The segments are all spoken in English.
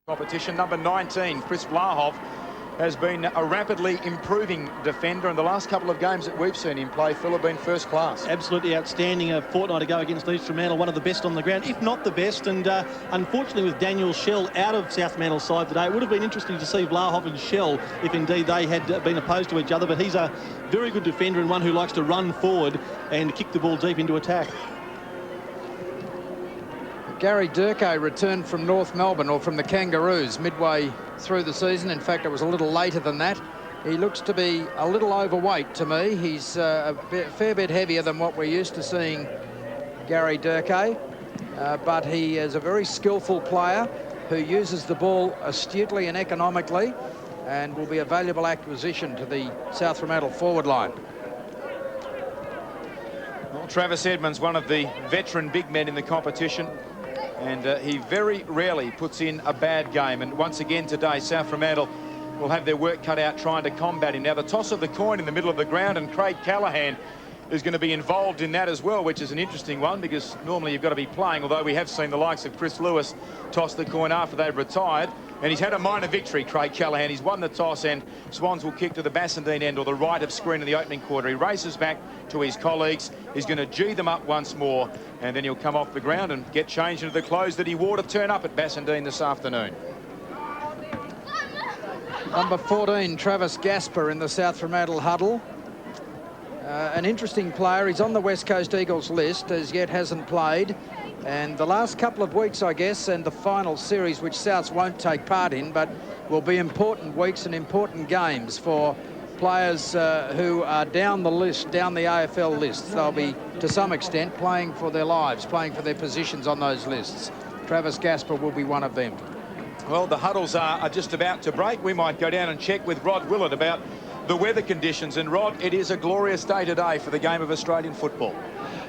Competition. Number 19, Chris Vlahov, has been a rapidly improving defender, and the last couple of games that we've seen him play, Phil, have been first class. Absolutely outstanding. A fortnight ago against East Fremantle, one of the best on the ground, if not the best. And unfortunately, with Daniel Schell out of South Fremantle's side today, it would have been interesting to see Vlahov and Schell if indeed they had been opposed to each other. But he's a very good defender and one who likes to run forward and kick the ball deep into attack. Gary Durkay returned from North Melbourne, or from the Kangaroos, midway through the season. In fact, it was a little later than that. He looks to be a little overweight to me. He's a fair bit heavier than what we're used to seeing Gary Durkay. But he is a very skillful player who uses the ball astutely and economically, and will be a valuable acquisition to the South Fremantle forward line. Well, Travis Edmonds, one of the veteran big men in the competition, and he very rarely puts in a bad game. And once again today, South Fremantle will have their work cut out trying to combat him. Now, the toss of the coin in the middle of the ground, and Craig Callaghan is going to be involved in that as well, which is an interesting one, because normally you've got to be playing, although we have seen the likes of Chris Lewis toss the coin after they've retired. And he's had a minor victory, Craig Callaghan. He's won the toss, and Swans will kick to the Bassendean end, or the right of screen in the opening quarter. He races back to his colleagues. He's going to G them up once more, and then he'll come off the ground and get changed into the clothes that he wore to turn up at Bassendean this afternoon. Number 14, Travis Gasper, in the South Fremantle huddle. An interesting player. He's on the West Coast Eagles list, as yet hasn't played. And the last couple of weeks, I guess, and the final series, which Souths won't take part in, but will be important weeks and important games for players who are down the list, down the AFL lists. They'll be, to some extent, playing for their lives, playing for their positions on those lists. Travis Gasper will be one of them. Well, the huddles are just about to break. We might go down and check with Rod Willett about the weather conditions. And Rod, it is a glorious day today for the game of Australian football.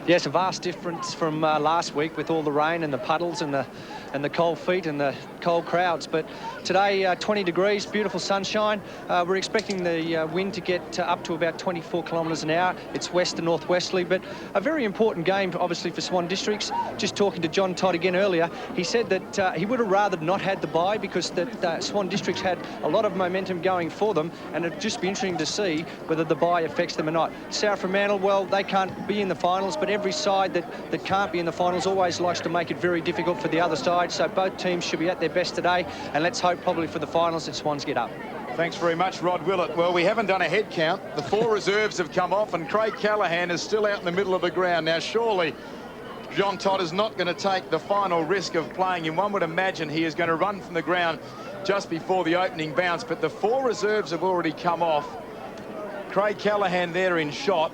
Yes, a vast difference from last week with all the rain and the puddles and the cold feet and the cold crowds. But today, 20 degrees, beautiful sunshine. We're expecting the wind to get up to about 24 kilometres an hour. It's west and northwesterly, but a very important game, obviously, for Swan Districts. Just talking to John Todd again earlier, he said that he would have rather not had the bye, because that Swan Districts had a lot of momentum going for them, and it'd just be interesting to see whether the bye affects them or not. South Fremantle, well, they can't be in the finals, but every side that can't be in the finals always likes to make it very difficult for the other side. So both teams should be at their best today, and let's hope probably for the finals that Swans get up. Thanks very much, Rod Willett. Well, we haven't done a head count. The 4 reserves have come off, and Craig Callaghan is still out in the middle of the ground. Now, surely John Todd is not going to take the final risk of playing him. One would imagine he is going to run from the ground just before the opening bounce, but the 4 reserves have already come off. Craig Callaghan there in shot,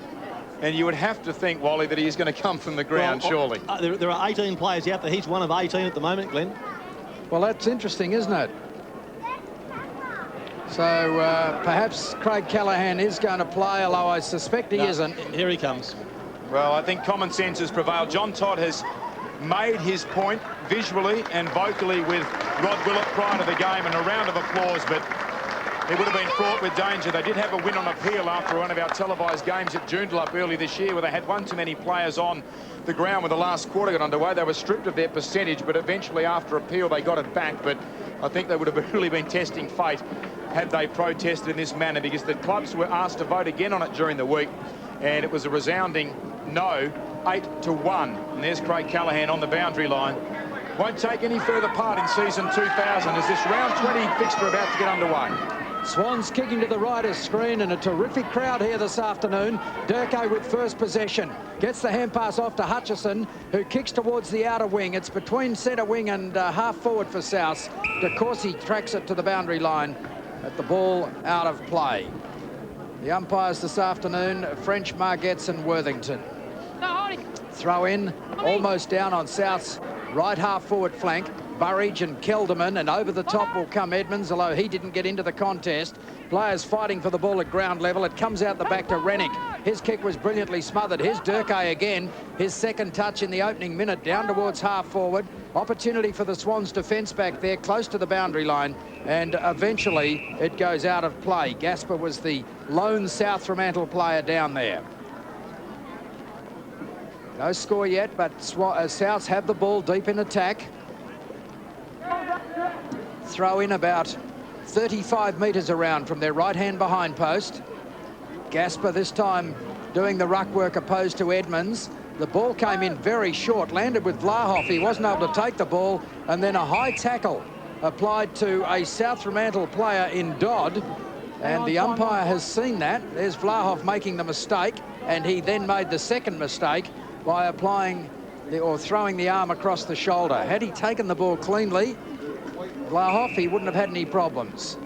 and you would have to think, Wally, that he is going to come from the ground, surely. There are 18 players out there. He's one of 18 at the moment, Glenn. Well, that's interesting, isn't it? So perhaps Craig Callaghan is going to play, although I suspect he isn't. Here he comes. Well, I think common sense has prevailed. John Todd has made his point visually and vocally with Rod Willett prior to the game, and a round of applause, but it would have been fraught with danger. They did have a win on appeal after one of our televised games at Joondalup early this year, where they had one too many players on the ground when the last quarter got underway. They were stripped of their percentage, but eventually after appeal they got it back. But I think they would have really been testing fate had they protested in this manner, because the clubs were asked to vote again on it during the week, and it was a resounding no, 8-1. And there's Craig Callaghan on the boundary line. Won't take any further part in season 2000 as this round 20 fixture about to get underway. Swans kicking to the right of screen, and a terrific crowd here this afternoon. Durkay with first possession. Gets the hand pass off to Hutchison, who kicks towards the outer wing. It's between centre wing and half forward for South. De Courcy tracks it to the boundary line at the ball out of play. The umpires this afternoon, French, Margetts and Worthington. Throw in, almost down on South's right half forward flank. Burridge and Kelderman, and over the top will come Edmonds, although he didn't get into the contest. Players fighting for the ball at ground level. It comes out the back to Rennick. His kick was brilliantly smothered. Here's Durkay again. His second touch in the opening minute, down towards half forward. Opportunity for the Swans defence back there, close to the boundary line, and eventually it goes out of play. Gasper was the lone South Fremantle player down there. No score yet, but Souths have the ball deep in attack. throw in about 35 metres around from their right-hand behind post. Gasper this time doing the ruck work opposed to Edmonds. The ball came in very short, landed with Vlahoff. He wasn't able to take the ball, and then a high tackle applied to a South Fremantle player in Dodd, and the umpire has seen that. There's Vlahoff making the mistake, and he then made the second mistake by applying or throwing the arm across the shoulder. Had he taken the ball cleanly, Vlahoff, he wouldn't have had any problems.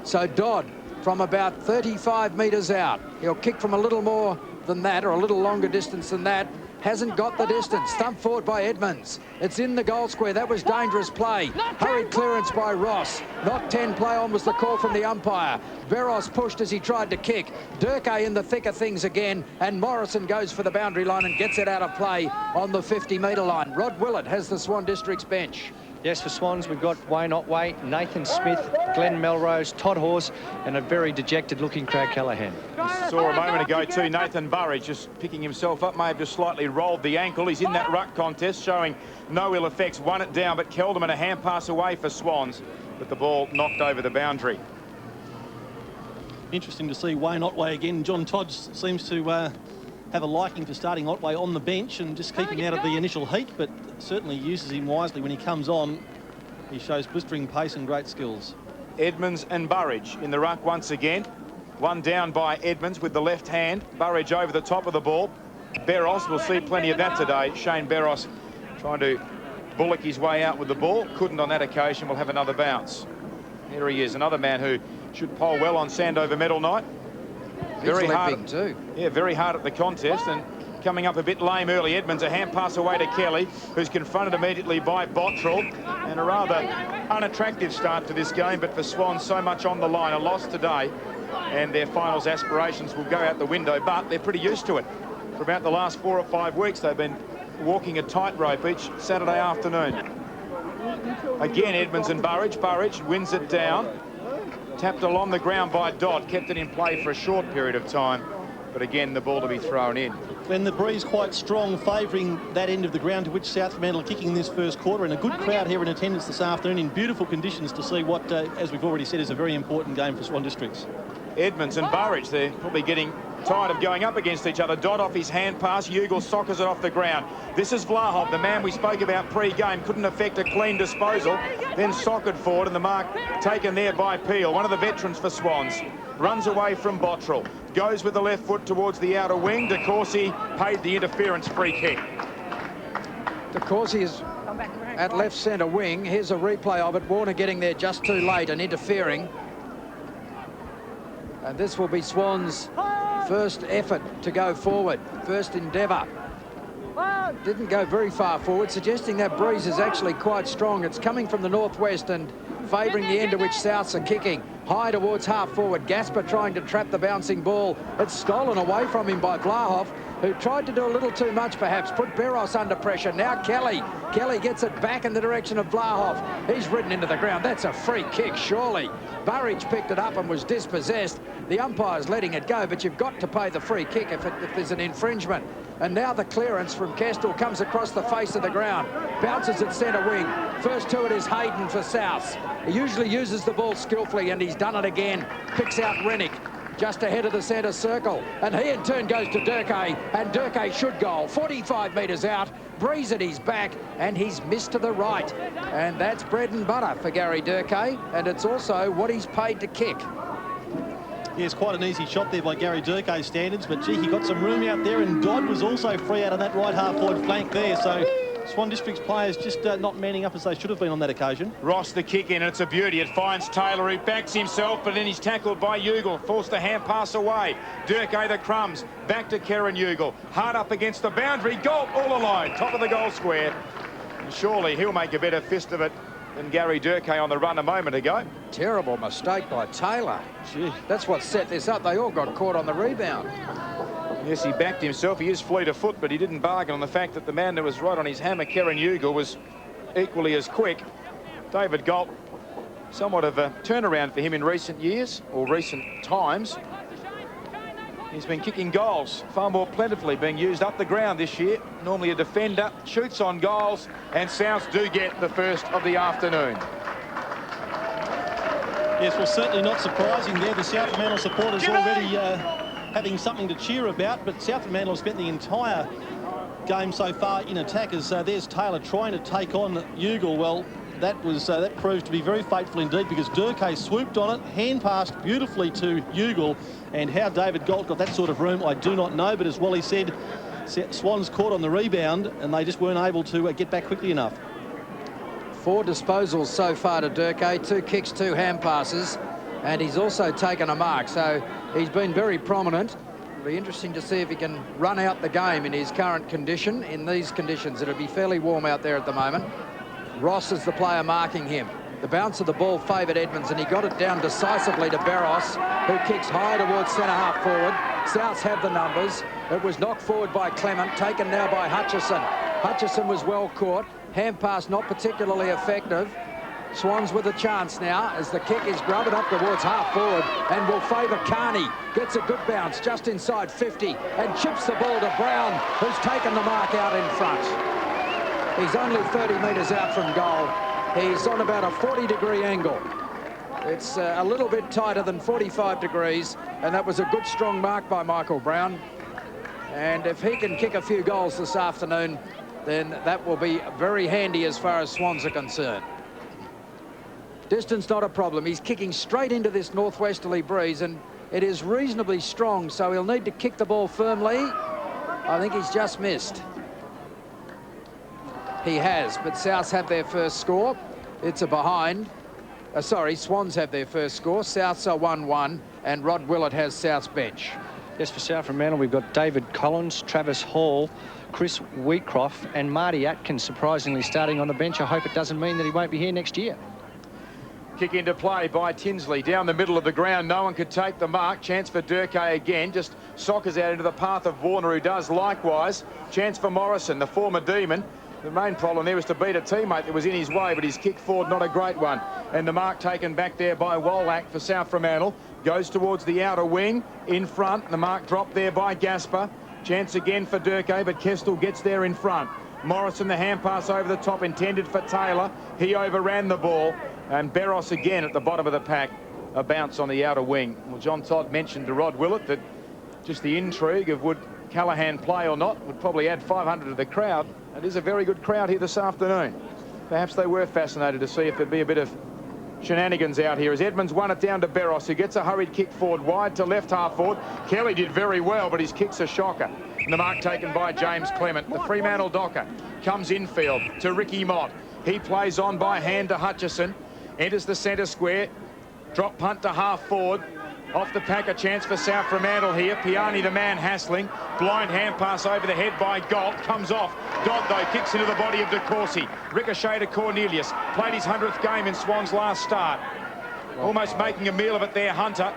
So Dodd from about 35 metres out. He'll kick from a little more than that, or a little longer distance than that. Hasn't got the distance. Thumped forward by Edmonds. It's in the goal square. That was dangerous play. Hurried clearance by Ross. Not 10 play on was the call from the umpire. Veros pushed as he tried to kick. Durkee in the thick of things again, and Morrison goes for the boundary line and gets it out of play on the 50-metre line. Rod Willett has the Swan Districts bench. Yes, for Swans, we've got Wayne Otway, Nathan Smith, Glenn Melrose, Todd Hawes, and a very dejected-looking Craig Callaghan. Saw a moment ago too, Nathan Burridge just picking himself up, may have just slightly rolled the ankle. He's in that ruck contest, showing no ill effects. Won it down, but Kelderman a hand pass away for Swans, but the ball knocked over the boundary. Interesting to see Wayne Otway again. John Todd seems to have a liking for starting Otway on the bench and just keeping out of the initial heat, but certainly uses him wisely when he comes on. He shows blistering pace and great skills. Edmonds and Burridge in the ruck once again. One down by Edmonds with the left hand. Burridge over the top of the ball. Beros, we'll see plenty of that today. Shane Beros trying to bullock his way out with the ball. Couldn't on that occasion. We'll have another bounce. Here he is, another man who should poll well on Sandover medal night. Very hard too. Yeah, very hard at the contest, and coming up a bit lame early. Edmonds a hand pass away to Kelly, who's confronted immediately by Bottrell, and a rather unattractive start to this game, but for Swans so much on the line. A loss today and their finals aspirations will go out the window, but they're pretty used to it. For about the last 4 or 5 weeks they've been walking a tightrope each Saturday afternoon. Again Edmonds and Burridge. Burridge wins it down. Tapped along the ground by Dodd, kept it in play for a short period of time, but again the ball to be thrown in. When the breeze quite strong, favouring that end of the ground to which South Fremantle are kicking in this first quarter, and a good crowd here in attendance this afternoon in beautiful conditions to see what, as we've already said, is a very important game for Swan Districts. Edmonds and Burridge, they're probably getting tired of going up against each other. Dodd off his hand pass, Ugle soccers it off the ground. This is Vlahoff, the man we spoke about pre-game, couldn't effect a clean disposal, then soccered forward, and the mark taken there by Peel, one of the veterans for Swans. Runs away from Bottrell, goes with the left foot towards the outer wing. De Courcy paid the interference free kick. De Courcy is at left centre wing. Here's a replay of it. Warner getting there just too late and interfering. And this will be Swans' first effort to go forward, first endeavour. Didn't go very far forward, suggesting that breeze is actually quite strong. It's coming from the northwest and favouring the end to which Souths are kicking. High towards half forward. Gasper trying to trap the bouncing ball. It's stolen away from him by Vlahoff, who tried to do a little too much perhaps, put Beros under pressure. Now Kelly. Kelly gets it back in the direction of Vlahoff. He's ridden into the ground. That's a free kick, surely. Burridge picked it up and was dispossessed. The umpire's letting it go, but you've got to pay the free kick if there's an infringement. And now the clearance from Kestel comes across the face of the ground. Bounces at centre wing. First to it is Hayden for Souths. He usually uses the ball skillfully, and he's done it again. Picks out Rennick just ahead of the centre circle, and he in turn goes to Durkee, and Durkee should goal. 45 metres out, breeze at his back, and he's missed to the right. And that's bread and butter for Gary Durkee, and it's also what he's paid to kick. Yes, quite an easy shot there by Gary Durkee's standards, but gee, he got some room out there, and Dodd was also free out on that right half-forward flank there, so Swan Districts players just not manning up as they should have been on that occasion. Ross the kick in, and it's a beauty. It finds Taylor, who backs himself, but then he's tackled by Ugle, forced a hand pass away. Durkee the crumbs, back to Kieran Ugle, hard up against the boundary, goal all alone, top of the goal square. And surely he'll make a better fist of it than Gary Durkee on the run a moment ago. Terrible mistake by Taylor. Gee, that's what set this up. They all got caught on the rebound. Yes, he backed himself. He is fleet of foot, but he didn't bargain on the fact that the man that was right on his hammer, Kieran Ugle, was equally as quick. David Galt, somewhat of a turnaround for him in recent years, or recent times. He's been kicking goals far more plentifully, being used up the ground this year. Normally a defender, shoots on goals, and Souths do get the first of the afternoon. Yes, well, certainly not surprising there. The South Fremantle supporters already having something to cheer about, but South Fremantle have spent the entire game so far in attack as there's Taylor trying to take on Ugle. Well, that proved to be very fateful indeed, because Durkay swooped on it, hand passed beautifully to Ugle, and how David Galt got that sort of room, I do not know, but as Wally said, Swans caught on the rebound and they just weren't able to get back quickly enough. 4 disposals so far to Durkay, 2 kicks, 2 hand passes, and he's also taken a mark, so he's been very prominent. It'll be interesting to see if he can run out the game in his current condition. In these conditions, it'll be fairly warm out there at the moment. Ross is the player marking him. The bounce of the ball favoured Edmonds, and he got it down decisively to Barros, who kicks high towards centre-half forward. Souths have the numbers. It was knocked forward by Clement, taken now by Hutchison. Hutchison was well caught. Hand pass not particularly effective. Swans with a chance now as the kick is grubbed up towards half forward and will favour Carney. Gets a good bounce just inside 50 and chips the ball to Brown, who's taken the mark out in front. He's only 30 metres out from goal. He's on about a 40-degree angle. It's a little bit tighter than 45 degrees, and that was a good, strong mark by Michael Brown. And if he can kick a few goals this afternoon, then that will be very handy as far as Swans are concerned. Distance not a problem. He's kicking straight into this northwesterly breeze, and it is reasonably strong, so he'll need to kick the ball firmly. I think he's just missed. He has, but Souths have their first score. It's a behind. Swans have their first score. Souths are 1-1, and Rod Willett has Souths bench. Yes, for South Fremantle, we've got David Collins, Travis Hall, Chris Wheatcroft and Marty Atkins surprisingly starting on the bench. I hope it doesn't mean that he won't be here next year. Kick into play by Tinsley down the middle of the ground. No one could take the mark. Chance for Durkay again. Just soccers out into the path of Warner, who does likewise. Chance for Morrison, the former Demon. The main problem there was to beat a teammate that was in his way, but his kick forward, not a great one. And the mark taken back there by Wolack for South Fremantle. Goes towards the outer wing, in front. The mark dropped there by Gasper. Chance again for Durkay, but Kestel gets there in front. Morrison, the hand pass over the top, intended for Taylor. He overran the ball. And Barros again at the bottom of the pack. A bounce on the outer wing. Well, John Todd mentioned to Rod Willett that just the intrigue of would Callaghan play or not would probably add 500 to the crowd. It is a very good crowd here this afternoon. Perhaps they were fascinated to see if there'd be a bit of shenanigans out here as Edmonds won it down to Barros, who gets a hurried kick forward wide to left half forward. Kelly did very well, but his kick's a shocker. And the mark taken by James Clement. The Fremantle Docker comes infield to Ricky Mott. He plays on by hand to Hutchison. Enters the centre square. Drop punt to half forward. Off the pack, a chance for South Fremantle here. Piani, the man hassling. Blind hand pass over the head by Galt. Comes off. Dodd, though, kicks into the body of De Courcy. Ricochet to Cornelius. Played his 100th game in Swans' last start. Almost making a meal of it there, Hunter.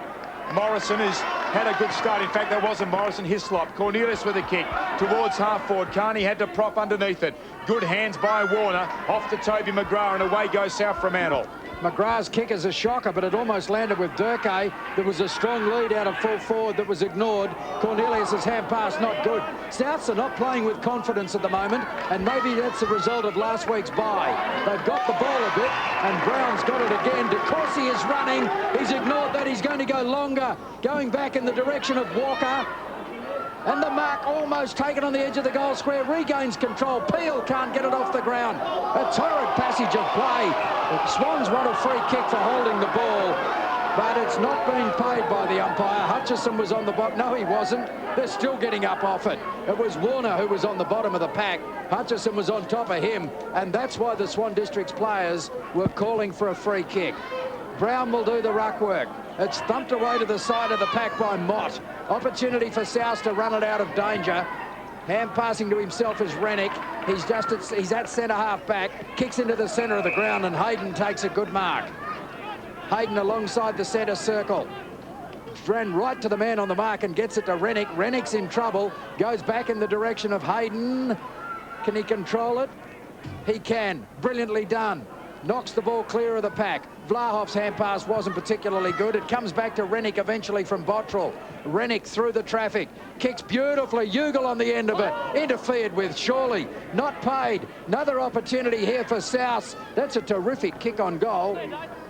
Morrison has had a good start. In fact, that wasn't Morrison, Hislop. Cornelius with a kick towards half forward. Carney had to prop underneath it. Good hands by Warner. Off to Toby McGrath, and away goes South Fremantle. McGrath's kick is a shocker, but it almost landed with Durkay. There was a strong lead out of full forward that was ignored. Cornelius's hand pass not good. Souths are not playing with confidence at the moment, and maybe that's the result of last week's bye. They've got the ball a bit, and Brown's got it again. De Courcy is running. He's ignored that. He's going to go longer, going back in the direction of Walker. And the mark almost taken on the edge of the goal square. Regains control. Peel can't get it off the ground. A torrid passage of play. The Swans want a free kick for holding the ball, but it's not been paid by the umpire. Hutchison was on the bottom. No, he wasn't. They're still getting up off it. It was Warner who was on the bottom of the pack. Hutchison was on top of him, and that's why the Swan District's players were calling for a free kick. Brown will do the ruck work. It's thumped away to the side of the pack by Mott. Opportunity for South to run it out of danger. Hand passing to himself is Rennick. He's at centre half back, kicks into the centre of the ground, and Hayden takes a good mark. Hayden alongside the centre circle. Ran right to the man on the mark and gets it to Rennick. Rennick's in trouble, goes back in the direction of Hayden. Can he control it? He can. Brilliantly done. Knocks the ball clear of the pack. Vlahov's hand pass wasn't particularly good. It comes back to Rennick eventually from Bottrell. Rennick through the traffic. Kicks beautifully. Ugle on the end of it. Interfered with, surely. Not paid. Another opportunity here for South. That's a terrific kick on goal.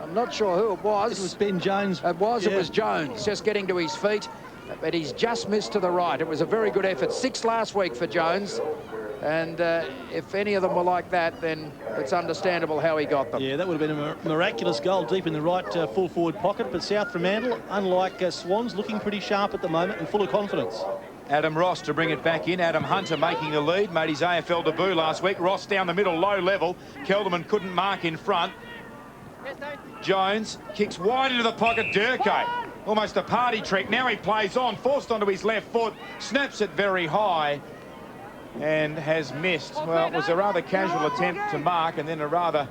I'm not sure who it was. It was Ben Jones. It was Jones, just getting to his feet. But he's just missed to the right. It was a very good effort. 6 last week for Jones. And if any of them were like that, then it's understandable how he got them. Yeah, that would have been a miraculous goal deep in the right full forward pocket. But South Fremantle, unlike Swans, looking pretty sharp at the moment and full of confidence. Adam Ross to bring it back in. Adam Hunter making the lead. Made his AFL debut last week. Ross down the middle, low level. Kelderman couldn't mark in front. Jones kicks wide into the pocket. Durkay. Almost a party trick. Now he plays on, forced onto his left foot, snaps it very high and has missed. Well, it was a rather casual attempt to mark and then a rather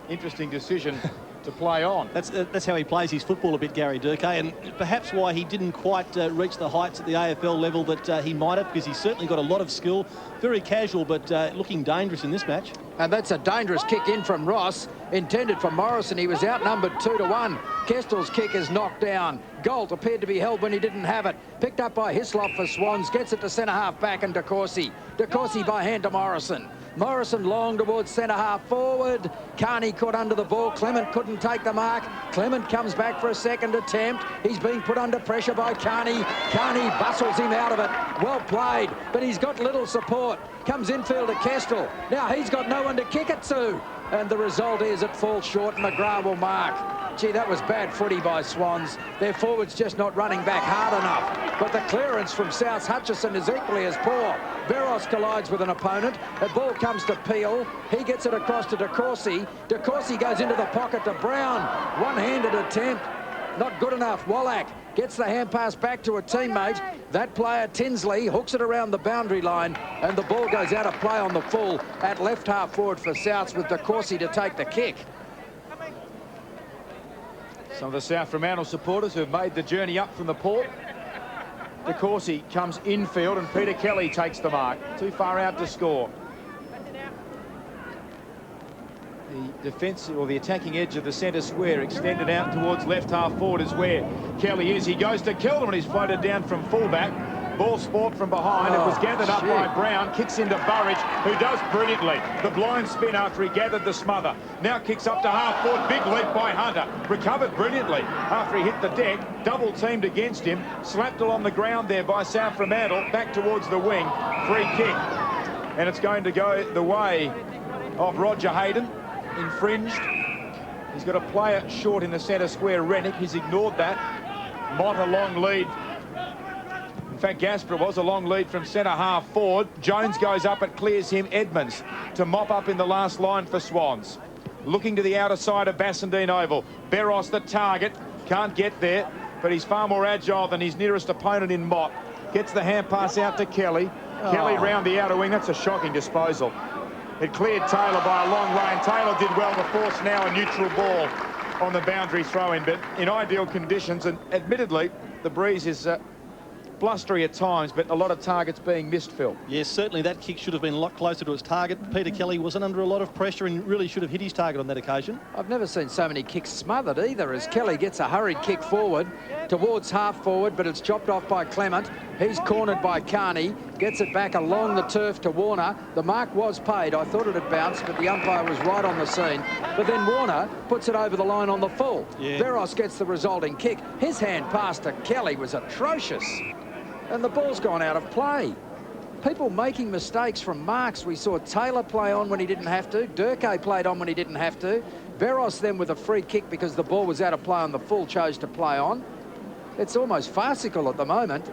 interesting decision to play on. That's how he plays his football a bit, Gary Durkay, and perhaps why he didn't quite reach the heights at the AFL level that he might have, because he's certainly got a lot of skill. Very casual, but looking dangerous in this match. And that's a dangerous kick in from Ross, intended for Morrison. He was outnumbered 2-1. Kestel's kick is knocked down. Galt appeared to be held when he didn't have it. Picked up by Hislop for Swans, gets it to centre-half back and De Courcy. De Courcy by hand to Morrison. Morrison long towards centre-half forward. Carney caught under the ball. Clement couldn't take the mark. Clement comes back for a second attempt. He's being put under pressure by Carney. Carney bustles him out of it. Well played, but he's got little support. Comes infield to Kestel. Now he's got no one to kick it to. And the result is it falls short and McGrath will mark. Gee, that was bad footy by Swans. Their forwards just not running back hard enough. But the clearance from South's Hutchison is equally as poor. Veros collides with an opponent. The ball comes to Peel. He gets it across to De Courcy. De Courcy goes into the pocket to Brown. One-handed attempt. Not good enough. Wallach gets the hand pass back to a teammate. That player, Tinsley, hooks it around the boundary line and the ball goes out of play on the full at left half forward for Souths with De Courcy to take the kick. Some of the South Fremantle supporters who have made the journey up from the port. De Courcy comes infield and Peter Kelly takes the mark. Too far out to score. The defence or the attacking edge of the centre square extended out towards left half forward is where Kelly is. He goes to Kelderman. He's floated down from fullback. Ball sport from behind. It was gathered up by Brown. Kicks into Burridge, who does brilliantly. The blind spin after he gathered the smother. Now kicks up to half forward. Big leap by Hunter. Recovered brilliantly after he hit the deck. Double teamed against him. Slapped along the ground there by South Fremantle. Back towards the wing. Free kick. And it's going to go the way of Roger Hayden. Infringed. He's got a player short in the centre square, Rennick. He's ignored that. Mott a long lead. In fact, Gaspar was a long lead from centre half forward. Jones goes up, it clears him. Edmonds to mop up in the last line for Swans. Looking to the outer side of Bassendean Oval. Beros the target. Can't get there, but he's far more agile than his nearest opponent in Mott. Gets the hand pass out to Kelly. Kelly round the outer wing. That's a shocking disposal. It cleared Taylor by a long way, and Taylor did well to force now a neutral ball on the boundary throw-in, but in ideal conditions, and admittedly, the breeze is blustery at times, but a lot of targets being missed, Phil. Yes, certainly that kick should have been a lot closer to its target. Peter Kelly wasn't under a lot of pressure and really should have hit his target on that occasion. I've never seen so many kicks smothered either, as Kelly gets a hurried kick forward towards half forward, but it's chopped off by Clement. He's cornered by Carney, gets it back along the turf to Warner. The mark was paid. I thought it had bounced, but the umpire was right on the scene. But then Warner puts it over the line on the full. Yeah. Veros gets the resulting kick. His hand pass to Kelly was atrocious. And the ball's gone out of play. People making mistakes from marks. We saw Taylor play on when he didn't have to. Durkay played on when he didn't have to. Veros then with a free kick because the ball was out of play on the full chose to play on. It's almost farcical at the moment.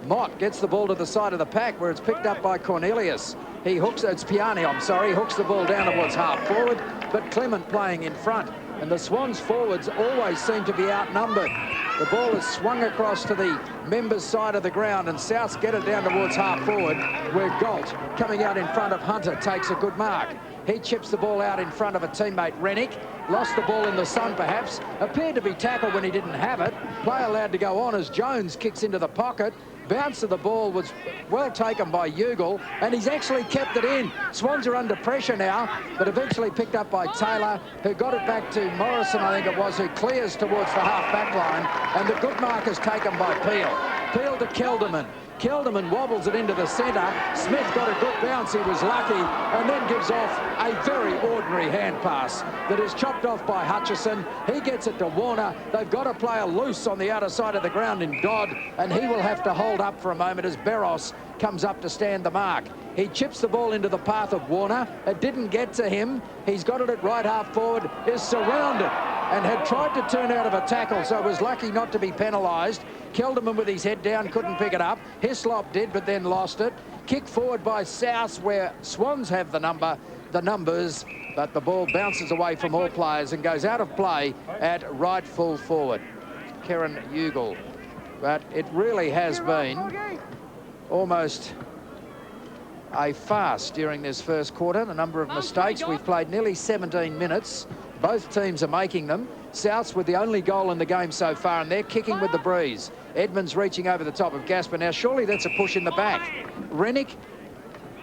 Mott gets the ball to the side of the pack where it's picked up by Cornelius. He hooks, it's Piani, I'm sorry, hooks the ball down towards half forward, but Clement playing in front. And the Swans forwards always seem to be outnumbered. The ball is swung across to the members' side of the ground and Souths get it down towards half forward where Galt, coming out in front of Hunter, takes a good mark. He chips the ball out in front of a teammate, Rennick. Lost the ball in the sun, perhaps. Appeared to be tackled when he didn't have it. Play allowed to go on as Jones kicks into the pocket. Bounce of the ball was well taken by Ugle, and he's actually kept it in. Swans are under pressure now, but eventually picked up by Taylor, who got it back to Morrison, I think it was, who clears towards the half-back line, and the good mark is taken by Peel. Peel to Kelderman. Kelderman wobbles it into the centre. Smith got a good bounce. He was lucky, and then gives off a very ordinary hand pass that is chopped off by Hutchison. He gets it to Warner. They've got a player loose on the outer side of the ground in Dodd, and he will have to hold up for a moment as Barros comes up to stand the mark. He chips the ball into the path of Warner. It didn't get to him. He's got it at right half forward, is surrounded and had tried to turn out of a tackle, so was lucky not to be penalised. Kelderman with his head down couldn't pick it up. Hislop did, but then lost it. Kick forward by South, where Swans have the numbers, but the ball bounces away from all players and goes out of play at right full forward. Kieran Ugle. But it really has been almost a farce during this first quarter. The number of mistakes. We've played nearly 17 minutes. Both teams are making them. Souths with the only goal in the game so far, and they're kicking with the breeze. Edmonds reaching over the top of Gasper. Now, surely that's a push in the back. Rennick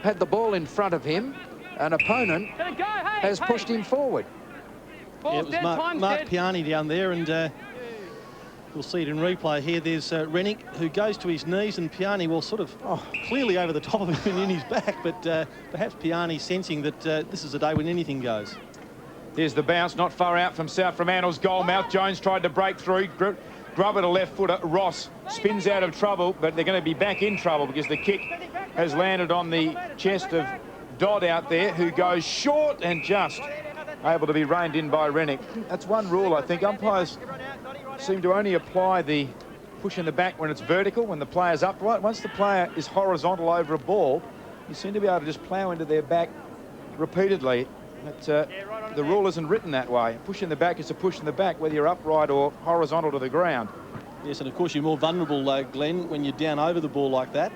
had the ball in front of him. An opponent has pushed him forward. Yeah, it was Mark Piani down there, and we'll see it in replay here. There's Rennick, who goes to his knees, and Piani will sort of clearly over the top of him and in his back, but perhaps Piani sensing that this is a day when anything goes. Here's the bounce, not far out from South Fremantle's goal mouth. Jones tried to break through. Grubber to left footer. Ross spins out of trouble, but they're going to be back in trouble because the kick has landed on the chest of Dodd out there, who goes short and just able to be reined in by Rennick. That's one rule, I think. Umpires seem to only apply the push in the back when it's vertical, when the player's upright. Once the player is horizontal over a ball, you seem to be able to just plough into their back repeatedly. But the rule isn't written that way. A push in the back is a push in the back, whether you're upright or horizontal to the ground. Yes, and of course you're more vulnerable, Glenn, when you're down over the ball like that.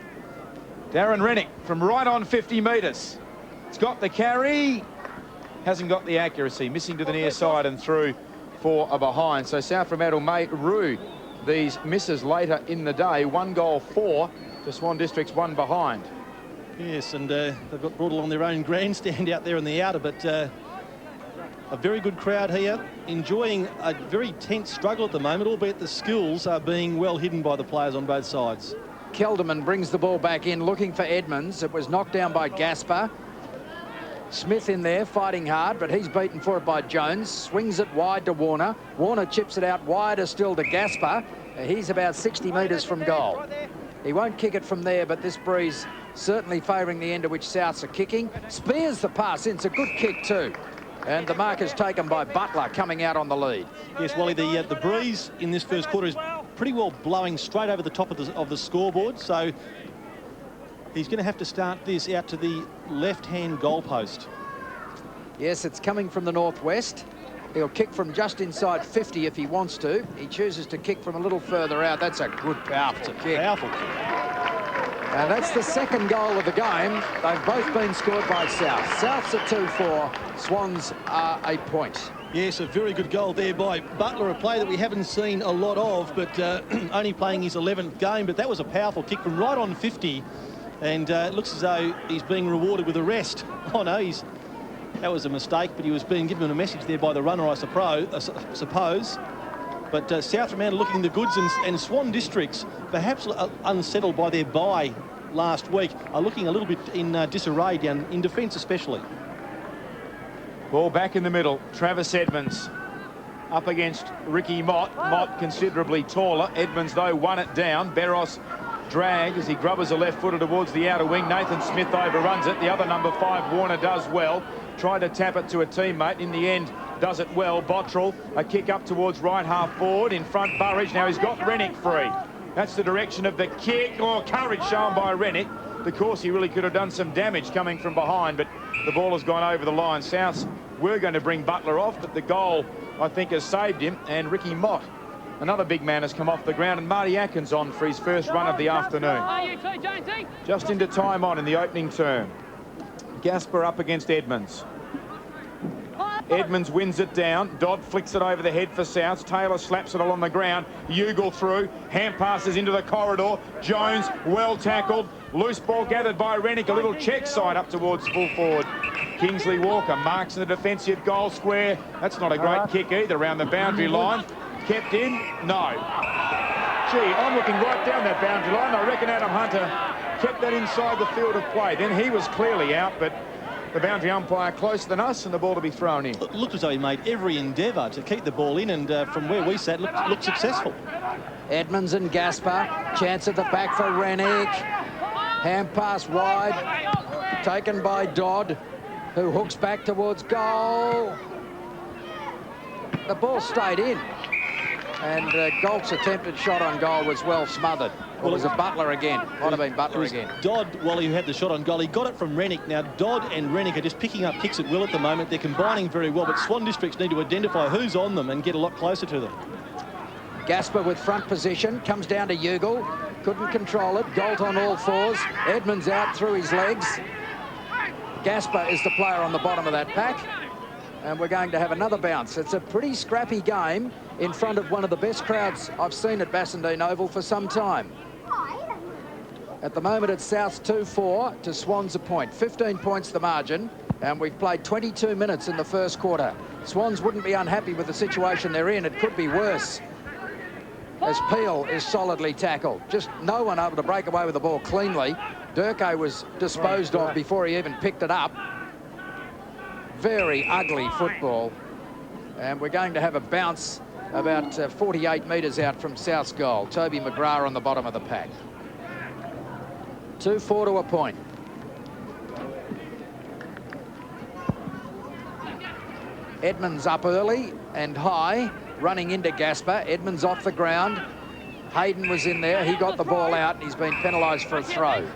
Darren Rennick from right on 50 metres. It's got the carry, hasn't got the accuracy, missing to the near side and through for a behind. So South Fremantle may rue these misses later in the day. 1 goal 4 to Swan District's 1 behind. Yes, and they've got brought along their own grandstand out there in the outer, but a very good crowd here, enjoying a very tense struggle at the moment, albeit the skills are being well hidden by the players on both sides. Kelderman brings the ball back in, looking for Edmonds. It was knocked down by Gasper. Smith in there, fighting hard, but he's beaten for it by Jones. Swings it wide to Warner. Warner chips it out wider still to Gasper. He's about 60 metres from goal. He won't kick it from there, but this breeze certainly favouring the end to which Souths are kicking. Spears the pass in. It's a good kick too. And the mark is taken by Butler, coming out on the lead. Yes, Wally, the breeze in this first quarter is pretty well blowing straight over the top of the scoreboard, so he's going to have to start this out to the left-hand goalpost. Yes, it's coming from the northwest. He'll kick from just inside 50 if he wants to. He chooses to kick from a little further out. That's a good, powerful kick. Powerful kick. And that's the second goal of the game. They've both been scored by South. Souths are 2-4. Swans are a point. Yes, a very good goal there by Butler, a player that we haven't seen a lot of, but only playing his 11th game. But that was a powerful kick from right on 50. And it looks as though he's being rewarded with a rest. Oh, no, that was a mistake, but he was being given a message there by the runner, I suppose. But South Fremantle looking the goods, and Swan Districts, perhaps unsettled by their bye last week, are looking a little bit in disarray down in defence especially. Ball back in the middle. Travis Edmonds up against Ricky Mott. Mott considerably taller. Edmonds, though, won it down. Barros drag as he grubbers a left footer towards the outer wing. Nathan Smith overruns it. The other number 5, Warner, does well. Tried to tap it to a teammate. In the end, does it well. Bottrell, a kick up towards right half forward. In front, Burridge. Now he's got Rennick free. That's the direction of the kick. Oh, courage shown by Rennick. Of course, he really could have done some damage coming from behind, but the ball has gone over the line. Souths were going to bring Butler off, but the goal, I think, has saved him. And Ricky Mott, another big man, has come off the ground, and Marty Atkins on for his first run of the afternoon. Just into time on in the opening term. Gasper up against Edmonds. Edmonds wins it down. Dodd flicks it over the head for Souths. Taylor slaps it along the ground. Ugle through. Hand passes into the corridor. Jones, well tackled. Loose ball gathered by Rennick. A little check side up towards full forward. Kingsley Walker marks in the defensive goal square. That's not a great kick either around the boundary line. Kept in? No. gee, I'm looking right down that boundary line. I reckon Adam Hunter kept that inside the field of play. Then he was clearly out, but the boundary umpire closer than us and the ball to be thrown in. It looked as though he made every endeavour to keep the ball in, and from where we sat, looked successful. Edmonds and Gaspar. Chance at the back for Rennick. Hand pass wide. Taken by Dodd, who hooks back towards goal. The ball stayed in. And Galt's attempted shot on goal was well smothered. Well, it was a Butler again. Might have been Butler again. Dodd, Wally, who had the shot on goal. He got it from Rennick. Now, Dodd and Rennick are just picking up kicks at will at the moment. They're combining very well, but Swan Districts need to identify who's on them and get a lot closer to them. Gaspar with front position. Comes down to Ugle. Couldn't control it. Galt on all fours. Edmonds out through his legs. Gaspar is the player on the bottom of that pack. And we're going to have another bounce. It's a pretty scrappy game in front of one of the best crowds I've seen at Bassendean Oval for some time. At the moment, it's South's 2-4 to Swans a point. 15 points the margin, and we've played 22 minutes in the first quarter. Swans wouldn't be unhappy with the situation they're in. It could be worse, as Peel is solidly tackled. Just no one able to break away with the ball cleanly. Durko was disposed of before he even picked it up. Very ugly football. And we're going to have a bounce about 48 metres out from South's goal. Toby McGrath on the bottom of the pack. 2-4 to a point. Edmonds up early and high, running into Gaspar. Edmonds off the ground. Hayden was in there. He got the ball out and he's been penalised for a throw.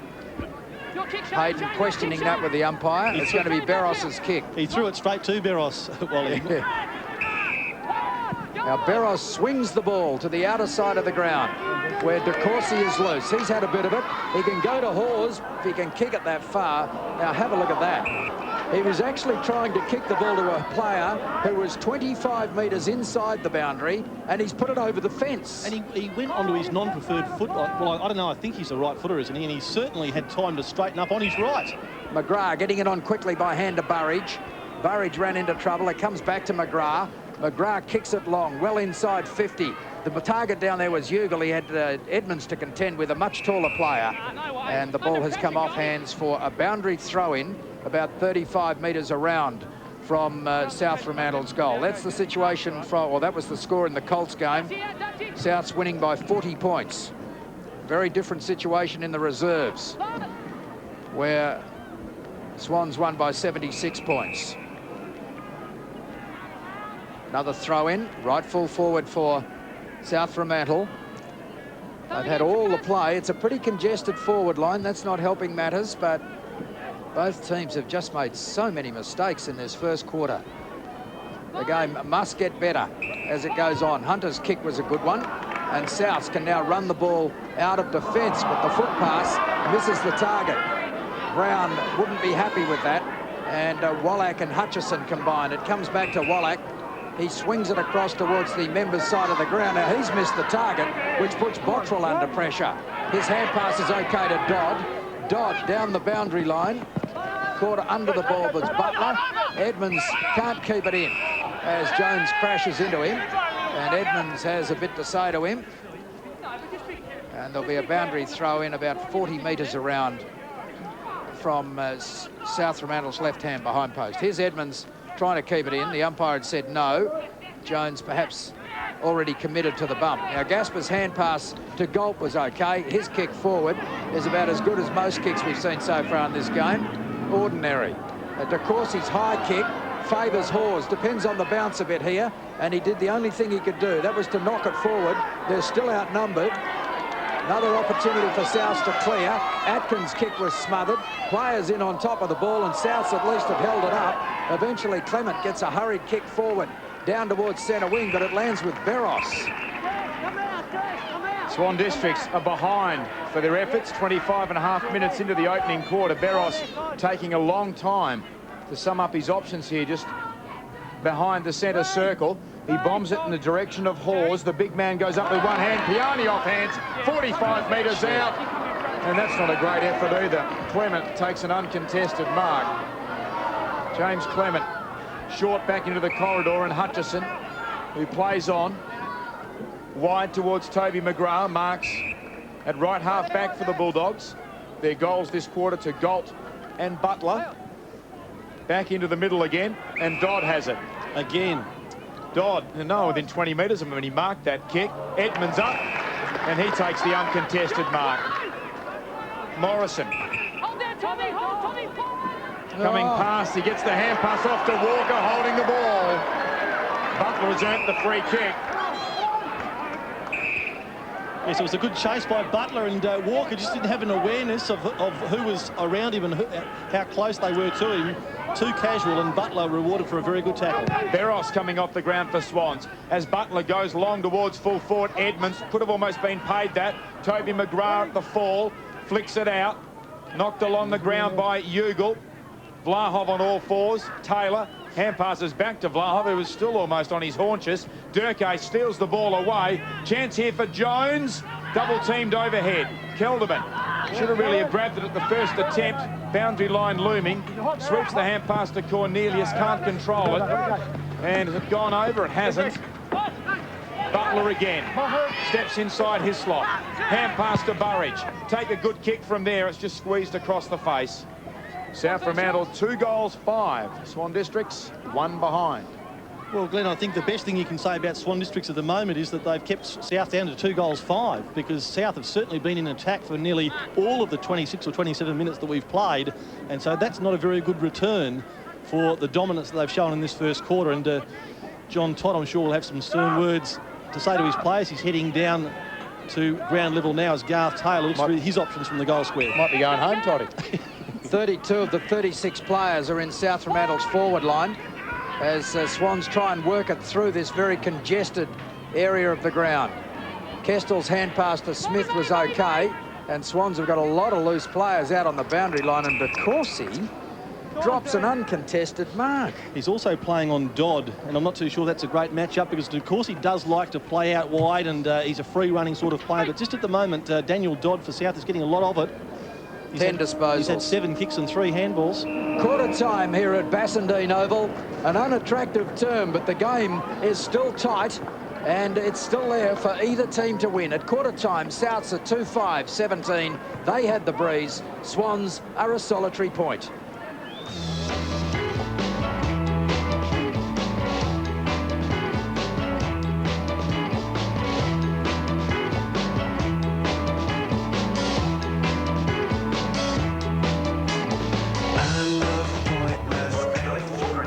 Hayden questioning that with the umpire. It's going to be Barros's kick. He threw it straight to Barros, Wally. Now Barros swings the ball to the outer side of the ground where De Courcy is loose. He's had a bit of it. He can go to Hawes if he can kick it that far. Now have a look at that. He was actually trying to kick the ball to a player who was 25 metres inside the boundary, and he's put it over the fence. And he went onto his non-preferred foot. Well, I don't know, I think he's a right footer, isn't he? And he certainly had time to straighten up on his right. McGrath getting it on quickly by hand to Burridge. Burridge ran into trouble. It comes back to McGrath. McGrath kicks it long, well inside 50. The target down there was Ugle. He had Edmonds to contend with, a much taller player. And the ball has come off hands for a boundary throw-in about 35 metres around from South Fremantle's goal. That's the situation that was the score in the Colts game. South's winning by 40 points. Very different situation in the reserves, where Swans won by 76 points. Another throw-in, right full forward for South Fremantle. They've had all the play. It's a pretty congested forward line. That's not helping matters, but both teams have just made so many mistakes in this first quarter. The game must get better as it goes on. Hunter's kick was a good one, and Souths can now run the ball out of defence, but the foot pass misses the target. Brown wouldn't be happy with that, and Wallach and Hutchison combined. It comes back to Wallach. He swings it across towards the members' side of the ground. Now he's missed the target, which puts Bottrell under pressure. His hand pass is okay to Dodd. Dodd down the boundary line. Caught under the ball was Butler. Edmonds can't keep it in as Jones crashes into him. And Edmonds has a bit to say to him. And there'll be a boundary throw in about 40 metres around from South Fremantle's left-hand behind post. Here's Edmonds trying to keep it in. The umpire had said no. Jones perhaps already committed to the bump. Now Gaspar's hand pass to Galt was okay. His kick forward is about as good as most kicks we've seen so far in this game. Ordinary. De Courcy's high kick favours Hawes. Depends on the bounce a bit here, and he did the only thing he could do. That was to knock it forward. They're still outnumbered. Another opportunity for Souths to clear. Atkins' kick was smothered. Players in on top of the ball, and Souths at least have held it up. Eventually Clement gets a hurried kick forward down towards centre wing, but it lands with Barros. Swan Districts are behind for their efforts. 25.5 minutes into the opening quarter. Barros taking a long time to sum up his options here, just behind the centre circle. He bombs it in the direction of Hawes. The big man goes up with one hand. Piani off hands, 45 metres out. And that's not a great effort either. Clement takes an uncontested mark. James Clement short back into the corridor, and Hutchison, who plays on, wide towards Toby McGrath. Marks at right half back for the Bulldogs. Their goals this quarter to Galt and Butler. Back into the middle again, and Dodd has it. Again. Dodd, no, within 20 metres of him when he marked that kick. Edmonds up, and he takes the uncontested mark. Morrison. Coming past, he gets the hand pass off to Walker, holding the ball. Butler has earned the free kick. Yes, it was a good chase by Butler, and Walker just didn't have an awareness of who was around him and how close they were to him. Too casual, and Butler rewarded for a very good tackle. Barros coming off the ground for Swans. As Butler goes long towards full forward, Edmonds could have almost been paid that. Toby McGrath at the fall, flicks it out. Knocked along the ground by Ugle. Vlahov on all fours. Taylor hand passes back to Vlahov, who was still almost on his haunches. Durkay steals the ball away. Chance here for Jones. Double teamed overhead. Kelderman should have really grabbed it at the first attempt. Boundary line looming. Sweeps the hand pass to Cornelius. Can't control it. And has it gone over? It hasn't. Butler again. Steps inside his slot. Hand pass to Burridge. Take a good kick from there. It's just squeezed across the face. South Fremantle 2 goals 5. Swan Districts 1 behind. Well, Glenn, I think the best thing you can say about Swan Districts at the moment is that they've kept South down to 2 goals 5, because South have certainly been in attack for nearly all of the 26 or 27 minutes that we've played, and so that's not a very good return for the dominance that they've shown in this first quarter. And John Todd, I'm sure, will have some stern words to say to his players. He's heading down to ground level now as Garth Taylor looks through his options from the goal square. Might be going home, Toddy. 32 of the 36 players are in South Fremantle's forward line as Swans try and work it through this very congested area of the ground. Kestel's hand pass to Smith was okay, and Swans have got a lot of loose players out on the boundary line, and De Courcy drops an uncontested mark. He's also playing on Dodd, and I'm not too sure that's a great matchup, because De Courcy does like to play out wide, and he's a free-running sort of player, but just at the moment, Daniel Dodd for South is getting a lot of it. 10 disposals. He's had 7 kicks and 3 handballs. Quarter time here at Bassendean Oval. An unattractive term, but the game is still tight, and it's still there for either team to win. At quarter time, Souths are 2-5-17. They had the breeze. Swans are a solitary point.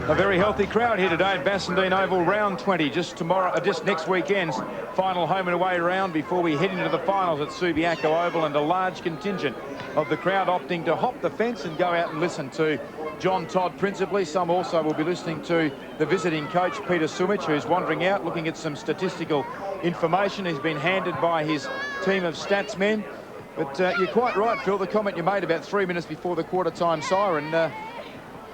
A very healthy crowd here today at Bassendean Oval, round 20. Just next weekend's final home and away round before we head into the finals at Subiaco Oval, and a large contingent of the crowd opting to hop the fence and go out and listen to John Todd principally. Some also will be listening to the visiting coach, Peter Sumich, who's wandering out looking at some statistical information he's been handed by his team of statsmen. But you're quite right, Phil, the comment you made about 3 minutes before the quarter-time siren.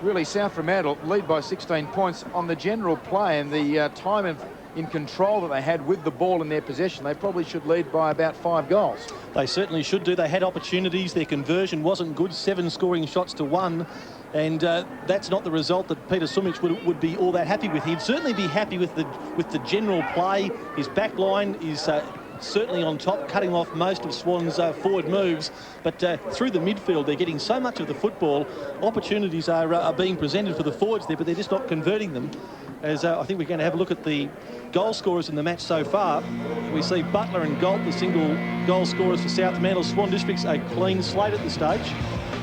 Really, South Fremantle lead by 16 points on the general play and the time in control that they had with the ball in their possession. They probably should lead by about 5 goals. They certainly should do. They had opportunities. Their conversion wasn't good, 7 scoring shots to 1. And that's not the result that Peter Sumich would be all that happy with. He'd certainly be happy with the general play. His back line is certainly on top, cutting off most of Swan's forward moves, but through the midfield they're getting so much of the football. Opportunities are being presented for the forwards there, but they're just not converting them. As I think we're going to have a look at the goal scorers in the match so far. We see Butler and Galt, the single goal scorers for South Fremantle. Swan Districts a clean slate at this stage.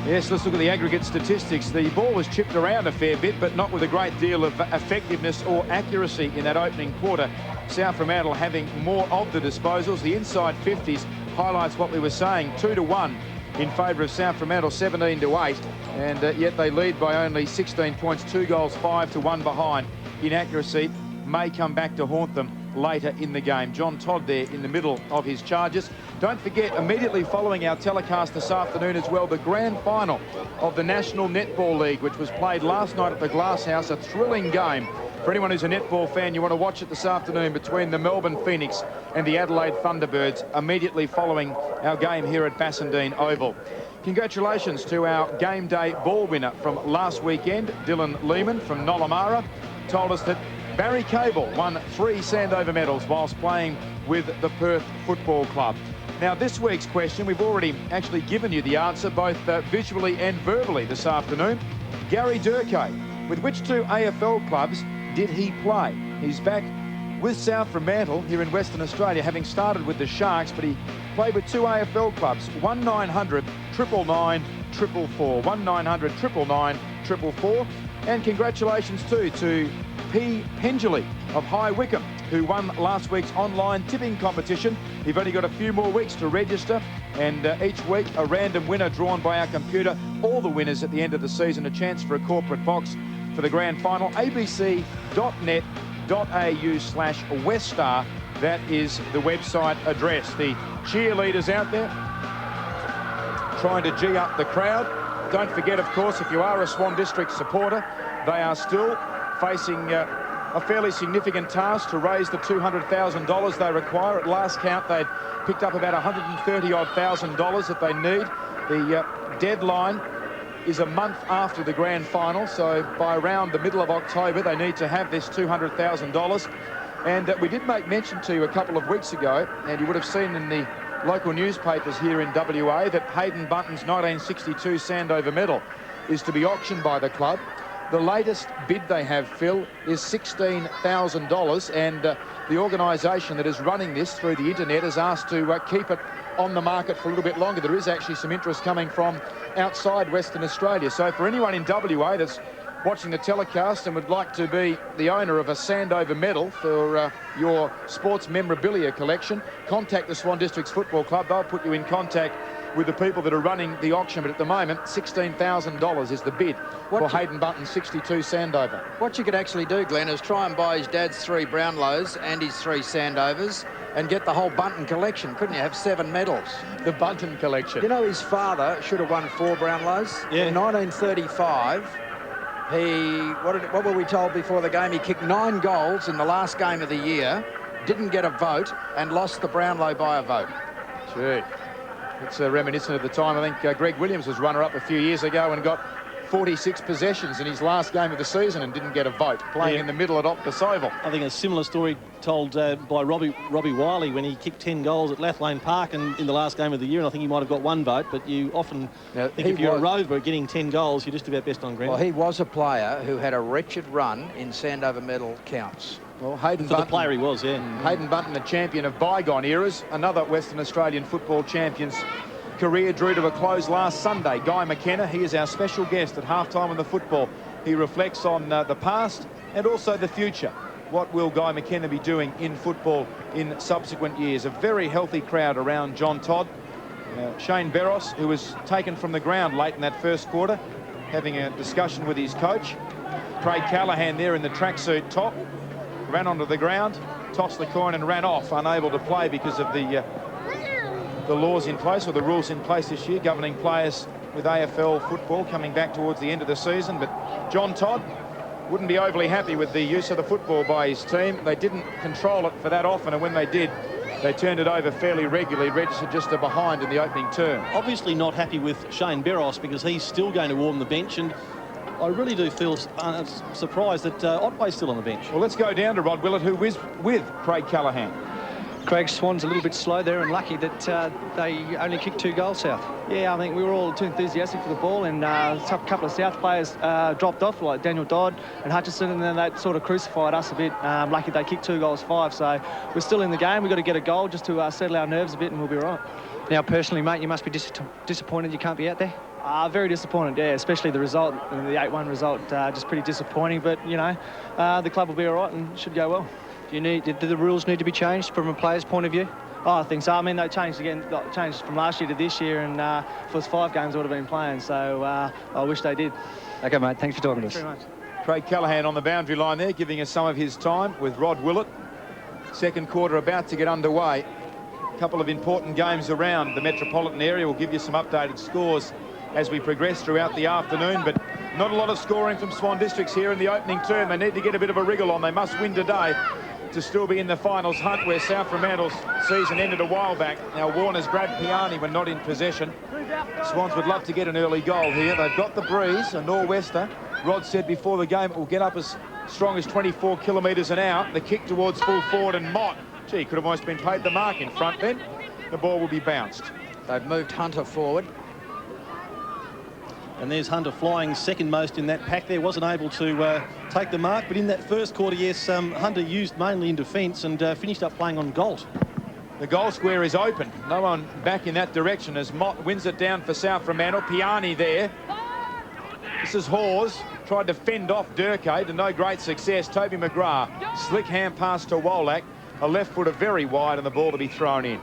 Yes, let's look at the aggregate statistics. The ball was chipped around a fair bit, but not with a great deal of effectiveness or accuracy in that opening quarter. South Fremantle having more of the disposals. The inside 50s highlights what we were saying, 2-1 in favour of South Fremantle, 17-8, and yet they lead by only 16 points, 2 goals 5-1 behind. Inaccuracy may come back to haunt them later in the game. John Todd there in the middle of his charges. Don't forget, immediately following our telecast this afternoon as well, the grand final of the National Netball League, which was played last night at the Glass House. A thrilling game. For anyone who's a netball fan, you want to watch it this afternoon between the Melbourne Phoenix and the Adelaide Thunderbirds, immediately following our game here at Bassendean Oval. Congratulations to our game day ball winner from last weekend, Dylan Lehman from Nollamara. Told us that Barry Cable won 3 Sandover medals whilst playing with the Perth Football Club. Now, this week's question, we've already actually given you the answer, both visually and verbally this afternoon. Gary Durkay, with which 2 AFL clubs did he play? He's back with South Fremantle here in Western Australia, having started with the Sharks, but he played with 2 AFL clubs, 1900 999 444, 1900 999 444. And congratulations too to P. Pendley of High Wycombe, who won last week's online tipping competition. You've only got a few more weeks to register, and each week a random winner drawn by our computer. All the winners at the end of the season, a chance for a corporate box for the grand final. abc.net.au/Weststar. That is the website address. The cheerleaders out there trying to G up the crowd. Don't forget, of course, if you are a Swan District supporter, they are still facing a fairly significant task to raise the $200,000 they require. At last count, they'd picked up about $130,000 that they need. The deadline is a month after the grand final, so by around the middle of October, they need to have this $200,000. And we did make mention to you a couple of weeks ago, and you would have seen in the local newspapers here in WA, that Hayden Bunton's 1962 Sandover medal is to be auctioned by the club. The latest bid they have, Phil, is $16,000, and the organisation that is running this through the internet is asked to keep it on the market for a little bit longer. There is actually some interest coming from outside Western Australia. So for anyone in WA that's watching the telecast and would like to be the owner of a Sandover medal for your sports memorabilia collection, contact the Swan Districts Football Club. They'll put you in contact with the people that are running the auction, but at the moment $16,000 is the bid for Hayden Bunton's 62 Sandover. What you could actually do, Glenn, is try and buy his dad's 3 Brownlows and his 3 Sandovers and get the whole Bunton collection. Couldn't you have 7 medals? The Bunton collection. You know, his father should have won 4 Brownlows. Yeah. In 1935, what were we told before the game? He kicked 9 goals in the last game of the year, didn't get a vote, and lost the Brownlow by a vote. Gee, it's reminiscent of the time. I think Greg Williams was runner-up a few years ago and got 46 possessions in his last game of the season and didn't get a vote, playing in the middle at Optus Oval. I think a similar story told by Robbie Wiley when he kicked 10 goals at Lathlane Park in the last game of the year, and I think he might have got 1 vote, but you often think if you're a rover getting 10 goals, you're just about best on ground. Well, he was a player who had a wretched run in Sandover medal counts. Well, Hayden For Bunton, the player he was, yeah. Hayden Bunton, a champion of bygone eras, another Western Australian football champion's career drew to a close last Sunday. Guy McKenna, he is our special guest at halftime on the football. He reflects on the past and also the future. What will Guy McKenna be doing in football in subsequent years? A very healthy crowd around John Todd. Shane Barros, who was taken from the ground late in that first quarter, having a discussion with his coach. Craig Callaghan there in the tracksuit top, ran onto the ground, tossed the coin and ran off, unable to play because of the laws in place, or the rules in place this year governing players with AFL football coming back towards the end of the season. But John Todd wouldn't be overly happy with the use of the football by his team. They didn't control it for that often, and when they did, they turned it over fairly regularly, registered just a behind in the opening term. Obviously not happy with Shane Barros because he's still going to warm the bench, and I really do feel surprised that Otway's still on the bench. Well, let's go down to Rod Willett, who is with Craig Callaghan. Craig Swan's a little bit slow there and lucky that they only kicked 2 goals, South. Yeah, I think we were all too enthusiastic for the ball, and a couple of South players dropped off, like Daniel Dodd and Hutchison, and then that sort of crucified us a bit. Lucky they kicked 2 goals 5, so we're still in the game. We've got to get a goal just to settle our nerves a bit, and we'll be right. Now, personally, mate, you must be disappointed you can't be out there. Very disappointed, yeah, especially the result, the 8-1 result, just pretty disappointing, but, you know, the club will be all right and should go well. Do the rules need to be changed from a player's point of view? Oh, I think so. I mean, they changed from last year to this year, and if it was 5 games, I would have been playing, so I wish they did. OK, mate, thanks for talking to us. Thanks very much. Craig Callaghan on the boundary line there, giving us some of his time with Rod Willett. Second quarter about to get underway. A couple of important games around the metropolitan area. We'll give you some updated scores as we progress throughout the afternoon, but not a lot of scoring from Swan Districts here in the opening term. They need to get a bit of a wriggle on. They must win today to still be in the finals hunt, where South Fremantle's season ended a while back. Now, Warner's Brad Piani were not in possession. Swans would love to get an early goal here. They've got the breeze, a nor'wester. Rod said before the game it will get up as strong as 24 kilometres an hour. The kick towards full forward, and Mott, gee, could have almost been paid the mark in front then. The ball will be bounced. They've moved Hunter forward. And there's Hunter flying second most in that pack there. Wasn't able to take the mark, but in that first quarter, yes, Hunter used mainly in defence and finished up playing on Galt. The goal square is open. No one back in that direction as Mott wins it down for South Fremantle. Piani there. This is Hawes. Tried to fend off Durkay to no great success. Toby McGrath. Slick hand pass to Wolak. A left footer very wide and the ball to be thrown in.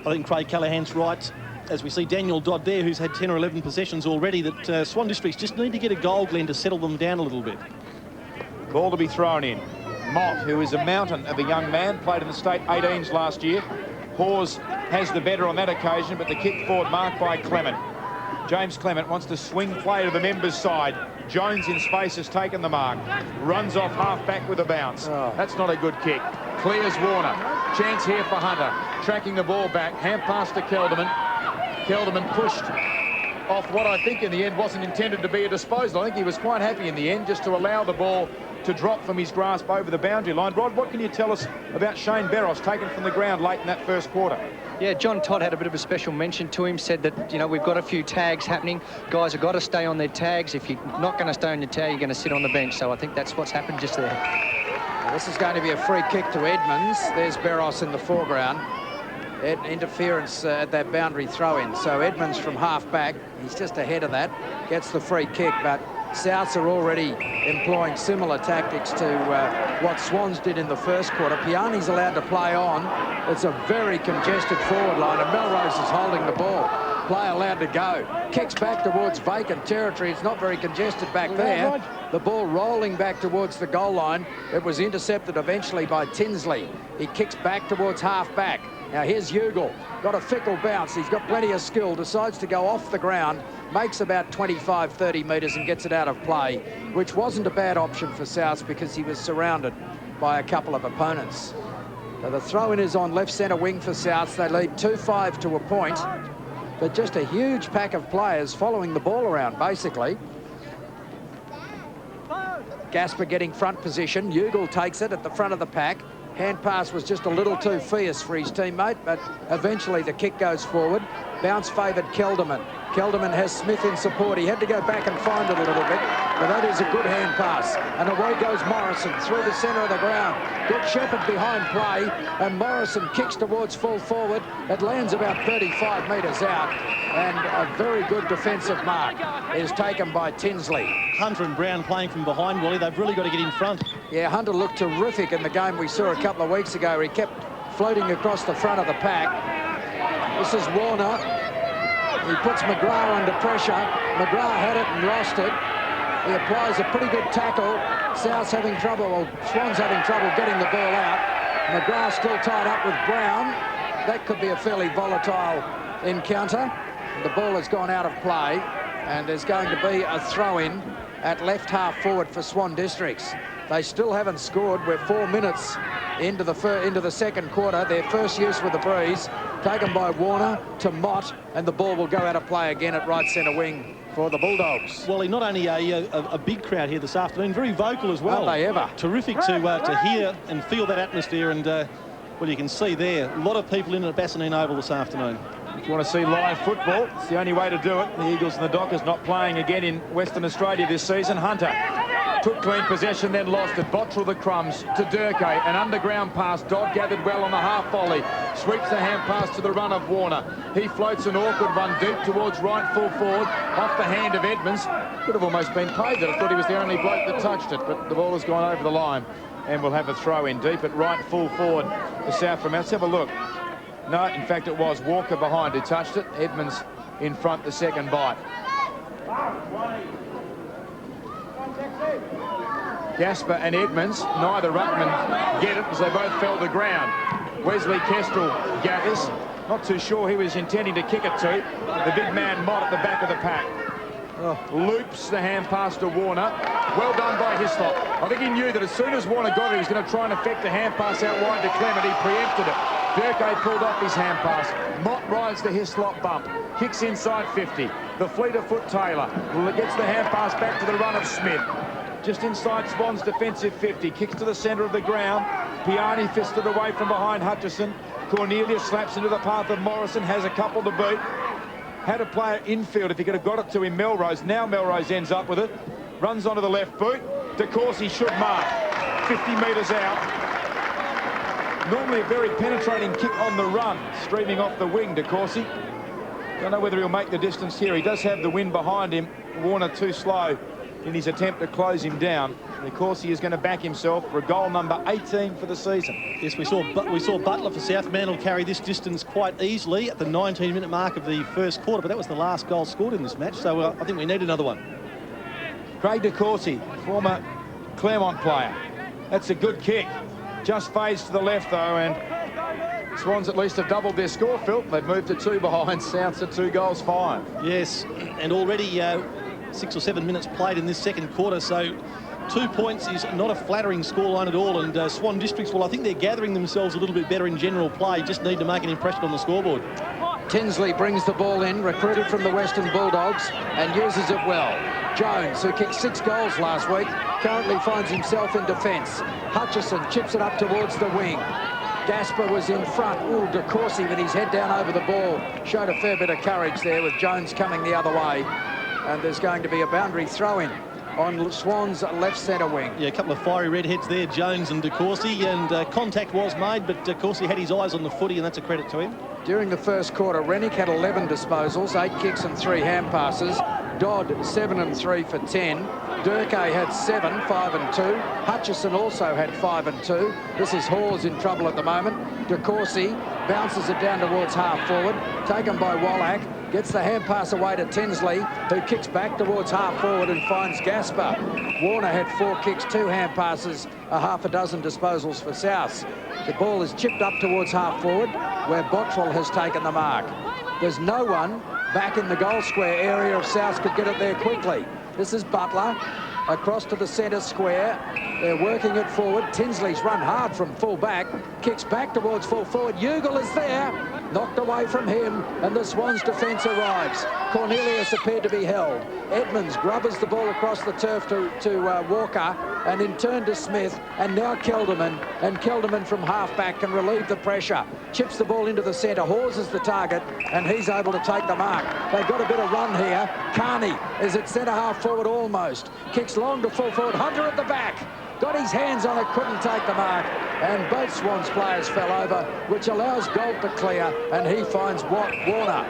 I think Craig Callaghan's right. As we see Daniel Dodd there, who's had 10 or 11 possessions already, that Swan Districts just need to get a goal, Glenn, to settle them down a little bit. Ball to be thrown in. Mott, who is a mountain of a young man, played in the state 18s last year. Hawes has the better on that occasion, but the kick forward marked by Clement. James Clement wants to swing play to the members' side. Jones in space has taken the mark. Runs off half-back with a bounce. Oh. That's not a good kick. Clears Warner. Chance here for Hunter. Tracking the ball back. Hand pass to Kelderman. Kelderman pushed off what I think in the end wasn't intended to be a disposal. I think he was quite happy in the end just to allow the ball to drop from his grasp over the boundary line. Rod, what can you tell us about Shane Barros taken from the ground late in that first quarter? Yeah, John Todd had a bit of a special mention to him, said that, you know, we've got a few tags happening. Guys have got to stay on their tags. If you're not going to stay on your tag, you're going to sit on the bench. So I think that's what's happened just there. Well, this is going to be a free kick to Edmonds. There's Barros in the foreground. Interference at that boundary throw-in. So Edmonds from half-back, he's just ahead of that, gets the free kick, but Souths are already employing similar tactics to what Swans did in the first quarter. Piani's allowed to play on. It's a very congested forward line, and Melrose is holding the ball. Play allowed to go. Kicks back towards vacant territory. It's not very congested back there. The ball rolling back towards the goal line. It was intercepted eventually by Tinsley. He kicks back towards half-back. Now here's Ugle, got a fickle bounce. He's got plenty of skill, decides to go off the ground, makes about 25, 30 metres and gets it out of play, which wasn't a bad option for South because he was surrounded by a couple of opponents. So the throw-in is on left centre wing for South. They lead 2-5 to a point, but just a huge pack of players following the ball around, basically. Gasper getting front position. Ugle takes it at the front of the pack. Hand pass was just a little too fierce for his teammate, but eventually the kick goes forward. Bounce favoured Kelderman. Kelderman has Smith in support. He had to go back and find it a little bit, but that is a good hand pass. And away goes Morrison through the centre of the ground. Good Shepherd behind play, and Morrison kicks towards full forward. It lands about 35 metres out, and a very good defensive mark is taken by Tinsley. Hunter and Brown playing from behind, Wally. They've really got to get in front. Yeah, Hunter looked terrific in the game we saw a couple of weeks ago. He kept floating across the front of the pack. This is Warner. He puts McGrath under pressure. McGrath had it and lost it. He applies a pretty good tackle. South's having trouble, or Swans having trouble getting the ball out. McGrath still tied up with Brown. That could be a fairly volatile encounter. The ball has gone out of play, and there's going to be a throw-in at left half forward for Swan Districts. They still haven't scored. We're 4 minutes into the second quarter. Their first use with the breeze, taken by Warner to Mott, and the ball will go out of play again at right centre wing for the Bulldogs. Wally, not only a big crowd here this afternoon, very vocal as well. Aren't they ever? Terrific to hear and feel that atmosphere, and well, you can see there, a lot of people in at Bassanine Oval this afternoon. If you want to see live football, it's the only way to do it. The Eagles and the Dockers not playing again in Western Australia this season. Hunter took clean possession, then lost it. Bottrell the crumbs to Durkay. An underground pass. Dodd gathered well on the half volley. Sweeps the hand pass to the run of Warner. He floats an awkward one deep towards right full forward. Off the hand of Edmonds. Could have almost been paid that. I thought he was the only bloke that touched it, but the ball has gone over the line. And we'll have a throw in deep at right full forward for South Fremantle. Let's have a look. No, in fact, it was Walker behind who touched it. Edmonds in front the second bite. Gasper and Edmonds, neither ruckman get it as they both fell to the ground. Wesley Kestrel gathers. Not too sure he was intending to kick it to. The big man Mott at the back of the pack. Loops the hand pass to Warner. Well done by Hislop. I think he knew that as soon as Warner got it, he was going to try and effect a hand pass out wide to Clement. He preempted it. Durkay pulled off his hand pass. Mott rides the Hislop bump. Kicks inside 50. The fleet of foot Taylor gets the hand pass back to the run of Smith. just inside Swan's defensive 50. Kicks to the centre of the ground. Piani fisted away from behind Hutchison. Cornelius slaps into the path of Morrison, has a couple to beat. Had a player infield if he could have got it to him, Melrose. Now Melrose ends up with it. Runs onto the left boot. De Courcy should mark. 50 metres out. Normally a very penetrating kick on the run. Streaming off the wing, De Courcy. Don't know whether he'll make the distance here. He does have the wind behind him. Warner too slow in his attempt to close him down. De Courcy is going to back himself for a goal number 18 for the season. Yes, we saw Butler for South Mantle carry this distance quite easily at the 19-minute mark of the first quarter, but that was the last goal scored in this match, so I think we need another one. Craig De Courcy, former Claremont player. That's a good kick. Just fades to the left, though, and Swans at least have doubled their score, Phil. They've moved to 2 behind. Souths at 2 goals 5. Yes, and already 6 or 7 minutes played in this second quarter, so 2 points is not a flattering scoreline at all. And Swan Districts, well, I think they're gathering themselves a little bit better in general play. Just need to make an impression on the scoreboard. Tinsley brings the ball in, recruited from the Western Bulldogs, and uses it well. Jones, who kicked 6 goals last week, currently finds himself in defence. Hutchison chips it up towards the wing. Gasper was in front. Ooh, De Courcy with his head down over the ball. Showed a fair bit of courage there with Jones coming the other way. And there's going to be a boundary throw-in on Swan's left centre wing. Yeah, a couple of fiery redheads there, Jones and De Courcy, and contact was made, but De Courcy had his eyes on the footy, and that's a credit to him. During the first quarter, Rennick had 11 disposals, 8 kicks and 3 hand passes. Dodd, 7 and 3 for 10. Durkay had 7, 5 and 2. Hutchison also had 5 and 2. This is Hawes in trouble at the moment. De Courcy bounces it down towards half forward, taken by Wallach. Gets the hand pass away to Tinsley, who kicks back towards half forward and finds Gasper. Warner had 4 kicks, 2 hand passes, a half a dozen disposals for South. The ball is chipped up towards half forward, where Bottrell has taken the mark. There's no one back in the goal square area if South could get it there quickly. This is Butler across to the centre square. They're working it forward. Tinsley's run hard from full back, kicks back towards full forward. Ugle is there, knocked away from him, and the Swans defence arrives. Cornelius appeared to be held. Edmonds grubbers the ball across the turf to Walker, and in turn to Smith, and now Kelderman, and Kelderman from half-back can relieve the pressure. Chips the ball into the centre. Hawes is the target, and he's able to take the mark. They've got a bit of run here. Carney is at centre-half forward almost. Kicks long to full forward. Hunter at the back. Got his hands on it, couldn't take the mark, and both Swans players fell over, which allows Gold to clear, and he finds Warner.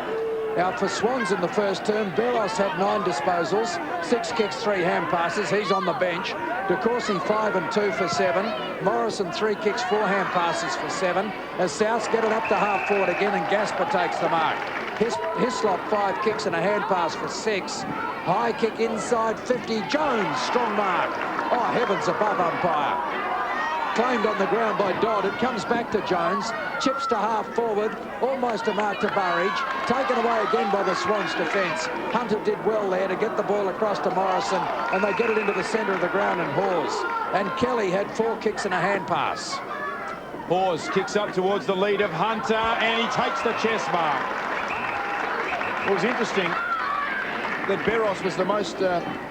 Now for Swans in the first term, Beros had 9 disposals, 6 kicks, 3 hand passes. He's on the bench. De Courcy 5 and 2 for 7. Morrison 3 kicks, 4 hand passes for 7. As Souths get it up to half forward again, and Gasper takes the mark. Hislop 5 kicks and a hand pass for 6. High kick inside 50. Jones, strong mark. Oh, heavens above umpire. Claimed on the ground by Dodd. It comes back to Jones. Chips to half forward. Almost a mark to Burridge. Taken away again by the Swans defence. Hunter did well there to get the ball across to Morrison, and they get it into the centre of the ground and Hawes. And Kelly had 4 kicks and a hand pass. Hawes kicks up towards the lead of Hunter, and he takes the chest mark. It was interesting that Beros was the most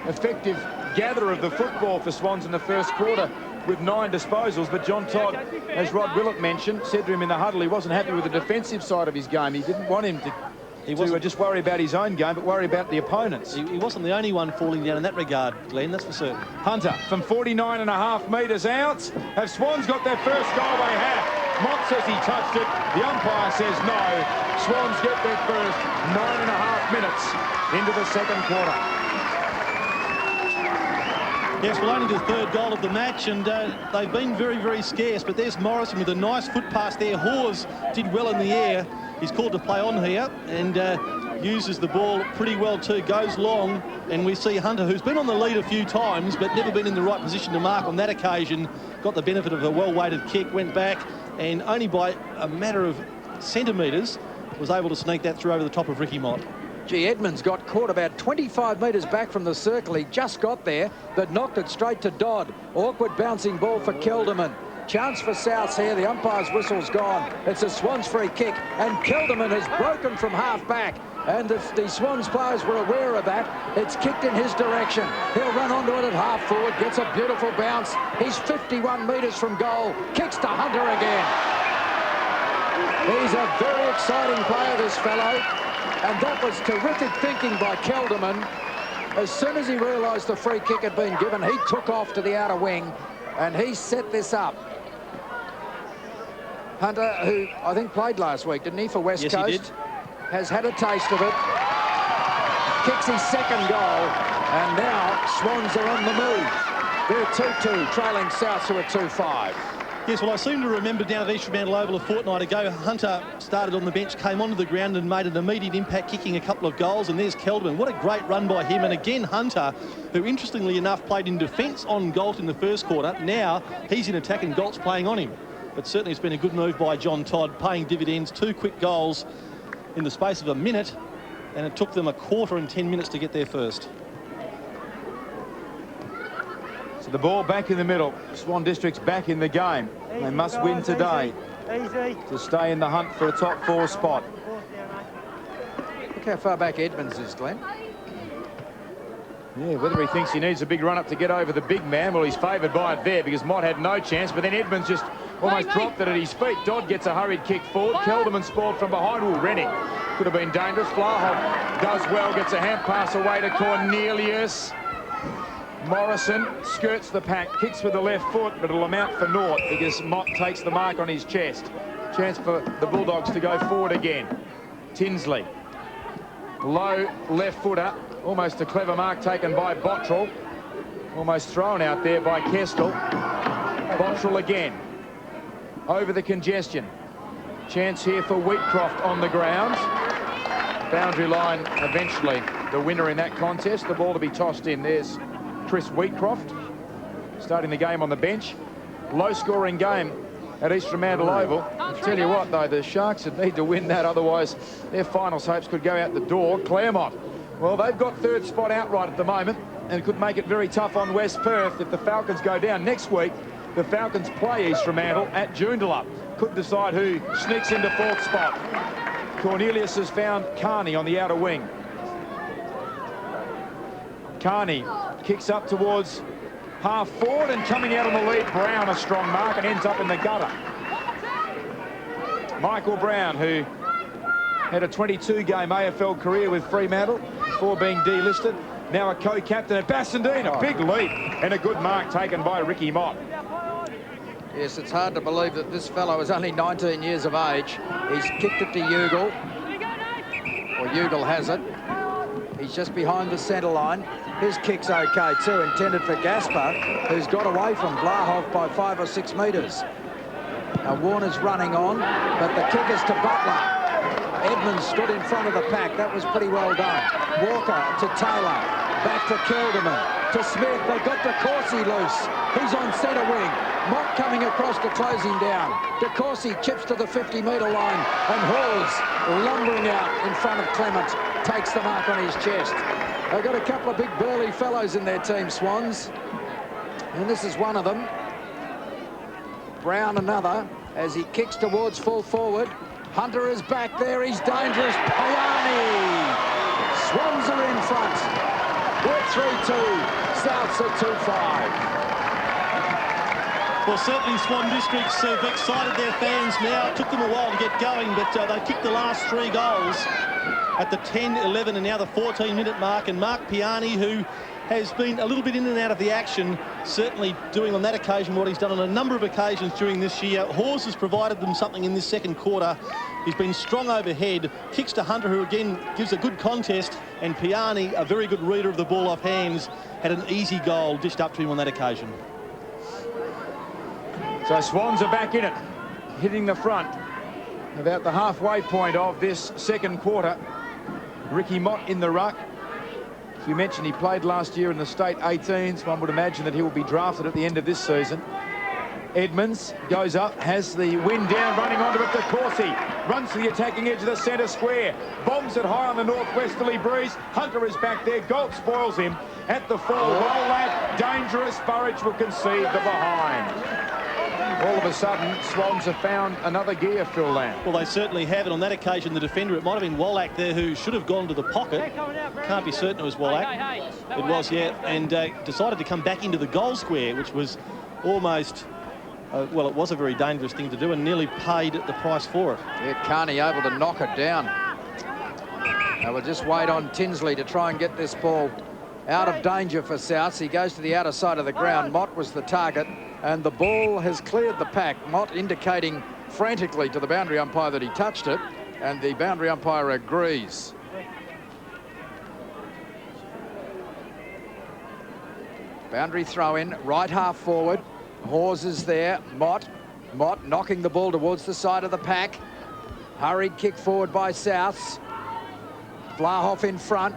effective gatherer of the football for Swans in the first quarter with 9 disposals, but John Todd, as Rod Willett mentioned, said to him in the huddle he wasn't happy with the defensive side of his game. He didn't want him to just worry about his own game, but worry about the opponents. He wasn't the only one falling down in that regard, Glenn, that's for certain. Hunter from 49.5 metres out. Have Swans got their first goal? They have. Mott says he touched it. The umpire says no. Swans get their first 9.5 minutes into the second quarter. Yes, well, only the 3rd goal of the match, and they've been very, very scarce. But there's Morrison with a nice foot pass there. Hawes did well in the air. He's called to play on here and uses the ball pretty well too. Goes long, and we see Hunter, who's been on the lead a few times, but never been in the right position to mark on that occasion. Got the benefit of a well-weighted kick, went back, and only by a matter of centimetres was able to sneak that through over the top of Ricky Mott. Gee, Edmonds got caught about 25 metres back from the circle. He just got there, but knocked it straight to Dodd. Awkward bouncing ball for Kelderman. Chance for Souths here. The umpire's whistle's gone. It's a Swans free kick, and Kelderman has broken from half back. And the Swans players were aware of that. It's kicked in his direction. He'll run onto it at half forward, gets a beautiful bounce. He's 51 metres from goal, kicks to Hunter again. He's a very exciting player, this fellow. And that was terrific thinking by Kelderman. As soon as he realised the free kick had been given, he took off to the outer wing and he set this up. Hunter, who I think played last week, didn't he, for West Coast? He did. Has had a taste of it. Kicks his second goal, and now Swans are on the move. They're 2-2, trailing Souths, who are 2-5. Yes, well, I seem to remember down at East Fremantle Oval a fortnight ago, Hunter started on the bench, came onto the ground and made an immediate impact, kicking a couple of goals, and there's Kelderman. What a great run by him. And again, Hunter, who interestingly enough played in defence on Galt in the first quarter, now he's in attack and Galt's playing on him. But certainly it's been a good move by John Todd, paying dividends. 2 quick goals in the space of a minute, and it took them a quarter and 10 minutes to get there first. So the ball back in the middle. Swan District's back in the game. They must win today to stay in the hunt for a top 4 spot. Look how far back Edmonds is, Glenn. Yeah, whether he thinks he needs a big run-up to get over the big man, well, he's favoured by it there because Mott had no chance, but then Edmonds just almost dropped it at his feet. Dodd gets a hurried kick forward. Kelderman spoiled from behind. Well, Rennick could have been dangerous. Flahov does well, gets a hand pass away to Cornelius. Morrison skirts the pack, kicks with the left foot, but it'll amount for naught because Mott takes the mark on his chest. Chance for the Bulldogs to go forward again. Tinsley. Low left footer. Almost a clever mark taken by Bottrell. Almost thrown out there by Kestel. Bottrell again. Over the congestion. Chance here for Wheatcroft on the ground. Boundary line eventually the winner in that contest. The ball to be tossed in. There's Chris Wheatcroft starting the game on the bench. Low scoring game at East Fremantle Oval. I'll tell you what though, the Sharks would need to win that, otherwise their finals hopes could go out the door. Claremont, well, they've got 3rd spot outright at the moment and could make it very tough on West Perth if the Falcons go down. Next week the Falcons play East Fremantle at Joondalup. Could decide who sneaks into 4th spot. Cornelius has found Carney on the outer wing. Carney kicks up towards half forward and coming out on the lead. Brown, a strong mark, and ends up in the gutter. Michael Brown, who had a 22-game AFL career with Fremantle before being delisted. Now a co-captain at Bassendean. A big leap and a good mark taken by Ricky Mott. Yes, it's hard to believe that this fellow is only 19 years of age. He's kicked it to Ugle. Or Ugle has it. He's just behind the centre line. His kick's okay too, intended for Gaspar, who's got away from Blahov by 5 or 6 metres. Now Warner's running on, but the kick is to Butler. Edmonds stood in front of the pack. That was pretty well done. Walker to Taylor. Back to Kelderman. To Smith. They got DeCourcy loose. He's on centre wing. Mott coming across to close him down. DeCourcy chips to the 50-metre line, and Hawes lumbering out in front of Clement. Takes the mark on his chest. They've got a couple of big burly fellows in their team, Swans. And this is one of them. Brown another as he kicks towards full forward. Hunter is back there. He's dangerous. Payani. Swans are in front. We're 3-2. Souths are 2-5. Well, certainly Swan Districts have excited their fans now. It took them a while to get going, but they kicked the last 3 goals at the 10, 11 and now the 14-minute mark. And Mark Piani, who has been a little bit in and out of the action, certainly doing on that occasion what he's done on a number of occasions during this year. Hawes has provided them something in this second quarter. He's been strong overhead, kicks to Hunter, who again gives a good contest, and Piani, a very good reader of the ball off hands, had an easy goal dished up to him on that occasion. So Swans are back in it, hitting the front about the halfway point of this second quarter. Ricky Mott in the ruck. As you mentioned, he played last year in the state 18s. One would imagine that he will be drafted at the end of this season. Edmonds goes up, has the wind down, running onto it to Corsi. Runs to the attacking edge of the centre square. Bombs it high on the northwesterly breeze. Hunter is back there. Galt spoils him at the full. Well, lad, dangerous. Burridge will concede the behind. all of a sudden, Swans have found another gear, Phil Lamb. Well, they certainly have, and on that occasion, the defender, it might have been Wallach there, who should have gone to the pocket. Can't be certain it was Wallach. It was, yeah, and decided to come back into the goal square, which was almost, well, it was a very dangerous thing to do and nearly paid the price for it. Yeah, Carney able to knock it down. They will just wait on Tinsley to try and get this ball out of danger for Souths. He goes to the outer side of the ground. Mott was the target, and the ball has cleared the pack. Mott indicating frantically to the boundary umpire that he touched it, and the boundary umpire agrees. Boundary throw in, right half forward. Hawes is there. Mott knocking the ball towards the side of the pack. Hurried kick forward by Souths. Vlahoff in front.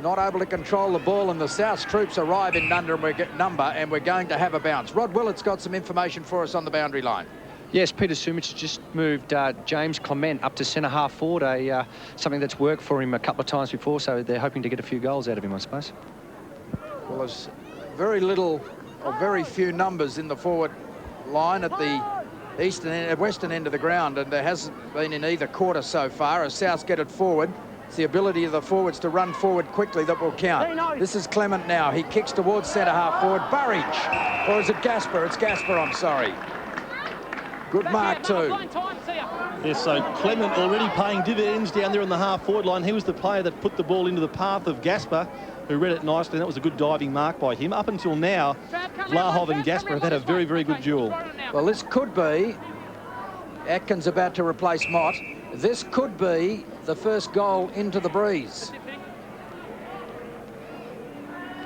Not able to control the ball, and the Souths troops arrive in number, and we're going to have a bounce. Rod Willett's got some information for us on the boundary line. Yes, Peter Sumich just moved James Clement up to centre half forward, something that's worked for him a couple of times before, so they're hoping to get a few goals out of him, I suppose. Well, there's very little or very few numbers in the forward line at the western end of the ground, and there hasn't been in either quarter so far as Souths get it forward. It's the ability of the forwards to run forward quickly that will count. This is Clement now. He kicks towards centre half forward. Burridge, or is it Gasper? It's Gasper, I'm sorry. Good mark too. Yes, so Clement already paying dividends down there on the half-forward line. He was the player that put the ball into the path of Gasper, who read it nicely, and that was a good diving mark by him. Up until now, Vlahoff and Gasper have had a very, very good duel. Well, this could be Atkins about to replace Mott. This could be the first goal into the breeze,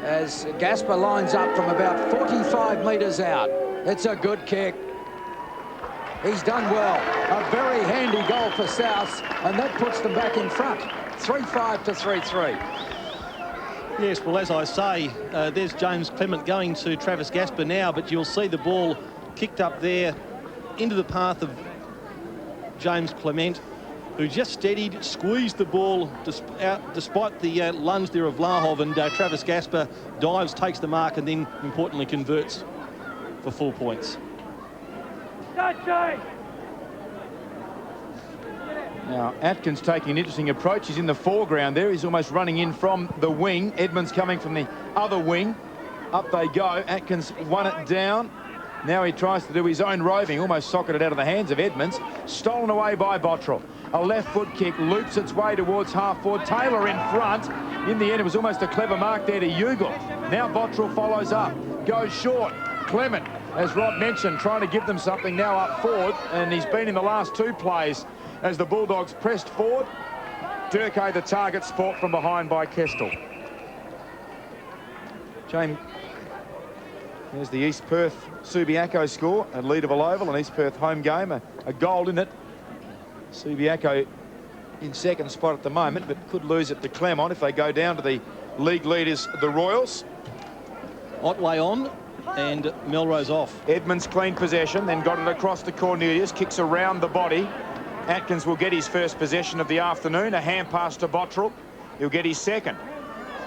as Gasper lines up from about 45 metres out. It's a good kick. He's done well. A very handy goal for Souths, and that puts them back in front. 3-5 to 3-3. Yes, well, as I say, there's James Clement going to Travis Gasper now, but you'll see the ball kicked up there into the path of James Clement, who just steadied, squeezed the ball out despite the lunge there of Vlahoff, and Travis Gasper dives, takes the mark, and then, importantly, converts for 4 points. Now, Atkins taking an interesting approach. He's in the foreground there. He's almost running in from the wing. Edmonds coming from the other wing. Up they go. Atkins won it down. Now he tries to do his own roving, almost socketed out of the hands of Edmonds. Stolen away by Bottrell. A left foot kick loops its way towards half forward. Taylor in front. In the end, it was almost a clever mark there to Ugle. Now Bottrell follows up. Goes short. Clement, as Rod mentioned, trying to give them something now up forward, and he's been in the last two plays as the Bulldogs pressed forward. Durkay the target, sport from behind by Kestel. James, there's the East Perth Subiaco score, a Leaderville Oval, an East Perth home game, a goal in it. Subiaco in second spot at the moment, but could lose it to Claremont if they go down to the league leaders, the Royals. Otway on and Melrose off. Edmonds clean possession, then got it across to Cornelius, kicks around the body. Atkins will get his first possession of the afternoon, a hand pass to Bottrell. He'll get his second.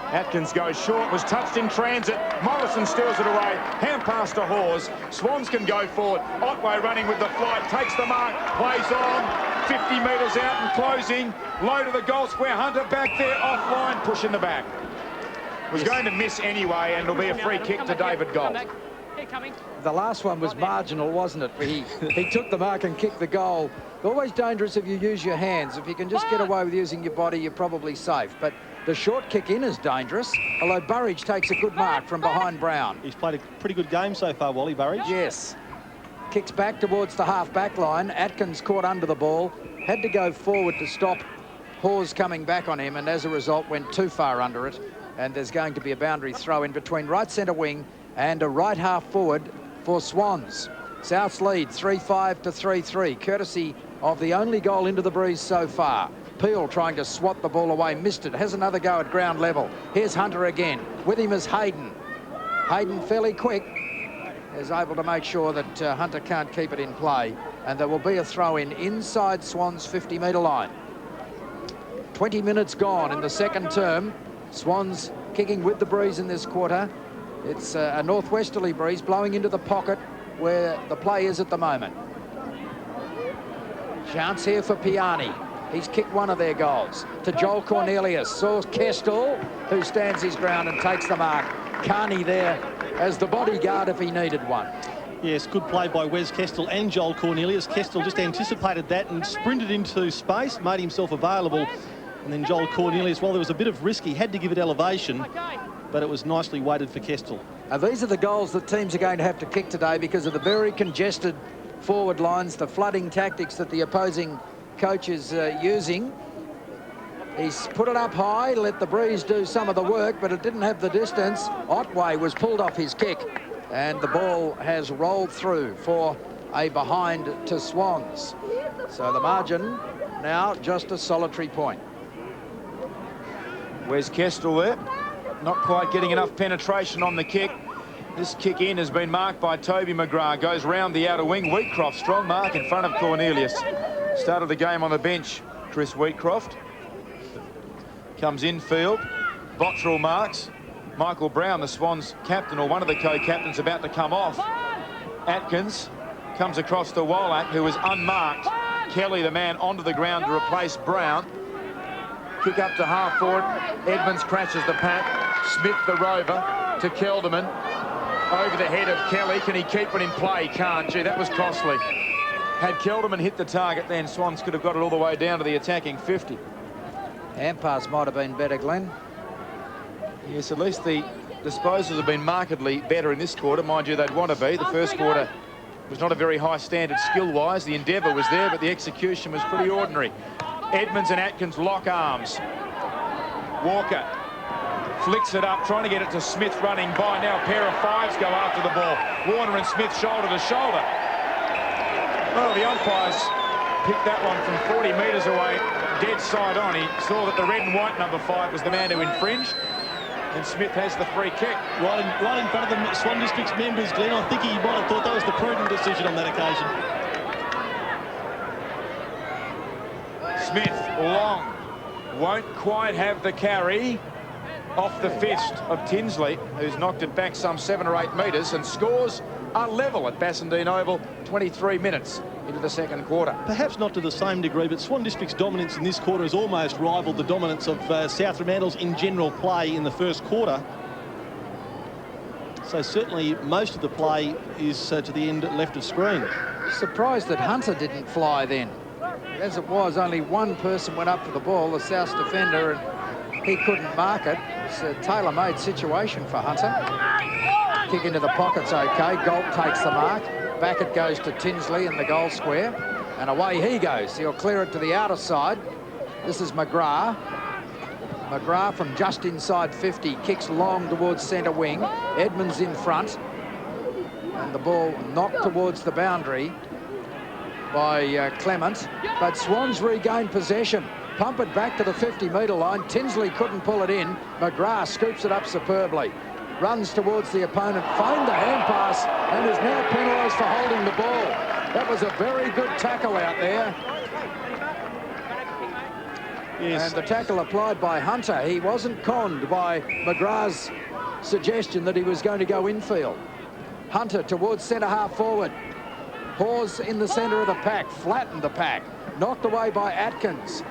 Atkins goes short, was touched in transit. Morrison steals it away, hand pass to Hawes. Swans can go forward. Otway running with the flight, takes the mark, plays on. 50 metres out and closing. Low to the goal square, Hunter back there, offline, push in the back. Was going to miss anyway, and it'll be a free kick to David Gold. The last one was marginal, wasn't it? He took the mark and kicked the goal. Always dangerous if you use your hands. If you can just get away with using your body, you're probably safe. But the short kick in is dangerous, although Burridge takes a good mark from behind Brown. He's played a pretty good game so far, Wally Burridge. Yes. Kicks back towards the half-back line. Atkins caught under the ball, had to go forward to stop Hawes coming back on him, and as a result went too far under it. And there's going to be a boundary throw in between right centre wing and a right half forward for Swans. Souths lead 3-5 to 3-3, courtesy of the only goal into the breeze so far. Peel trying to swat the ball away, missed it, has another go at ground level. Here's Hunter again, with him is Hayden. Hayden fairly quick, is able to make sure that Hunter can't keep it in play, and there will be a throw in inside Swans 50-metre line. 20 minutes gone in the second term. Swans kicking with the breeze in this quarter. It's a northwesterly breeze blowing into the pocket. where the play is at the moment. Chance here for Piani. He's kicked one of their goals to Joel Cornelius. Saw Kestel, who stands his ground and takes the mark. Carney there as the bodyguard if he needed one. Yes, good play by Wes Kestel and Joel Cornelius. Kestel just anticipated that and sprinted into space, made himself available. And then Joel Cornelius, while there was a bit of risk, he had to give it elevation, but it was nicely weighted for Kestel. Now, these are the goals that teams are going to have to kick today because of the very congested forward lines, the flooding tactics that the opposing coach is using. He's put it up high, let the breeze do some of the work, but it didn't have the distance. Otway was pulled off his kick, and the ball has rolled through for a behind to Swans. So the margin now just a solitary point. Where's Kestel there? Not quite getting enough penetration on the kick. This kick in has been marked by Toby McGrath. Goes round the outer wing. Wheatcroft, strong mark in front of Cornelius. Started the game on the bench, Chris Wheatcroft. Comes infield. Bottrell marks. Michael Brown, the Swans captain, or one of the co-captains, about to come off. Atkins comes across to Wallach, who is unmarked. Kelly, the man, onto the ground to replace Brown. Kick up to half forward. Edmonds crashes the pack. Smith, the rover, to Kelderman. Over the head of Kelly. Can he keep it in play? Can't. Gee, that was costly. Had Kelderman hit the target, then Swans could have got it all the way down to the attacking 50. Hand pass might have been better, Glenn. Yes, at least the disposals have been markedly better in this quarter. Mind you, they'd want to be. The first quarter was not a very high standard skill-wise. The endeavour was there, but the execution was pretty ordinary. Edmonds and Atkins lock arms. Walker flicks it up, trying to get it to Smith running by. Now a pair of fives go after the ball. Warner and Smith shoulder to shoulder. Well, the umpires picked that one from 40 metres away, dead side on. He saw that the red and white number 5 was the man who infringed. And Smith has the free kick. Right in front of the Swan District's members, Glenn. I think he might have thought that was the prudent decision on that occasion. Smith, long, won't quite have the carry. Off the fist of Tinsley, who's knocked it back some 7 or 8 metres, and scores a level at Bassendean Oval, 23 minutes into the second quarter. Perhaps not to the same degree, but Swan District's dominance in this quarter has almost rivaled the dominance of South Fremantle's in general play in the first quarter. So certainly most of the play is to the end left of screen. Surprised that Hunter didn't fly then. As it was, only one person went up for the ball, the South defender, and he couldn't mark it. It's a tailor-made situation for Hunter. Kick into the pocket's okay. Galt takes the mark. Back it goes to Tinsley in the goal square. And away he goes. He'll clear it to the outer side. This is McGrath. McGrath from just inside 50. Kicks long towards centre wing. Edmonds in front. And the ball knocked towards the boundary by Clement. But Swans regained possession. Pump it back to the 50-metre line. Tinsley couldn't pull it in. McGrath scoops it up superbly. Runs towards the opponent, feigned a hand pass, and is now penalised for holding the ball. That was a very good tackle out there. Yes. And the tackle applied by Hunter. He wasn't conned by McGrath's suggestion that he was going to go infield. Hunter towards centre half forward. Hawes in the centre of the pack, flattened the pack. Knocked away by Atkins.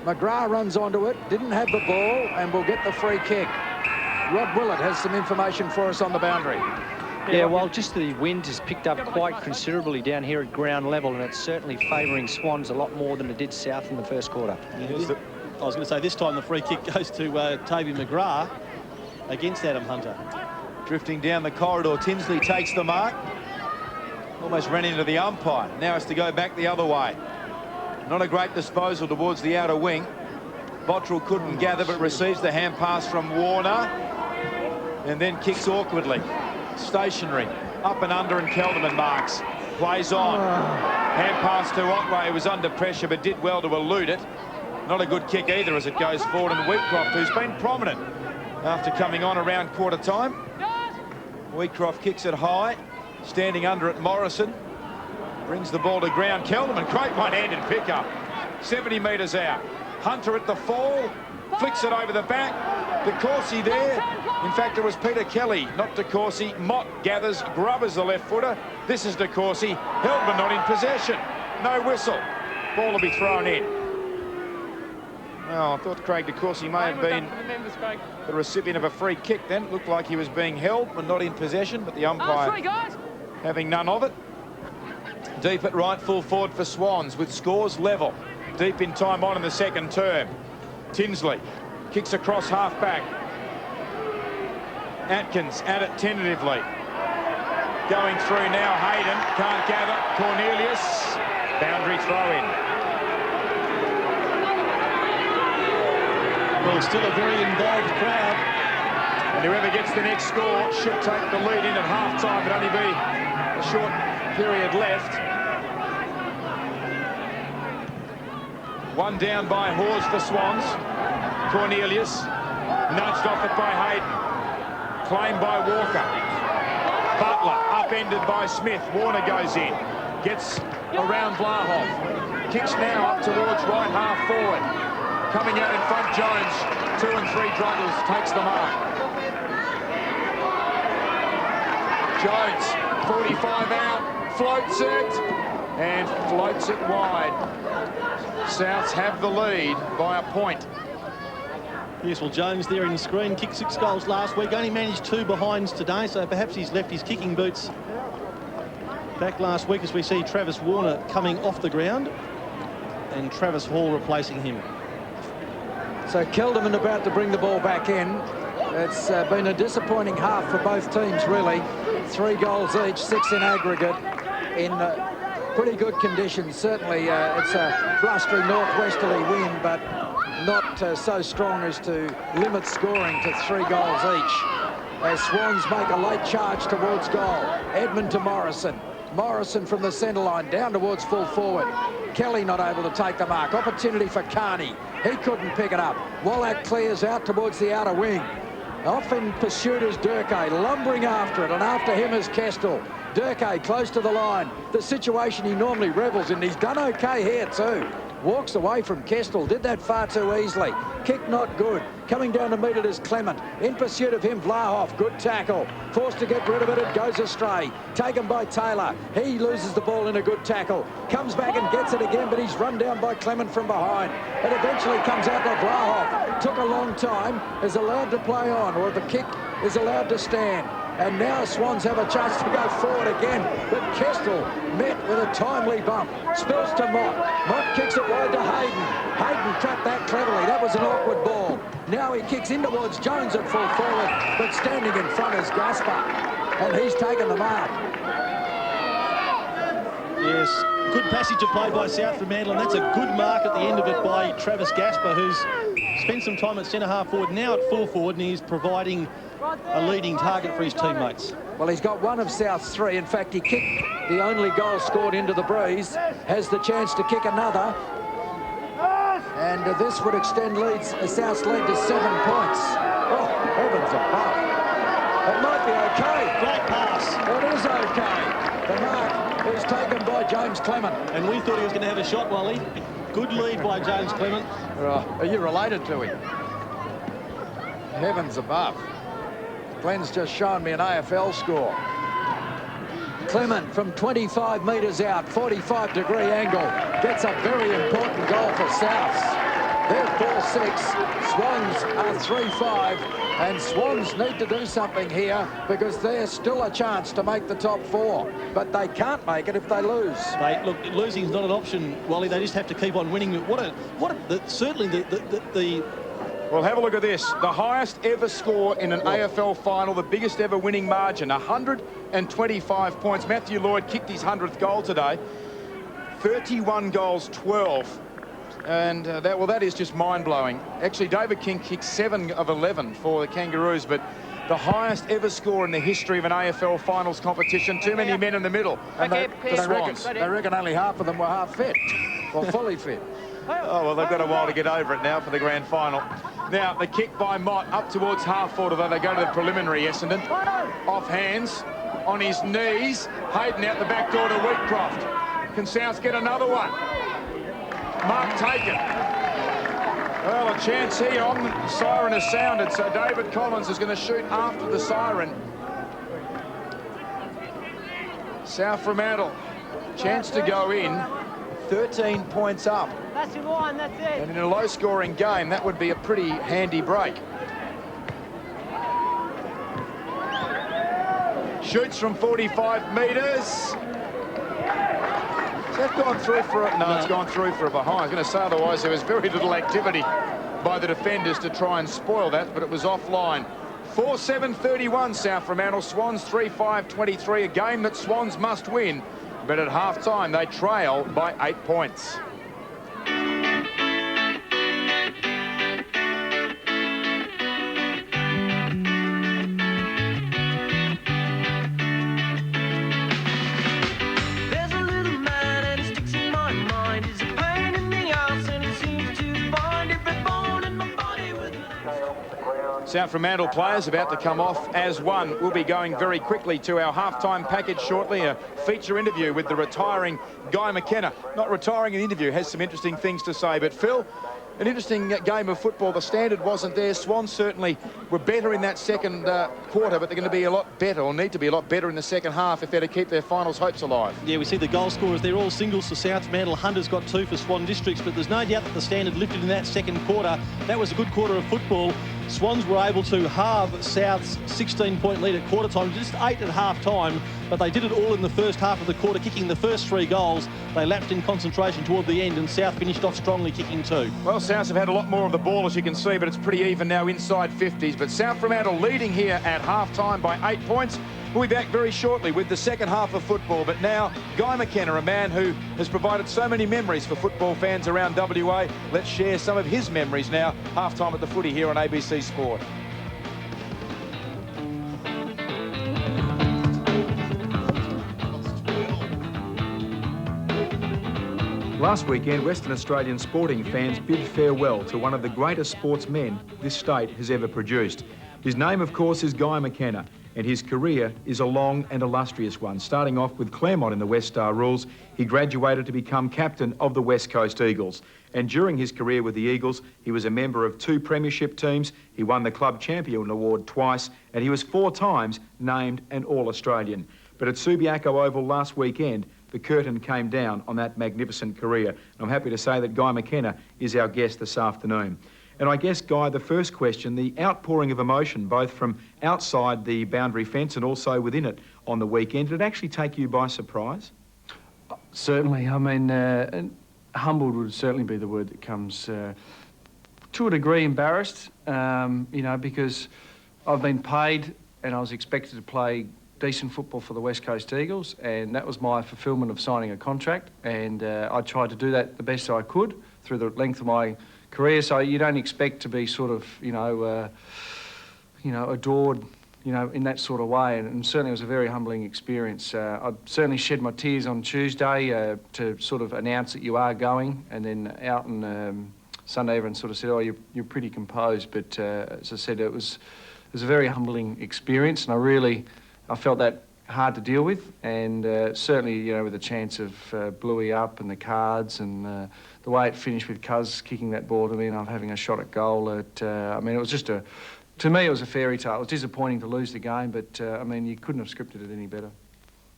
McGrath runs onto it, didn't have the ball, and will get the free kick. Rod Willett has some information for us on the boundary. Yeah, well, just the wind has picked up quite considerably down here at ground level, and it's certainly favouring Swans a lot more than it did South in the first quarter. Yeah, I was going to say, this time the free kick goes to Toby McGrath against Adam Hunter. Drifting down the corridor, Tinsley takes the mark. Almost ran into the umpire. Now it's to go back the other way. Not a great disposal towards the outer wing. Bottrell couldn't gather, but receives the hand pass from Warner. And then kicks awkwardly. Stationary. Up and under, and Kelderman marks. Plays on. Hand pass to Otway, who was under pressure, but did well to elude it. Not a good kick either as it goes forward. And Wheatcroft, who's been prominent after coming on around quarter time. Wheatcroft kicks it high. Standing under it, Morrison. Brings the ball to ground. Kelderman, great one-handed pickup. 70 metres out. Hunter at the fall. Flicks it over the back. DeCourcy there. In fact, it was Peter Kelly, not DeCourcy. Mott gathers, Grubbers the left footer. This is DeCourcy, held but not in possession. No whistle. Ball will be thrown in. Well, I thought Craig DeCourcy may have been the recipient of a free kick then. It looked like he was being held but not in possession, but the umpire having none of it. Deep at right full forward for Swans with scores level. Deep in time on in the second term. Tinsley kicks across half back. Atkins at it tentatively. Going through now, Hayden can't gather. Cornelius, boundary throw in. Well, still a very involved crowd. And whoever gets the next score should take the lead in at half-time. It'll only be a short period left. One down by Hawes for Swans. Cornelius, nudged off it by Hayden. Claimed by Walker. Butler, upended by Smith. Warner goes in. Gets around Vlahoff. Kicks now up towards right half forward. Coming out in front, Jones. 2 and 3 Druggles takes the mark. Jones, 45 out, floats it, and floats it wide. Souths have the lead by a point. Yes, well, Jones there in the screen, kicked 6 goals last week, only managed 2 behinds today, so perhaps he's left his kicking boots back last week as we see Travis Warner coming off the ground and Travis Hall replacing him. So Kelderman about to bring the ball back in. It's been a disappointing half for both teams, really. 3 goals each, 6 in aggregate, in pretty good conditions. Certainly, it's a blustery northwesterly wind, but not so strong as to limit scoring to 3 goals each. As Swans make a late charge towards goal. Edmund to Morrison. Morrison from the centre line down towards full forward. Kelly not able to take the mark. Opportunity for Carney. He couldn't pick it up. Wallach clears out towards the outer wing. Off in pursuit is Durkay, lumbering after it, and after him is Kestel. Durkay close to the line. The situation he normally revels in. He's done okay here too. Walks away from Kestel, did that far too easily. Kick not good. Coming down to meet it is Clement. In pursuit of him, Vlahoff, good tackle. Forced to get rid of it, it goes astray. Taken by Taylor. He loses the ball in a good tackle. Comes back and gets it again, but he's run down by Clement from behind. It eventually comes out to Vlahoff. Took a long time, is allowed to play on, or the kick is allowed to stand. And now Swans have a chance to go forward again. But Kestel met with a timely bump. Spills to Mott. Mott kicks it wide to Hayden. Hayden trapped that cleverly. That was an awkward ball. Now he kicks in towards Jones at full forward. But standing in front is Gasper. And he's taken the mark. Yes, good passage of play by South Fremantle, and that's a good mark at the end of it by Travis Gasper, who's spent some time at centre-half forward, now at full forward, and he's providing a leading target for his teammates. Well, he's got one of South's 3. In fact, he kicked the only goal scored into the breeze. Has the chance to kick another. And this would extend South's lead to 7 points. Oh, heavens above. It might be okay. Great pass. It is okay. The mark is taken by James Clement. And we thought he was going to have a shot, Wally. Good lead by James Clement. Are you related to him? Heavens above. Glenn's just shown me an AFL score. Clement from 25 metres out, 45-degree angle, gets a very important goal for Souths. They're 4-6, Swans are 3-5, and Swans need to do something here because there's still a chance to make the top 4, but they can't make it if they lose. Look, losing is not an option, Wally. They just have to keep on winning. Certainly the Well, have a look at this. The highest ever score in an AFL final, the biggest ever winning margin, 125 points. Matthew Lloyd kicked his 100th goal today. 31 goals, 12. And that is just mind-blowing. Actually, David King kicked 7 of 11 for the Kangaroos, but the highest ever score in the history of an AFL finals competition. Too many men in the middle. And they reckon only half of them were half fit, or fully fit. Oh, well, they've got a while to get over it now for the grand final. Now, the kick by Mott up towards half forward, although they go to the preliminary, Essendon. Off hands, on his knees. Hayden out the back door to Wheatcroft. Can South get another one? Mark taken. Well, a chance here on the siren has sounded, so David Collins is going to shoot after the siren. South Fremantle, chance to go in, 13 points up. That's your line, that's it. And in a low-scoring game, that would be a pretty handy break. Shoots from 45 metres. Has that gone through for it? No, it's gone through for a behind. I was going to say otherwise there was very little activity by the defenders to try and spoil that, but it was offline. 4-7-31 South Fremantle, Swans 3-5-23, a game that Swans must win, but at half-time they trail by 8 points. South Fremantle players about to come off as one. We'll be going very quickly to our halftime package shortly. A feature interview with the retiring Guy McKenna. Not retiring an interview, has some interesting things to say. But Phil, an interesting game of football. The standard wasn't there. Swans certainly were better in that second quarter, but they're going to be a lot better, or need to be a lot better in the second half if they're to keep their finals hopes alive. Yeah, we see the goal scorers. They're all singles for South Fremantle. Hunter's got 2 for Swan Districts, but there's no doubt that the standard lifted in that second quarter. That was a good quarter of football. Swans were able to halve South's 16-point lead at quarter time, just 8 at half time, but they did it all in the first half of the quarter, kicking the first 3 goals. They lapsed in concentration toward the end, and South finished off strongly, kicking 2. Well, South have had a lot more of the ball, as you can see, but it's pretty even now inside 50s. But South Fremantle leading here at half-time by 8 points. We'll be back very shortly with the second half of football. But now, Guy McKenna, a man who has provided so many memories for football fans around WA. Let's share some of his memories now, half-time at the footy here on ABC Sport. Last weekend, Western Australian sporting fans bid farewell to one of the greatest sportsmen this state has ever produced. His name, of course, is Guy McKenna, and his career is a long and illustrious one. Starting off with Claremont in the West Star Rules, he graduated to become captain of the West Coast Eagles. And during his career with the Eagles, he was a member of 2 premiership teams, he won the Club Champion Award twice, and he was 4 times named an All-Australian. But at Subiaco Oval last weekend, the curtain came down on that magnificent career. And I'm happy to say that Guy McKenna is our guest this afternoon. And I guess, Guy, the first question, the outpouring of emotion, both from outside the boundary fence and also within it on the weekend, did it actually take you by surprise? Certainly. I mean, humbled would certainly be the word that comes. To a degree, embarrassed, you know, because I've been paid and I was expected to play decent football for the West Coast Eagles, and that was my fulfilment of signing a contract, and I tried to do that the best I could through the length of my career. So you don't expect to be sort of, you know, adored, you know, in that sort of way, and certainly it was a very humbling experience. I certainly shed my tears on Tuesday to sort of announce that you are going, and then out on Sunday everyone sort of said, oh, you're pretty composed, but as I said, it was a very humbling experience, and I felt that hard to deal with, and certainly, you know, with the chance of Bluey up and the cards and the way it finished with Cuz kicking that ball to me and I'm having a shot at goal. I mean, it was just to me, it was a fairy tale. It was disappointing to lose the game, but I mean, you couldn't have scripted it any better.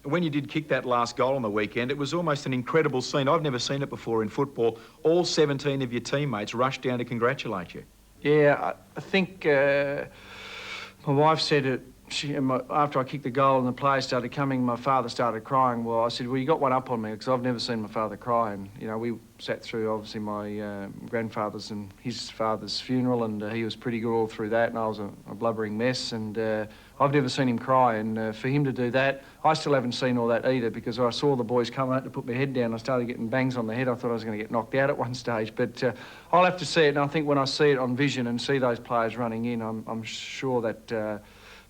When you did kick that last goal on the weekend, it was almost an incredible scene. I've never seen it before in football. All 17 of your teammates rushed down to congratulate you. Yeah, I think my wife said it. After I kicked the goal and the players started coming, my father started crying. Well, I said, well, you got one up on me, because I've never seen my father cry. And, you know, we sat through, obviously, my grandfather's and his father's funeral, and he was pretty good all through that, and I was a blubbering mess, and I've never seen him cry. And for him to do that, I still haven't seen all that either, because I saw the boys come out to put my head down. I started getting bangs on the head. I thought I was going to get knocked out at one stage. But I'll have to see it, and I think when I see it on vision and see those players running in, I'm sure that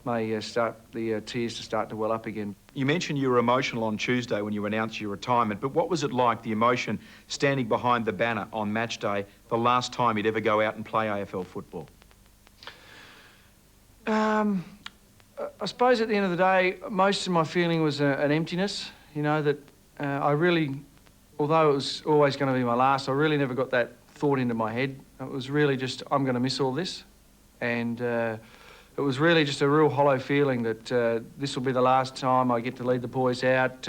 may start the tears to start to well up again. You mentioned you were emotional on Tuesday when you announced your retirement, but what was it like, the emotion standing behind the banner on match day, the last time you'd ever go out and play AFL football? I suppose at the end of the day, most of my feeling was an emptiness, you know, that I really, although it was always going to be my last, I really never got that thought into my head. It was really just, I'm going to miss all this. And it was really just a real hollow feeling that this will be the last time I get to lead the boys out,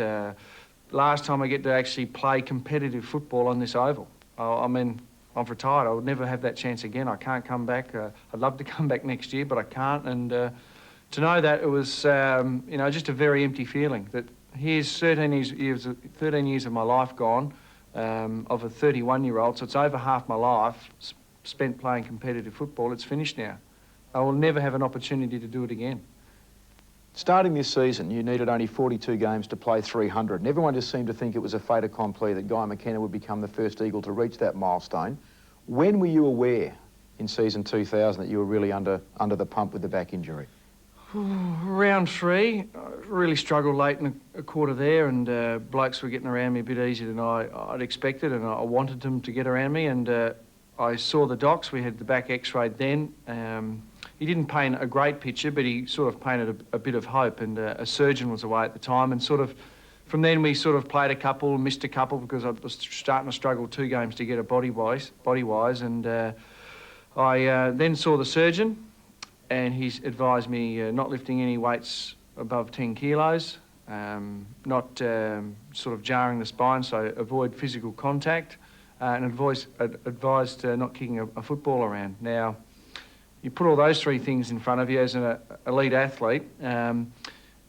last time I get to actually play competitive football on this oval. I mean, I'm retired. I would never have that chance again. I can't come back. I'd love to come back next year, but I can't. And to know that, it was, you know, just a very empty feeling that here's 13 years of my life gone, of a 31-year-old, so it's over half my life spent playing competitive football. It's finished now. I will never have an opportunity to do it again. Starting this season, you needed only 42 games to play 300, and everyone just seemed to think it was a fait accompli that Guy McKenna would become the first Eagle to reach that milestone. When were you aware in season 2000 that you were really under the pump with the back injury? Round 3, I really struggled late in a quarter there, and blokes were getting around me a bit easier than I'd expected, and I wanted them to get around me, and I saw the docs. We had the back x-rayed then. He didn't paint a great picture, but he sort of painted a bit of hope, and a surgeon was away at the time, and sort of from then we sort of played a couple, missed a couple because I was starting to struggle 2 games to get a body-wise, and I then saw the surgeon, and he's advised me not lifting any weights above 10 kilos, not sort of jarring the spine, so avoid physical contact, and advised not kicking a football around. Now, you put all those 3 things in front of you as an elite athlete, and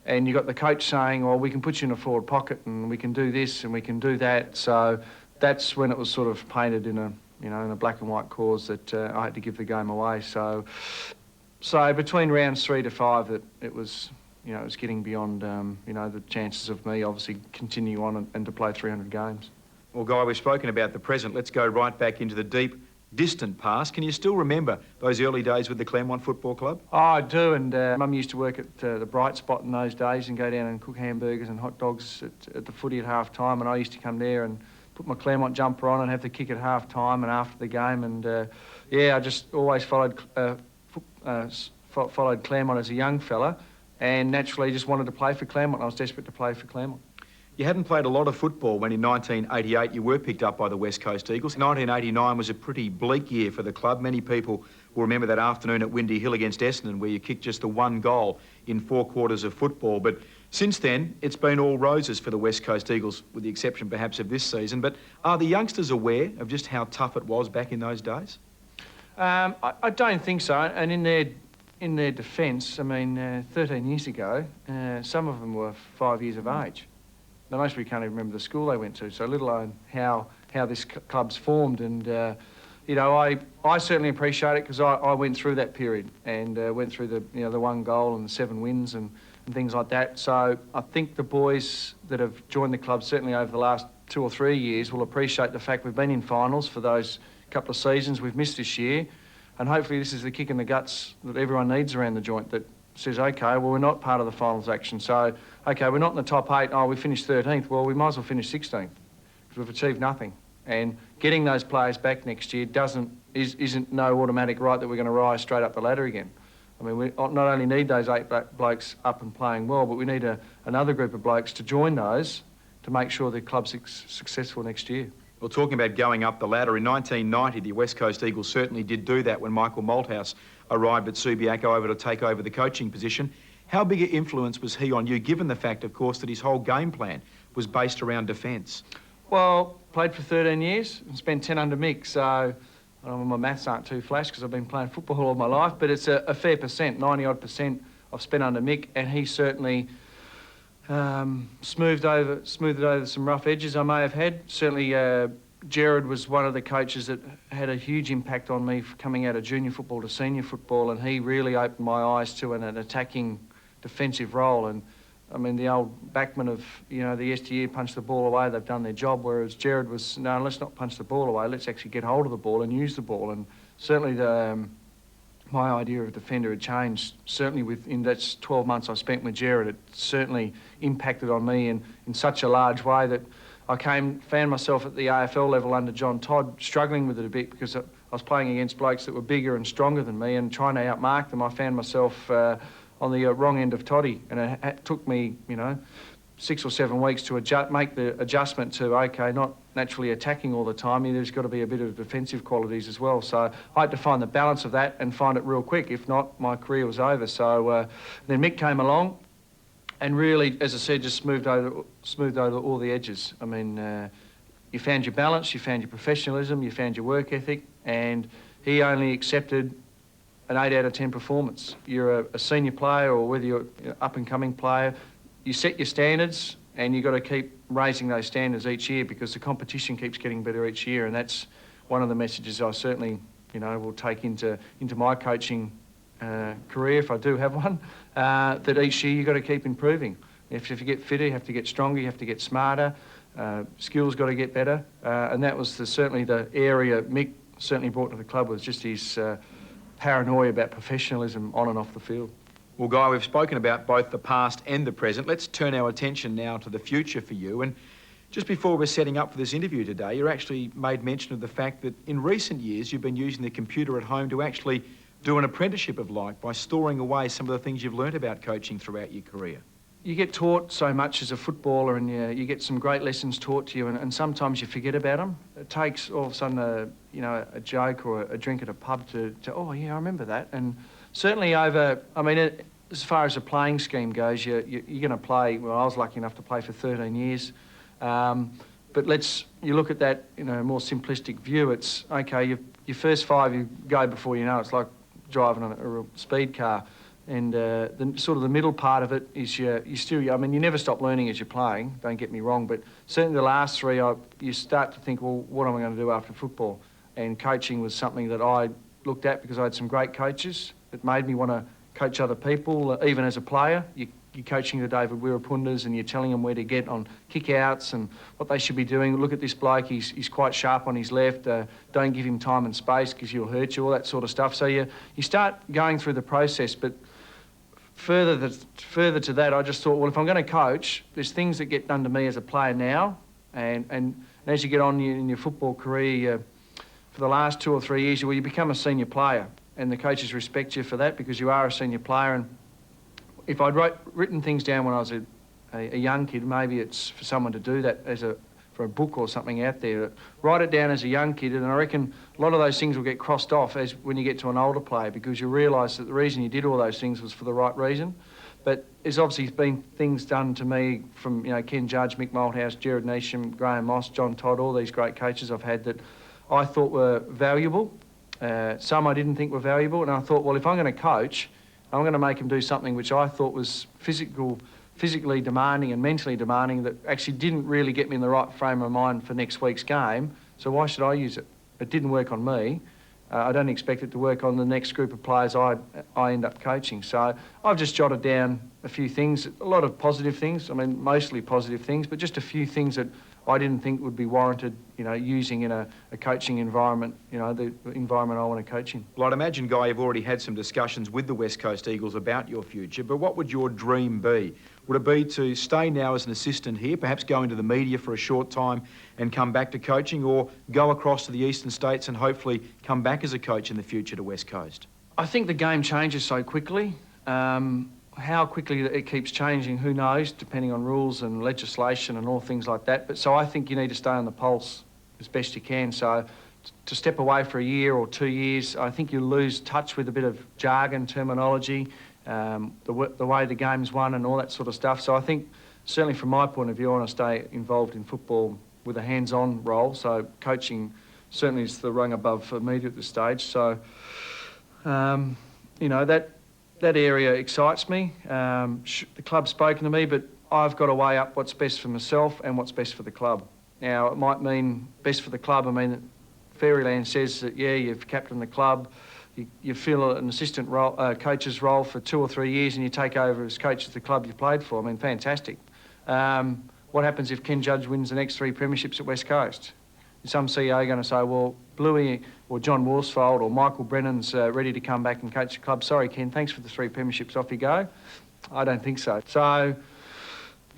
you got the coach saying, well, we can put you in a forward pocket and we can do this and we can do that. So that's when it was sort of painted in a, you know, in a black and white cause that I had to give the game away. So between rounds 3 to 5, that it was, you know, it was getting beyond, you know, the chances of me obviously continue on and to play 300 games. Well, Guy, we've spoken about the present. Let's go right back into the deep, distant past. Can you still remember those early days with the Claremont Football Club? Oh, I do, and Mum used to work at the Bright Spot in those days and go down and cook hamburgers and hot dogs at the footy at half-time, and I used to come there and put my Claremont jumper on and have the kick at half-time and after the game, and yeah, I just always followed Claremont as a young fella, and naturally just wanted to play for Claremont. I was desperate to play for Claremont. You hadn't played a lot of football when in 1988 you were picked up by the West Coast Eagles. 1989 was a pretty bleak year for the club. Many people will remember that afternoon at Windy Hill against Essendon where you kicked just the 1 goal in 4 quarters of football. But since then, it's been all roses for the West Coast Eagles, with the exception perhaps of this season. But are the youngsters aware of just how tough it was back in those days? I don't think so. And in their defence, I mean, 13 years ago, some of them were 5 years of age. Now, most people can't even remember the school they went to, so let alone how this club's formed. And, you know, I certainly appreciate it because I went through that period and went through the, you know, the 1 goal and the 7 wins and things like that. So I think the boys that have joined the club, certainly over the last 2 or 3 years, will appreciate the fact we've been in finals for those couple of seasons. We've missed this year, and hopefully this is the kick in the guts that everyone needs around the joint, that says, OK, well, we're not part of the finals action, so, OK, we're not in the top 8, oh, we finished 13th, well, we might as well finish 16th, because we've achieved nothing. And getting those players back next year isn't no automatic right that we're going to rise straight up the ladder again. I mean, we not only need those 8 blokes up and playing well, but we need another group of blokes to join those to make sure the club's successful next year. Well, talking about going up the ladder, in 1990, the West Coast Eagles certainly did do that when Michael Malthouse arrived at Subiaco over to take over the coaching position. How big an influence was he on you, given the fact, of course, that his whole game plan was based around defence? Well, Played for 13 years and spent 10 under Mick, so I don't know, my maths aren't too flash because I've been playing football all my life, but it's a fair percent, 90-odd% I've spent under Mick, and he certainly smoothed over some rough edges I may have had. Certainly Gerard was one of the coaches that had a huge impact on me coming out of junior football to senior football, and he really opened my eyes to an attacking defensive role. And I mean, the old backman of, you know, the SDU punch the ball away, they've done their job, whereas Gerard was, no, let's not punch the ball away, let's actually get hold of the ball and use the ball. And certainly my idea of a defender had changed, certainly within that 12 months I spent with Gerard. It certainly impacted on me in such a large way that I found myself at the AFL level under John Todd struggling with it a bit because I was playing against blokes that were bigger and stronger than me and trying to outmark them. I found myself on the wrong end of toddy, and it took me, you know, 6 or 7 weeks to make the adjustment to, okay, not naturally attacking all the time. There's got to be a bit of defensive qualities as well. So I had to find the balance of that and find it real quick. If not, my career was over. So then Mick came along and really, as I said, just smoothed over all the edges. I mean, you found your balance, you found your professionalism, you found your work ethic, and he only accepted an 8 out of 10 performance. You're a senior player, or whether you're an up-and-coming player, you set your standards and you've got to keep raising those standards each year, because the competition keeps getting better each year, and that's one of the messages I certainly, will take into my coaching career, if I do have one, that each year you've got to keep improving. If you get fitter, you have to get stronger, you have to get smarter, skills got to get better, and that was certainly the area Mick certainly brought to the club, was just his paranoia about professionalism on and off the field. Well, Guy, we've spoken about both the past and the present. Let's turn our attention now to the future for you. And just before we're setting up for this interview today, you actually made mention of the fact that in recent years you've been using the computer at home to actually do an apprenticeship of like, by storing away some of the things you've learnt about coaching throughout your career. You get taught so much as a footballer, and you get some great lessons taught to you, and sometimes you forget about them. It takes all of a sudden a joke or a drink at a pub to oh yeah, I remember that. And certainly as far as the playing scheme goes, you're going to play. Well, I was lucky enough to play for 13 years, but you look at that in a more simplistic view. It's okay. Your first 5 you go before you know. It's like driving on a real speed car. And the middle part of it is you never stop learning as you're playing, don't get me wrong, but certainly the last 3, you start to think, well, what am I going to do after football? And coaching was something that I looked at because I had some great coaches. It made me want to coach other people, even as a player. You're coaching the David Wirapundas and you're telling them where to get on kick-outs and what they should be doing. Look at this bloke, he's quite sharp on his left, don't give him time and space because he'll hurt you, all that sort of stuff. So you start going through the process, but further to that, I just thought, well, if I'm going to coach, there's things that get done to me as a player now, and as you get on in your football career, for the last 2 or 3 years, you become a senior player, and the coaches respect you for that because you are a senior player. And if I'd written things down when I was a young kid, maybe it's for someone to do that for a book or something out there. Write it down as a young kid, and I reckon a lot of those things will get crossed off as when you get to an older player, because you realise that the reason you did all those things was for the right reason. But there's obviously been things done to me from Ken Judge, Mick Malthouse, Jared Neesham, Graham Moss, John Todd, all these great coaches I've had that I thought were valuable. Some I didn't think were valuable, and I thought, well, if I'm going to coach, I'm going to make them do something which I thought was physically demanding and mentally demanding, that actually didn't really get me in the right frame of mind for next week's game. So why should I use it? It didn't work on me. I don't expect it to work on the next group of players I end up coaching. So I've just jotted down a few things, a lot of positive things. I mean, mostly positive things, but just a few things that I didn't think would be warranted, using in a coaching environment, the environment I want to coach in. Well, I'd imagine, Guy, you've already had some discussions with the West Coast Eagles about your future, but what would your dream be? Would it be to stay now as an assistant here, perhaps go into the media for a short time and come back to coaching, or go across to the eastern states and hopefully come back as a coach in the future to West Coast? I think the game changes so quickly. How quickly it keeps changing, who knows, depending on rules and legislation and all things like that. But so I think you need to stay on the pulse as best you can. So to step away for a year or 2 years, I think you lose touch with a bit of jargon, terminology, the way the game's won and all that sort of stuff. So I think, certainly from my point of view, I want to stay involved in football with a hands-on role. So coaching certainly is the rung above for me at this stage. So, that area excites me. The club's spoken to me, but I've got to weigh up what's best for myself and what's best for the club. Now, it might mean best for the club. I mean, Fairyland says that, yeah, you've captained the club, you fill an assistant role, coach's role for 2 or 3 years, and you take over as coach of the club you played for. I mean, fantastic. What happens if Ken Judge wins the next 3 premierships at West Coast? Some CEO going to say, well, Bluey or John Worsfold or Michael Brennan's ready to come back and coach the club. Sorry, Ken, thanks for the 3 premierships, off you go. I don't think so. So,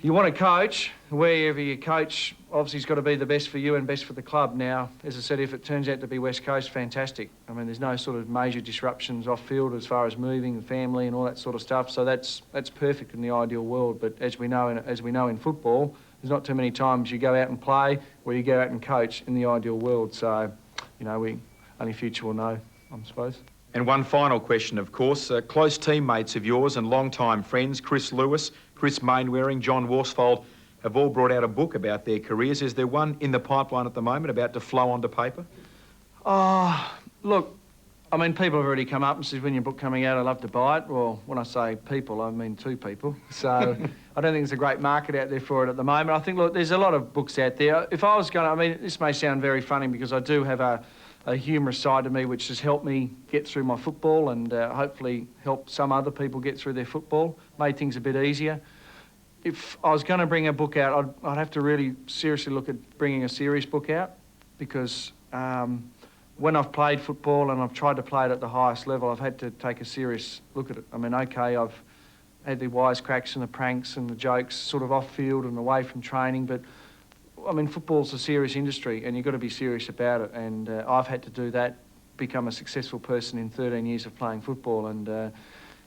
you want to coach, wherever you coach, obviously it's got to be the best for you and best for the club. Now, as I said, if it turns out to be West Coast, fantastic. I mean, there's no sort of major disruptions off field as far as moving the family and all that sort of stuff. So that's perfect in the ideal world. But as we know in football, there's not too many times you go out and play or you go out and coach in the ideal world. So, you know, only future will know, I suppose. And one final question, of course. Close teammates of yours and long-time friends, Chris Lewis, Chris Mainwaring, John Worsfold, have all brought out a book about their careers. Is there one in the pipeline at the moment about to flow onto paper? Look, I mean, people have already come up and said, when your book coming out, I'd love to buy it. Well, when I say people, I mean 2 people. So I don't think there's a great market out there for it at the moment. I think, look, there's a lot of books out there. If I was going to, I mean, this may sound very funny because I do have a humorous side to me which has helped me get through my football and hopefully help some other people get through their football, made things a bit easier. If I was going to bring a book out, I'd have to really seriously look at bringing a serious book out because when I've played football and I've tried to play it at the highest level, I've had to take a serious look at it. I mean, okay, I've had the wisecracks and the pranks and the jokes sort of off-field and away from training, but I mean, football's a serious industry and you've got to be serious about it. And I've had to do that, become a successful person in 13 years of playing football. And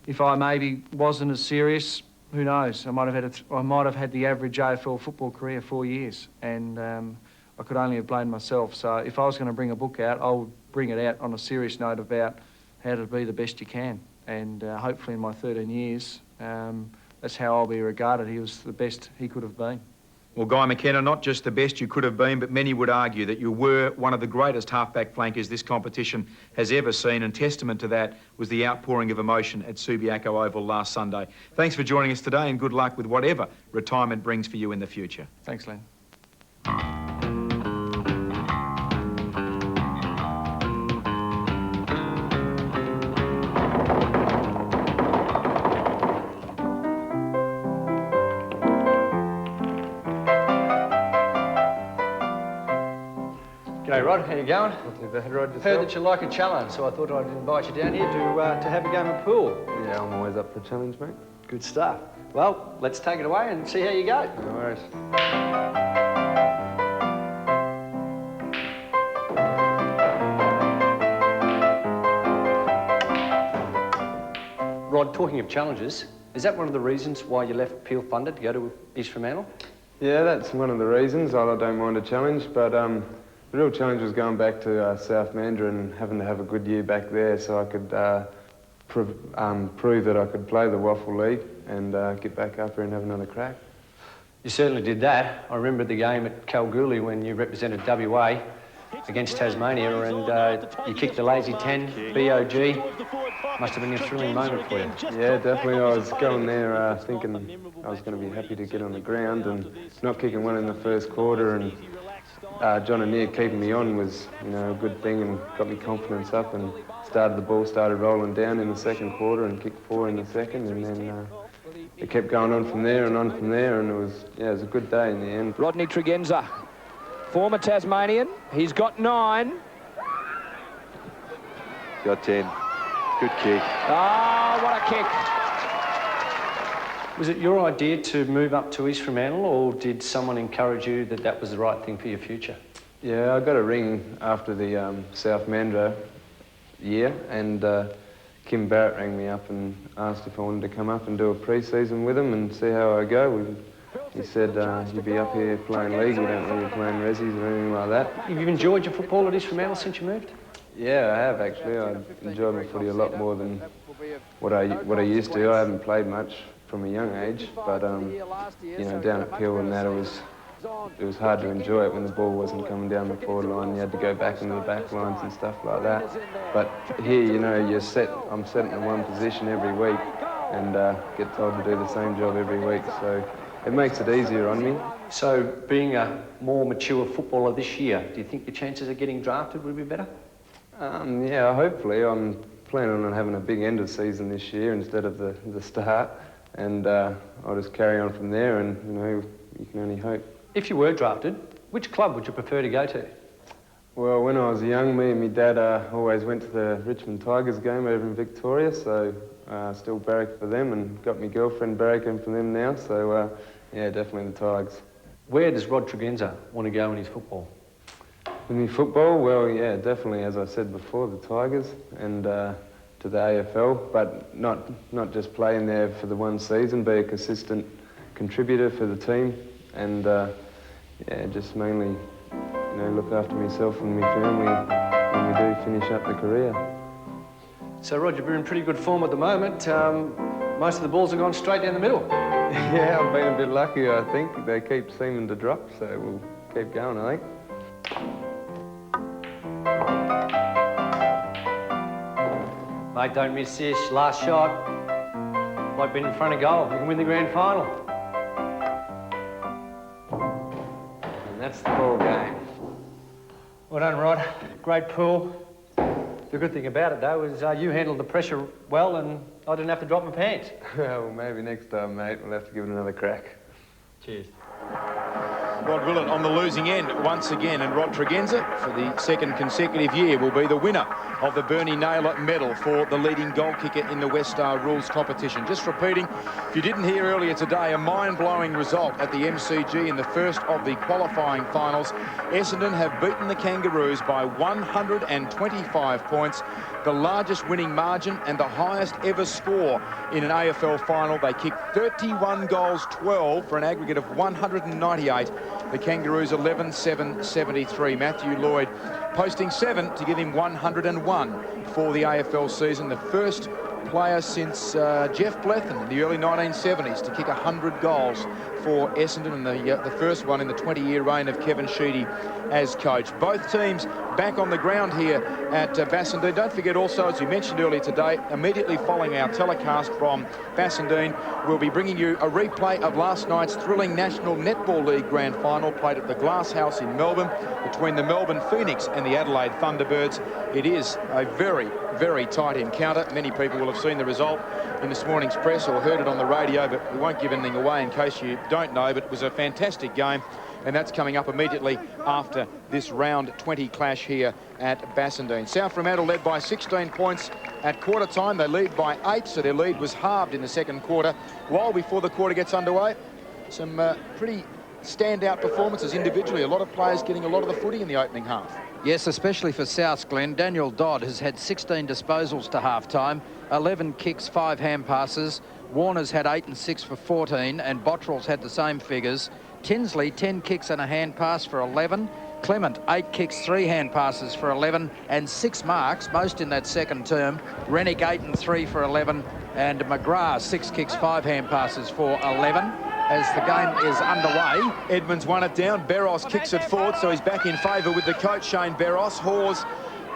if I maybe wasn't as serious, who knows? I might have had the average AFL football career 4 years, and I could only have blamed myself. So if I was going to bring a book out, I would bring it out on a serious note about how to be the best you can. And hopefully in my 13 years, that's how I'll be regarded. He was the best he could have been. Well, Guy McKenna, not just the best you could have been, but many would argue that you were one of the greatest halfback flankers this competition has ever seen, and testament to that was the outpouring of emotion at Subiaco Oval last Sunday. Thanks for joining us today and good luck with whatever retirement brings for you in the future. Thanks, Len. G'day Rod, how you going? Not too bad, Rod. Heard that you like a challenge, so I thought I'd invite you down here to have a game of pool. Yeah, I'm always up for a challenge, mate. Good stuff. Well, let's take it away and see how you go. No worries. Rod, talking of challenges, is that one of the reasons why you left Peel Funded to go to East Fremantle? Yeah, that's one of the reasons. I don't mind a challenge, but the real challenge was going back to South Mandurah and having to have a good year back there so I could prove that I could play the WAFL League and get back up here and have another crack. You certainly did that. I remember the game at Kalgoorlie when you represented WA against Tasmania and you kicked the lazy 10, BOG. Must have been a thrilling moment for you. Yeah, definitely. I was going there thinking I was going to be happy to get on the ground and not kicking one in the first quarter, and John and Nia keeping me on was, you know, a good thing and got me confidence up, and the ball started rolling down in the second quarter and kicked 4 in the second, and then it kept going on from there, and it was a good day in the end. Rodney Tregenza, former Tasmanian. He's got 9. Got 10. Good kick. Oh, what a kick. Was it your idea to move up to East Fremantle, or did someone encourage you that that was the right thing for your future? Yeah, I got a ring after the South Mandurah year, and Kim Barrett rang me up and asked if I wanted to come up and do a pre-season with him and see how I go. He said, you'll be up here playing league, you don't want to be playing resis or anything like that. Have you enjoyed your football at East Fremantle since you moved? Yeah, I have actually. I enjoy my footy a lot more than what I used to. I haven't played much from a young age, but you know, down at Peel and that, it was hard to enjoy it when the ball wasn't coming down the forward line. You had to go back into the back lines and stuff like that. But here, you know, I'm set in one position every week and get told to do the same job every week, so it makes it easier on me. So, being a more mature footballer this year, do you think your chances of getting drafted would be better? Yeah, hopefully. I'm planning on having a big end of season this year instead of the start, and I'll just carry on from there, and you know, you can only hope. If you were drafted, which club would you prefer to go to? Well, when I was young, me and my dad always went to the Richmond Tigers game over in Victoria, so still barrack for them, and got my girlfriend barracking for them now, so yeah, definitely the Tigers. Where does Rod Tregenza want to go in his football? In the football, well, yeah, definitely, as I said before, the Tigers and to the AFL, but not just playing there for the one season, be a consistent contributor for the team, and yeah, just mainly, you know, look after myself and my family when we do finish up the career. So, Rod, you're in pretty good form at the moment. Most of the balls have gone straight down the middle. Yeah, I've been a bit lucky, I think. They keep seeming to drop, so we'll keep going, I think. Mate, don't miss this. Last shot. Might be in front of goal. You can win the grand final. And that's the ball game. Well done, Rod. Great pull. The good thing about it, though, is you handled the pressure well and I didn't have to drop my pants. Well, maybe next time, mate, we'll have to give it another crack. Cheers. Rod Willett on the losing end once again, and Rod Tregenza, for the second consecutive year, will be the winner of the Bernie Naylor medal for the leading goal kicker in the West Star Rules competition. Just repeating, if you didn't hear earlier today, a mind-blowing result at the MCG in the first of the qualifying finals. Essendon have beaten the Kangaroos by 125 points, the largest winning margin and the highest ever score in an AFL final. They kicked 31 goals, 12 for an aggregate of 198. The Kangaroos 11-7-73. Matthew Lloyd posting 7 to give him 101 for the AFL season. The first player since Jeff Blethen in the early 1970s to kick 100 goals for Essendon, and the first one in the 20-year reign of Kevin Sheedy as coach. Both teams back on the ground here at Bassendean. Don't forget also, as we mentioned earlier today, immediately following our telecast from Bassendean, we'll be bringing you a replay of last night's thrilling National Netball League Grand Final played at the Glass House in Melbourne between the Melbourne Phoenix and the Adelaide Thunderbirds. It is a very, very tight encounter. Many people will have seen the result in this morning's press or heard it on the radio, but we won't give anything away in case you don't know, but it was a fantastic game. And that's coming up immediately after this round 20 clash here at Bassendean. South Fremantle led by 16 points at quarter time. They lead by 8, so their lead was halved in the second quarter. While before the quarter gets underway, some pretty standout performances individually. A lot of players getting a lot of the footy in the opening half. Yes, especially for South Glen. Daniel Dodd has had 16 disposals to half-time, 11 kicks, 5 hand passes. Warner's had 8 and 6 for 14, and Bottrell's had the same figures. Tinsley, 10 kicks and a hand pass for 11. Clement, 8 kicks, 3 hand passes for 11, and 6 marks, most in that second term. Rennick, 8 and 3 for 11, and McGrath, 6 kicks, 5 hand passes for 11. As the game is underway, Edmonds won it down. Barros kicks it forward, so he's back in favour with the coach, Shane Barros. Hawes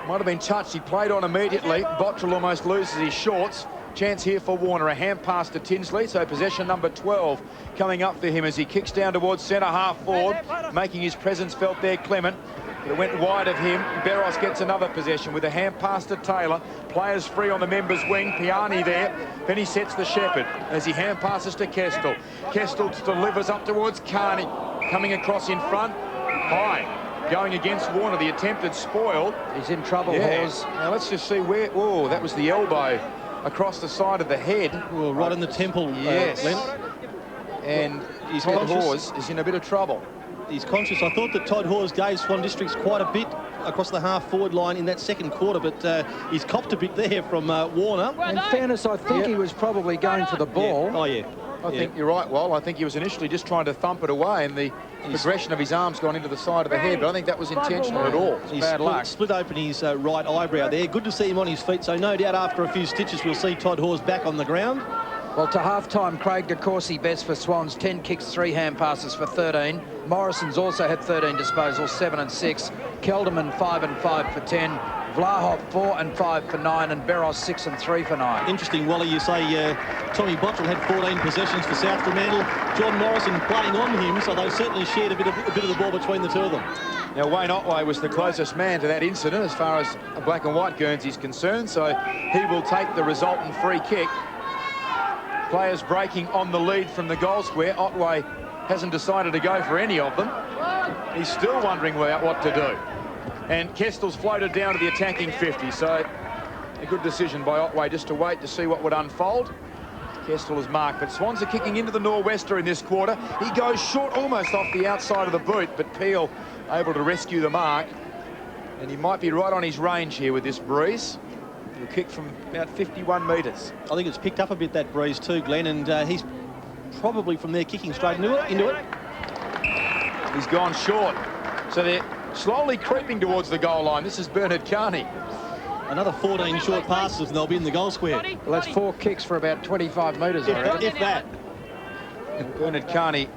might have been touched. He played on immediately. Bottrell almost loses his shorts. Chance here for Warner, a hand pass to Tinsley, so possession number 12 coming up for him as he kicks down towards centre half forward, making his presence felt there, Clement. But it went wide of him. Barros gets another possession with a hand pass to Taylor. Players free on the members' wing. Piani there. Then he sets the Shepherd as he hand passes to Kestel. Kestel delivers up towards Carney. Coming across in front. High. Going against Warner. The attempted spoil. He's in trouble, yeah. Hawes. Now let's just see where... Oh, that was the elbow across the side of the head. Well, right in the temple, yes. Glenn. And He's Todd conscious. Hawes is in a bit of trouble. He's conscious. I thought that Todd Hawes gave Swan Districts quite a bit across the half-forward line in that second quarter, but he's copped a bit there from Warner. In fairness, I think he was probably going for the ball. Yeah. Oh, yeah. I think you're right, Well. I think he was initially just trying to thump it away, and the progression of his arms gone into the side of the head, but I think that was intentional at all. It's bad luck. Split open his right eyebrow there. Good to see him on his feet, so no doubt after a few stitches we'll see Todd Hawes back on the ground. Well, to half-time, Craig de Courcy best for Swans, 10 kicks, 3 hand passes for 13. Morrison's also had 13 disposals, 7 and 6. Kelderman, 5 and 5 for 10. Vlahov, 4 and 5 for 9, and Barros, 6 and 3 for 9. Interesting, Wally, you say Tommy Bottrell had 14 possessions for South Fremantle. John Morrison playing on him, so they certainly shared a bit of the ball between the two of them. Now, Wayne Otway was the closest man to that incident as far as a black and white Guernsey's concerned, so he will take the resultant free kick. Players breaking on the lead from the goal square. Otway hasn't decided to go for any of them. He's still wondering about what to do. And Kestel's floated down to the attacking 50, so a good decision by Otway just to wait to see what would unfold. Kestel has marked, but Swans are kicking into the nor'wester in this quarter. He goes short, almost off the outside of the boot, but Peel able to rescue the mark. And he might be right on his range here with this breeze. He'll kick from about 51 metres. I think it's picked up a bit, that breeze too, Glenn, and he's probably from there kicking straight into it. He's gone short. So they're slowly creeping towards the goal line. This is Bernard Carney. Another 14 short passes and they'll be in the goal square. Well, that's 4 kicks for about 25 metres, I reckon. If that. Bernard Carney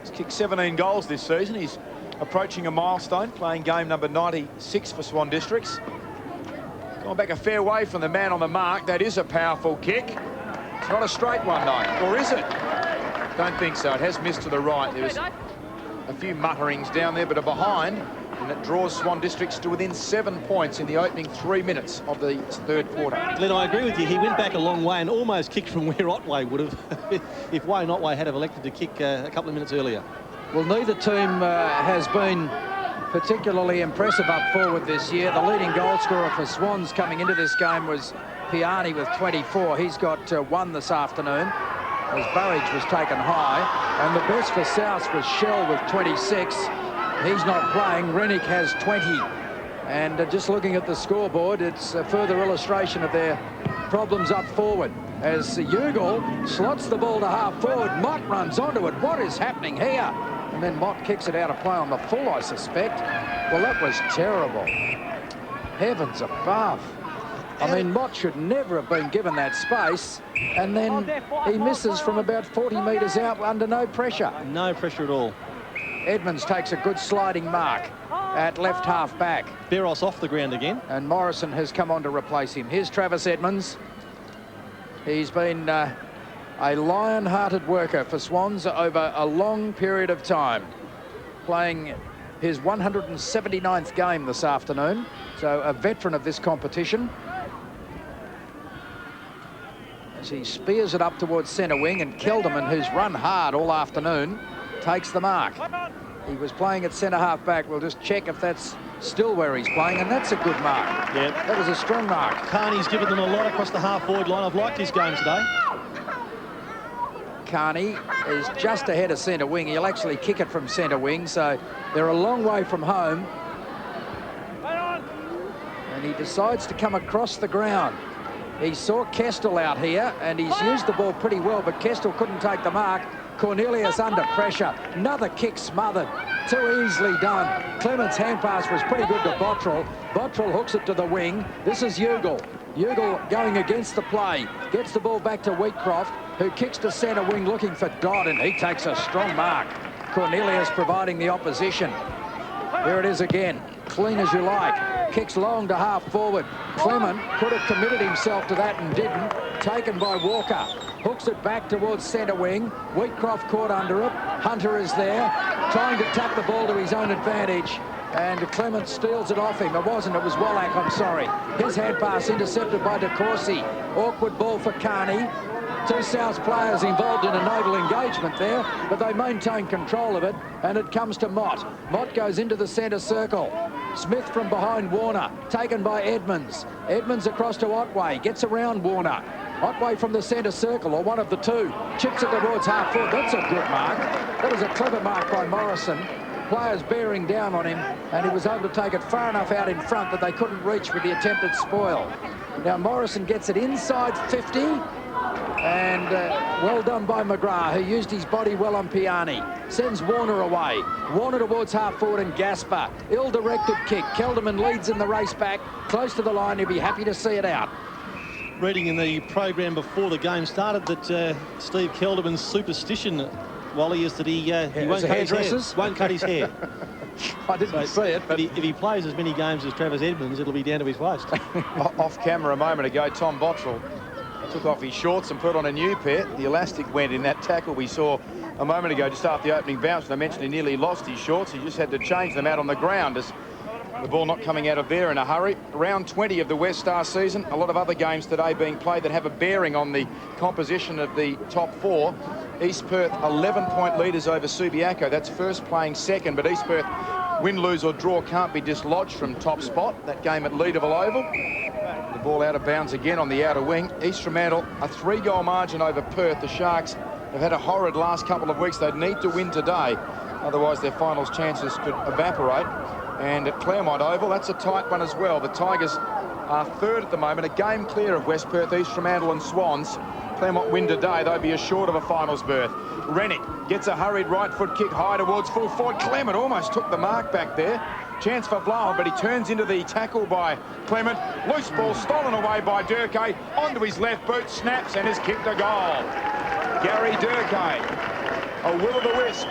has kicked 17 goals this season. He's approaching a milestone, playing game number 96 for Swan Districts. Going back a fair way from the man on the mark. That is a powerful kick. It's not a straight one, though. Or is it? Don't think so. It has missed to the right. There's a few mutterings down there, but a behind. And it draws Swan Districts to within 7 points in the opening 3 minutes of the third quarter. Glenn, I agree with you. He went back a long way and almost kicked from where Otway would have if Wayne Otway had have elected to kick a couple of minutes earlier. Well, neither team has been particularly impressive up forward this year. The leading goal scorer for Swans coming into this game was Piani with 24. He's got 1 this afternoon as Burridge was taken high. And the best for South was Shell with 26. He's not playing. Rennick has 20. And just looking at the scoreboard, it's a further illustration of their problems up forward. As Ugle slots the ball to half forward, Mott runs onto it. What is happening here? And then Mott kicks it out of play on the full, I suspect. Well, that was terrible. Heavens above. I mean, Mott should never have been given that space. And then he misses from about 40 metres out under no pressure. No pressure at all. Edmonds takes a good sliding mark at left half back. Beros off the ground again. And Morrison has come on to replace him. Here's Travis Edmonds. He's been a lion-hearted worker for Swans over a long period of time, playing his 179th game this afternoon, so a veteran of this competition. As he spears it up towards centre wing, and Kelderman, who's run hard all afternoon, takes the mark. He was playing at centre half back. We'll just check if that's still where he's playing, and that's a good mark. Yeah, that was a strong mark. Carney's given them a lot across the half forward line. I've liked his game today. Carney is just ahead of centre wing. He'll actually kick it from centre wing, so they're a long way from home. And he decides to come across the ground. He saw Kestel out here, and he's used the ball pretty well, but Kestel couldn't take the mark. Cornelius under pressure. Another kick smothered. Too easily done. Clement's hand pass was pretty good to Bottrell. Bottrell hooks it to the wing. This is Ugle. Ugle going against the play. Gets the ball back to Wheatcroft, who kicks to centre wing looking for Dodd, and he takes a strong mark. Cornelius providing the opposition. Here it is again. Clean as you like. Kicks long to half forward. Clement could have committed himself to that and didn't. Taken by Walker. Hooks it back towards centre wing. Wheatcroft caught under it. Hunter is there, trying to tap the ball to his own advantage. And Clement steals it off him. It wasn't, it was Wallach, I'm sorry. His hand pass intercepted by DeCourcy. Awkward ball for Carney. 2 South players involved in a naval engagement there, but they maintain control of it, and it comes to Mott. Mott goes into the centre circle. Smith from behind Warner, taken by Edmonds. Edmonds across to Otway, gets around Warner. Otway from the centre circle, or one of the two, chips it towards half forward. That's a good mark. That was a clever mark by Morrison. Players bearing down on him, and he was able to take it far enough out in front that they couldn't reach with the attempted spoil. Now Morrison gets it inside 50, and well done by McGrath, who used his body well on Piani. Sends Warner away. Warner towards half forward, and Gasper. Ill-directed kick. Kelderman leads in the race back. Close to the line. He'll be happy to see it out. Reading in the program before the game started that Steve Kelderman's superstition, Wally, is that he won't cut his hair. Won't cut his hair. I didn't see it, but if he plays as many games as Travis Edmonds, it'll be down to his waist. Off camera a moment ago, Tom Bottrell took off his shorts and put on a new pair. The elastic went in that tackle we saw a moment ago just after the opening bounce. I mentioned he nearly lost his shorts. He just had to change them out on the ground as the ball not coming out of there in a hurry. Round 20 of the West Star season. A lot of other games today being played that have a bearing on the composition of the top 4. East Perth 11-point leaders over Subiaco. That's first playing second, but East Perth Win, lose or draw can't be dislodged from top spot. That game at Leederville Oval. The ball out of bounds again on the outer wing. East Fremantle, a 3-goal margin over Perth. The Sharks have had a horrid last couple of weeks. They'd need to win today, otherwise their finals chances could evaporate. And at Claremont Oval, that's a tight one as well. The Tigers are third at the moment, a game clear of West Perth, East Fremantle and Swans. Claremont win today, they'll be assured of a finals berth. Rennick gets a hurried right foot kick high towards full forward. Clement almost took the mark back there. Chance for Vlahov, but he turns into the tackle by Clement. Loose ball stolen away by Durkee. Onto his left boot, snaps and has kicked a goal. Gary Durkee, a will-o'-the-wisp.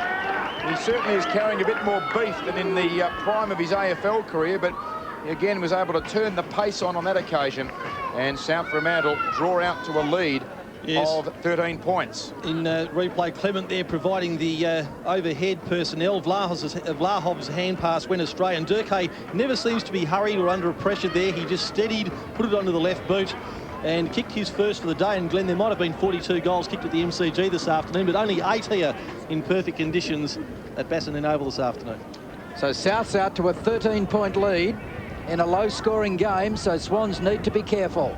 He certainly is carrying a bit more beef than in the prime of his AFL career, but he again was able to turn the pace on that occasion. And South Fremantle draw out to a lead of 13 points. In replay, Clement there providing the overhead personnel. Vlahov's hand pass went astray, and Durkee never seems to be hurried or under pressure there. He just steadied, put it onto the left boot and kicked his first for the day. And Glenn, there might have been 42 goals kicked at the MCG this afternoon, but only 8 here in perfect conditions at Bassendean Oval this afternoon. So South's out to a 13-point lead in a low-scoring game, so Swans need to be careful.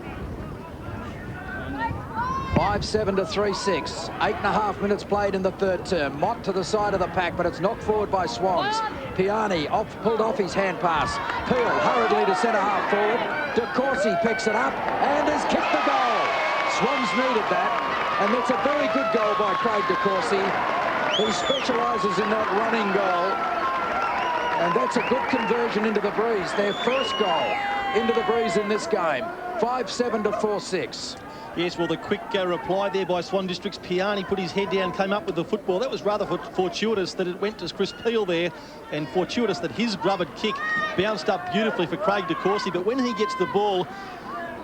5-7 to 3-6. 8.5 minutes played in the third term. Mott to the side of the pack, but it's knocked forward by Swans. Piani pulled off his hand pass. Peel hurriedly to centre-half forward. De Courcy picks it up and has kicked the goal. Swans needed that, and that's a very good goal by Craig De Courcy. He specialises in that running goal, and that's a good conversion into the breeze. Their first goal into the breeze in this game. 5-7 to 4-6. Yes, well, the quick reply there by Swan Districts. Piani put his head down, came up with the football. That was rather fortuitous that it went to Chris Peel there, and fortuitous that his grubbered kick bounced up beautifully for Craig De Courcy. But when he gets the ball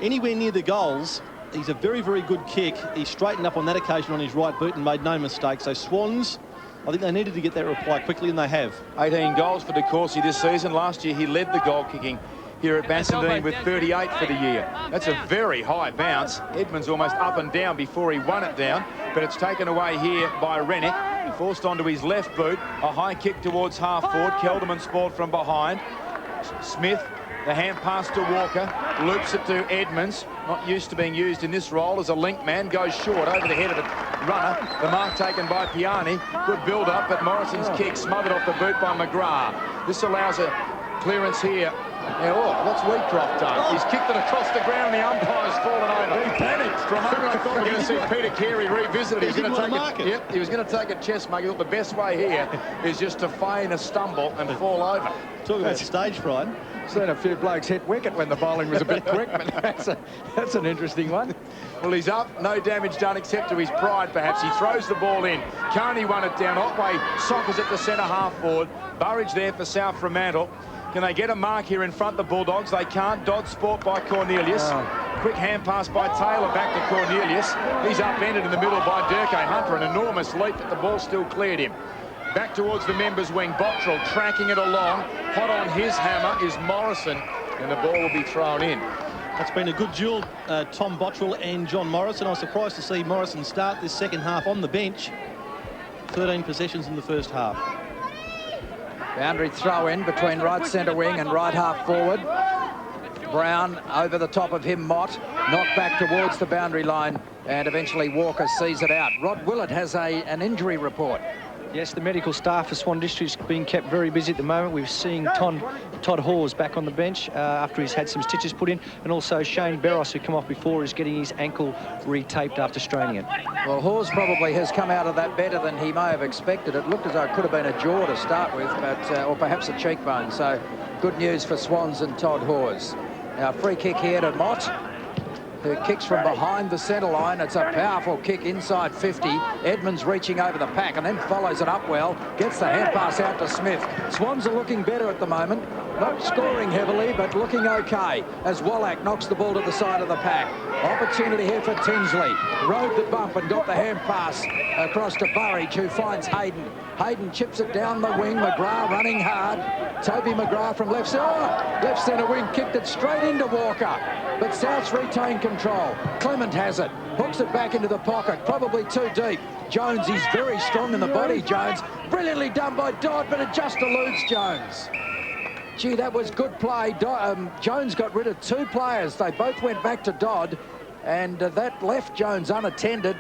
anywhere near the goals, he's a very, very good kick. He straightened up on that occasion on his right boot and made no mistake. So Swans, I think they needed to get that reply quickly, and they have. 18 goals for De Courcy this season. Last year, he led the goal kicking here at Bassendean with 38 for the year. That's a very high bounce. Edmonds almost up and down before he won it down, but it's taken away here by Rennick. Forced onto his left boot. A high kick towards half forward. Kelderman spoiled from behind. Smith, the hand pass to Walker, loops it to Edmonds. Not used to being used in this role as a link man. Goes short over the head of the runner. The mark taken by Piani. Good build-up, but Morrison's kick smothered off the boot by McGrath. This allows a clearance here. Now, oh, what's Wheatcroft done? He's kicked it across the ground. The umpire's fallen over. He panicked. For a moment, I thought we were going to see Peter Carey revisit it. He was going to take it. Yep, he was going to take a chest mug. He thought the best way here is just to feign a stumble and fall over. Talk about stage fright. Seen a few blokes hit wicket when the bowling was a bit quick, but that's an interesting one. Well, he's up. No damage done except to his pride, perhaps. He throws the ball in. Carney won it down. Otway sockers at the centre half forward. Burridge there for South Fremantle. Can they get a mark here in front of the Bulldogs? They can't. Dodge sport by Cornelius. Quick hand pass by Taylor back to Cornelius. He's upended in the middle by Durkee Hunter. An enormous leap, but the ball still cleared him. Back towards the members' wing. Bottrell tracking it along. Hot on his hammer is Morrison, and the ball will be thrown in. That's been a good duel, Tom Bottrell and John Morrison. I was surprised to see Morrison start this second half on the bench. 13 possessions in the first half. Boundary throw in between right centre wing and right half forward. Brown over the top of him, Mott, knocked back towards the boundary line, and eventually Walker sees it out. Rod Willett has an injury report. Yes, the medical staff for Swan District's being kept very busy at the moment. We're seeing Todd Hawes back on the bench after he's had some stitches put in, and also Shane Barros, who come off before, is getting his ankle retaped after straining it. Well, Hawes probably has come out of that better than he may have expected. It looked as though it could have been a jaw to start with, but or perhaps a cheekbone. So good news for Swans and Todd Hawes. Now, free kick here to Mott, who kicks from behind the centre line. It's a powerful kick inside 50. Edmonds reaching over the pack and then follows it up well. Gets the hand pass out to Smith. Swans are looking better at the moment. Not scoring heavily, but looking okay as Wallach knocks the ball to the side of the pack. Opportunity here for Tinsley. Rode the bump and got the hand pass across to Burridge, who finds Hayden. Hayden chips it down the wing. McGrath running hard. Toby McGrath from left centre wing, kicked it straight into Walker. But South's retained control. Clement has it, hooks it back into the pocket, probably too deep. Jones, he's very strong in the body, Jones. Brilliantly done by Dodd, but it just eludes Jones. Gee, that was good play. Jones got rid of 2 players. They both went back to Dodd, and that left Jones unattended.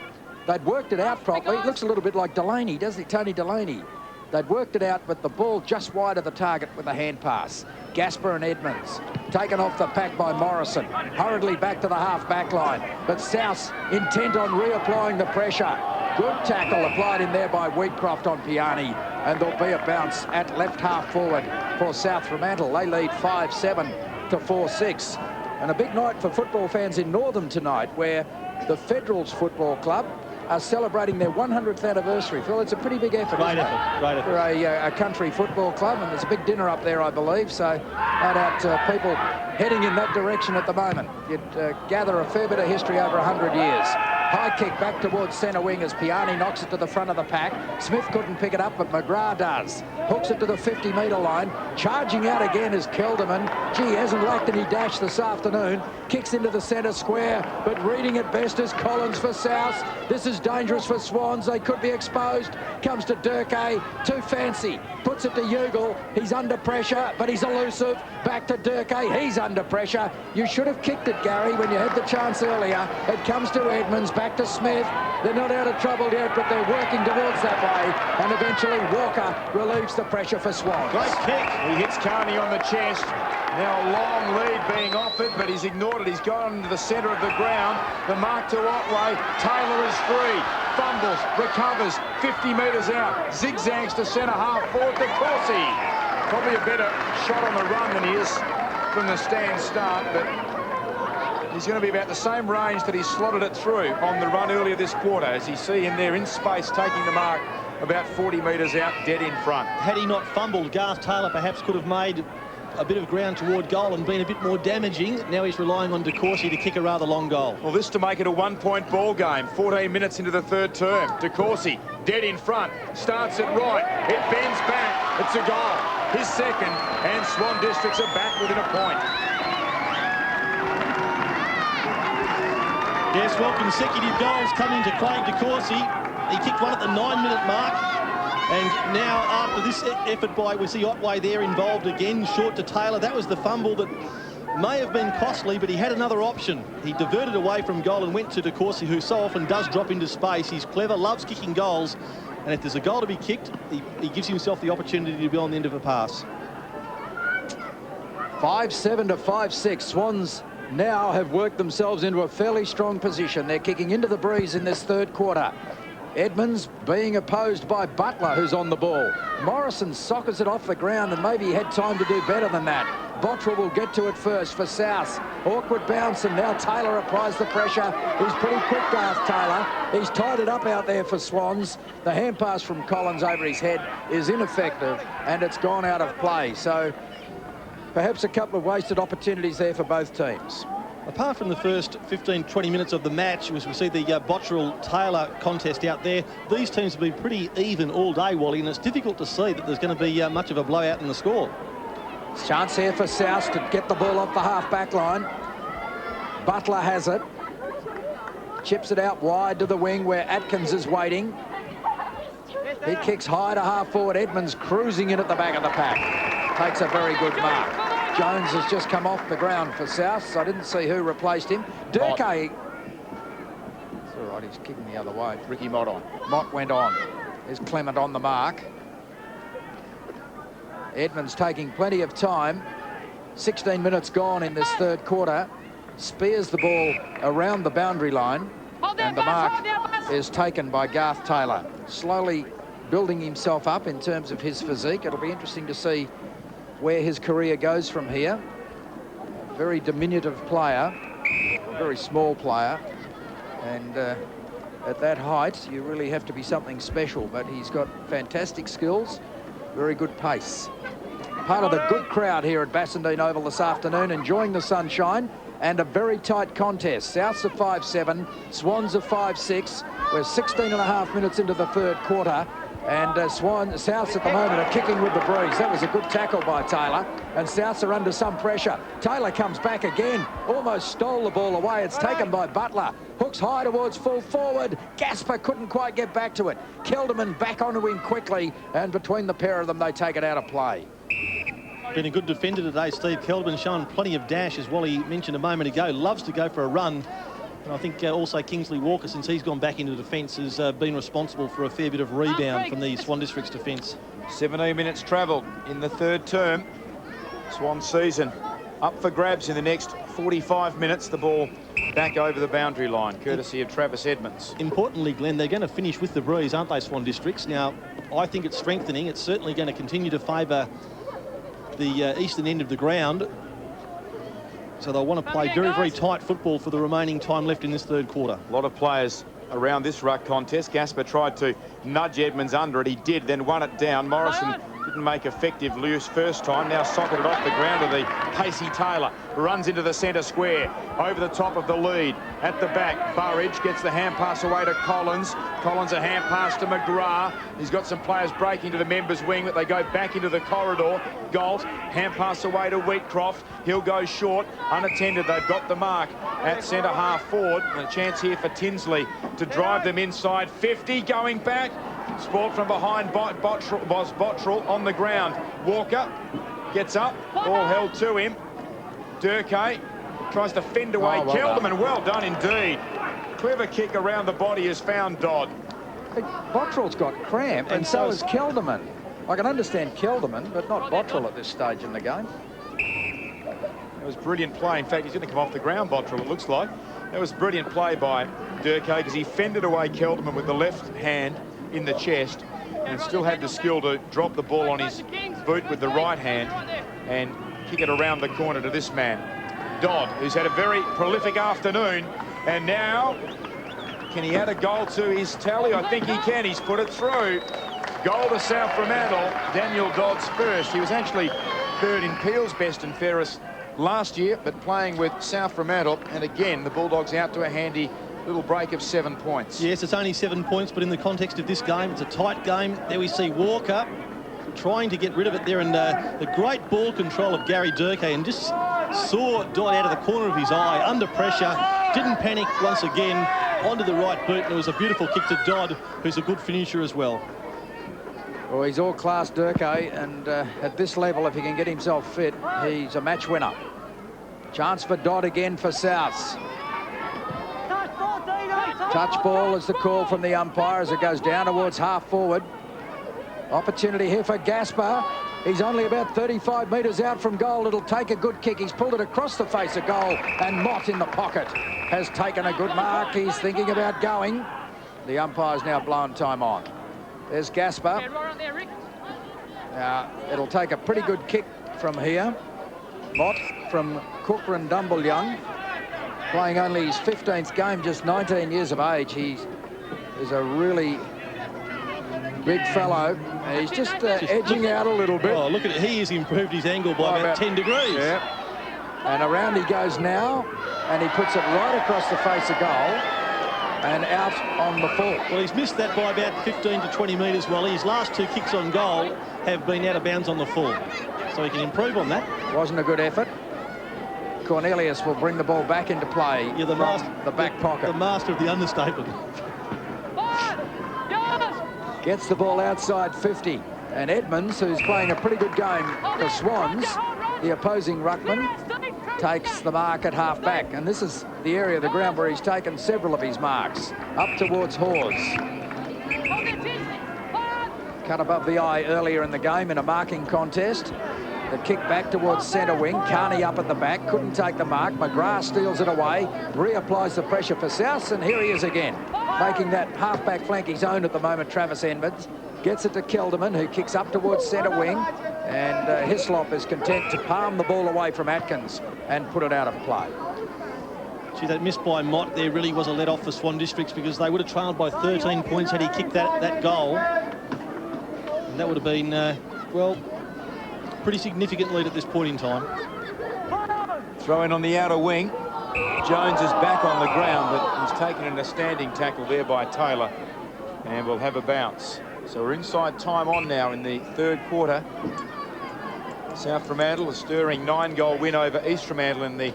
They'd worked it out properly. It looks a little bit like Delaney, doesn't it? Tony Delaney. They'd worked it out, but the ball just wide of the target with a hand pass. Gasper and Edmonds taken off the pack by Morrison. Hurriedly back to the half-back line. But South intent on reapplying the pressure. Good tackle applied in there by Wheatcroft on Piani. And there'll be a bounce at left half forward for South Fremantle. They lead 5-7 to 4-6. And a big night for football fans in Northam tonight, where the Federals Football Club are celebrating their 100th anniversary. Phil, it's a pretty big effort, Great effort. for a country football club, and there's a big dinner up there, I believe, so no doubt people heading in that direction at the moment. You'd gather a fair bit of history over 100 years. High kick back towards centre wing as Piani knocks it to the front of the pack. Smith couldn't pick it up, but McGrath does. Hooks it to the 50-metre line. Charging out again is Kelderman. Gee, hasn't lacked any dash this afternoon. Kicks into the centre square, but reading it best is Collins for South. This is dangerous for Swans. They could be exposed. Comes to Durkay. Too fancy. Puts it to Ugle. He's under pressure, but he's elusive. Back to Durkay. He's under pressure. You should have kicked it, Gary, when you had the chance earlier. It comes to Edmonds. Back to Smith. They're not out of trouble yet, but they're working towards that way. And eventually Walker relieves the pressure for Swans. Great kick. He hits Carney on the chest. Now a long lead being offered, but he's ignored it. He's gone into the centre of the ground. The mark to Otway. Taylor is free. Fumbles, recovers, 50 metres out. Zigzags to centre half forward to Corsi. Probably a better shot on the run than he is from the stand start, but he's going to be about the same range that he slotted it through on the run earlier this quarter, as you see him there in space taking the mark about 40 metres out, dead in front. Had he not fumbled, Garth Taylor perhaps could have made a bit of ground toward goal and been a bit more damaging. Now he's relying on De Courcy to kick a rather long goal. Well, this to make it a one-point ball game. 14 minutes into the third term. De Courcy dead in front. Starts it right. It bends back. It's a goal. His second, and Swan Districts are back within a point. Yes, well, consecutive goals coming to Craig De Courcy. He kicked one at the 9-minute mark. And now, after this effort by, we see Otway there involved again, short to Taylor. That was the fumble that may have been costly, but he had another option. He diverted away from goal and went to De Courcy, who so often does drop into space. He's clever, loves kicking goals. And if there's a goal to be kicked, he gives himself the opportunity to be on the end of a pass. 5-7 to 5-6. Swans now have worked themselves into a fairly strong position. They're kicking into the breeze in this third quarter. Edmonds being opposed by Butler, who's on the ball. Morrison sockers it off the ground, and maybe he had time to do better than that. Bottrell will get to it first for South. Awkward bounce, and now Taylor applies the pressure. He's pretty quick, Garth Taylor. He's tied it up out there for Swans. The hand pass from Collins over his head is ineffective, and it's gone out of play. So perhaps a couple of wasted opportunities there for both teams. Apart from the first 15-20 minutes of the match, as we see the Bottrell-Taylor contest out there, these teams have been pretty even all day, Wally, and it's difficult to see that there's going to be much of a blowout in the score. Chance here for South to get the ball off the half-back line. Butler has it. Chips it out wide to the wing where Atkins is waiting. He kicks high to half-forward. Edmonds cruising in at the back of the pack. Takes a very good mark. Jones has just come off the ground for South, so I didn't see who replaced him. Durkay. It's all right, he's kicking the other way. Ricky Mott on. Mott went on. There's Clement on the mark. Edmonds taking plenty of time. 16 minutes gone in this third quarter. Spears the ball around the boundary line. And the mark is taken by Garth Taylor. Slowly building himself up in terms of his physique. It'll be interesting to see where his career goes from here. A very diminutive player, a very small player, and at that height you really have to be something special, but he's got fantastic skills, very good pace. Part of the good crowd here at Bassendean Oval this afternoon, enjoying the sunshine, and a very tight contest. Souths are 5-7, Swans are 5-6. We're 16 and a half minutes into the third quarter, And Souths at the moment are kicking with the breeze. That was a good tackle by Taylor. And Souths are under some pressure. Taylor comes back again. Almost stole the ball away. It's taken by Butler. Hooks high towards full forward. Gasper couldn't quite get back to it. Kelderman back onto him quickly. And between the pair of them, they take it out of play. Been a good defender today, Steve Kelderman, showing plenty of dash, as Wally mentioned a moment ago. Loves to go for a run. And I think also Kingsley Walker, since he's gone back into defence, has been responsible for a fair bit of rebound from the Swan District's defence. 17 minutes travelled in the third term. Swan season up for grabs in the next 45 minutes. The ball back over the boundary line, courtesy of Travis Edmonds. Importantly, Glenn, they're going to finish with the breeze, aren't they, Swan Districts? Now, I think it's strengthening. It's certainly going to continue to favour the eastern end of the ground. So they'll want to play very, very tight football for the remaining time left in this third quarter. A lot of players around this ruck contest. Gasper tried to nudge Edmonds under it. He did, then won it down. Morrison didn't make effective use first time. Now socketed off the ground to the pacey Taylor. Runs into the centre square. Over the top of the lead. At the back, Burridge gets the hand pass away to Collins. Collins a hand pass to McGrath. He's got some players breaking to the members' wing, but they go back into the corridor. Galt, hand pass away to Wheatcroft. He'll go short, unattended. They've got the mark at centre half forward. And a chance here for Tinsley to drive them inside. 50 going back. Spoiled from behind was Bottrell on the ground. Walker gets up, all held to him. Durkay tries to fend away Kelderman. Well done indeed. Clever kick around the body has found Dodd. Bottrell's got cramp, and so has Kelderman. I can understand Kelderman, but not Bottrell at this stage in the game. It was brilliant play. In fact, he's going to come off the ground, Bottrell, it looks like. That was brilliant play by Durkay, because he fended away Kelderman with the left hand in the chest and still had the skill to drop the ball on his boot with the right hand and kick it around the corner to this man, Dodd, who's had a very prolific afternoon. And now, can he add a goal to his tally? I think he can. He's put it through. Goal to South Fremantle. Daniel Dodd's first. He was actually third in Peel's best and fairest last year, but playing with South Fremantle. And again, the Bulldogs out to a handy little break of 7 points. Yes, it's only 7 points, but in the context of this game, it's a tight game. There we see Walker trying to get rid of it there, and the great ball control of Gary Durkay, and just saw Dodd out of the corner of his eye, under pressure, didn't panic once again, onto the right boot, and it was a beautiful kick to Dodd, who's a good finisher as well. Well, he's all-class, Durkay, and at this level, if he can get himself fit, he's a match winner. Chance for Dodd again for Souths. Touch ball is the call from the umpire as it goes down towards half-forward. Opportunity here for Gasper. He's only about 35 metres out from goal. It'll take a good kick. He's pulled it across the face of goal, and Mott in the pocket has taken a good mark. He's thinking about going. The umpire's now blown time on. There's Gasper. Now, it'll take a pretty good kick from here. Mott from Corcoran Dumble-Young, playing only his 15th game, just 19 years of age. He's a really big fellow. He's just edging out a little bit. Oh, look at it. He has improved his angle by about 10 degrees. Yeah. And around he goes now, and he puts it right across the face of goal and out on the full. Well, he's missed that by about 15 to 20 metres, while his last 2 kicks on goal have been out of bounds on the full. So he can improve on that. Wasn't a good effort. Cornelius will bring the ball back into play from the back pocket. The master of the understatement. Gets the ball outside 50. And Edmonds, who's playing a pretty good game for Swans, the opposing ruckman, takes the mark at half-back. And this is the area of the ground where he's taken several of his marks. Up towards Hawes. Cut above the eye earlier in the game in a marking contest. The kick back towards centre wing. Carney up at the back, couldn't take the mark. McGrath steals it away, reapplies the pressure for South, and here he is again, making that half-back flank his own at the moment. Travis Edmonds gets it to Kelderman, who kicks up towards centre wing, and Hislop is content to palm the ball away from Atkins and put it out of play. Gee, that miss by Mott there really was a let-off for Swan Districts, because they would have trailed by 13 points had he kicked that goal. And that would have been, well, pretty significant lead at this point in time. Throw in on the outer wing. Jones is back on the ground, but he's taken in a standing tackle there by Taylor, and will have a bounce. So we're inside time on now in the third quarter. South Fremantle, a stirring 9-goal win over East Fremantle in the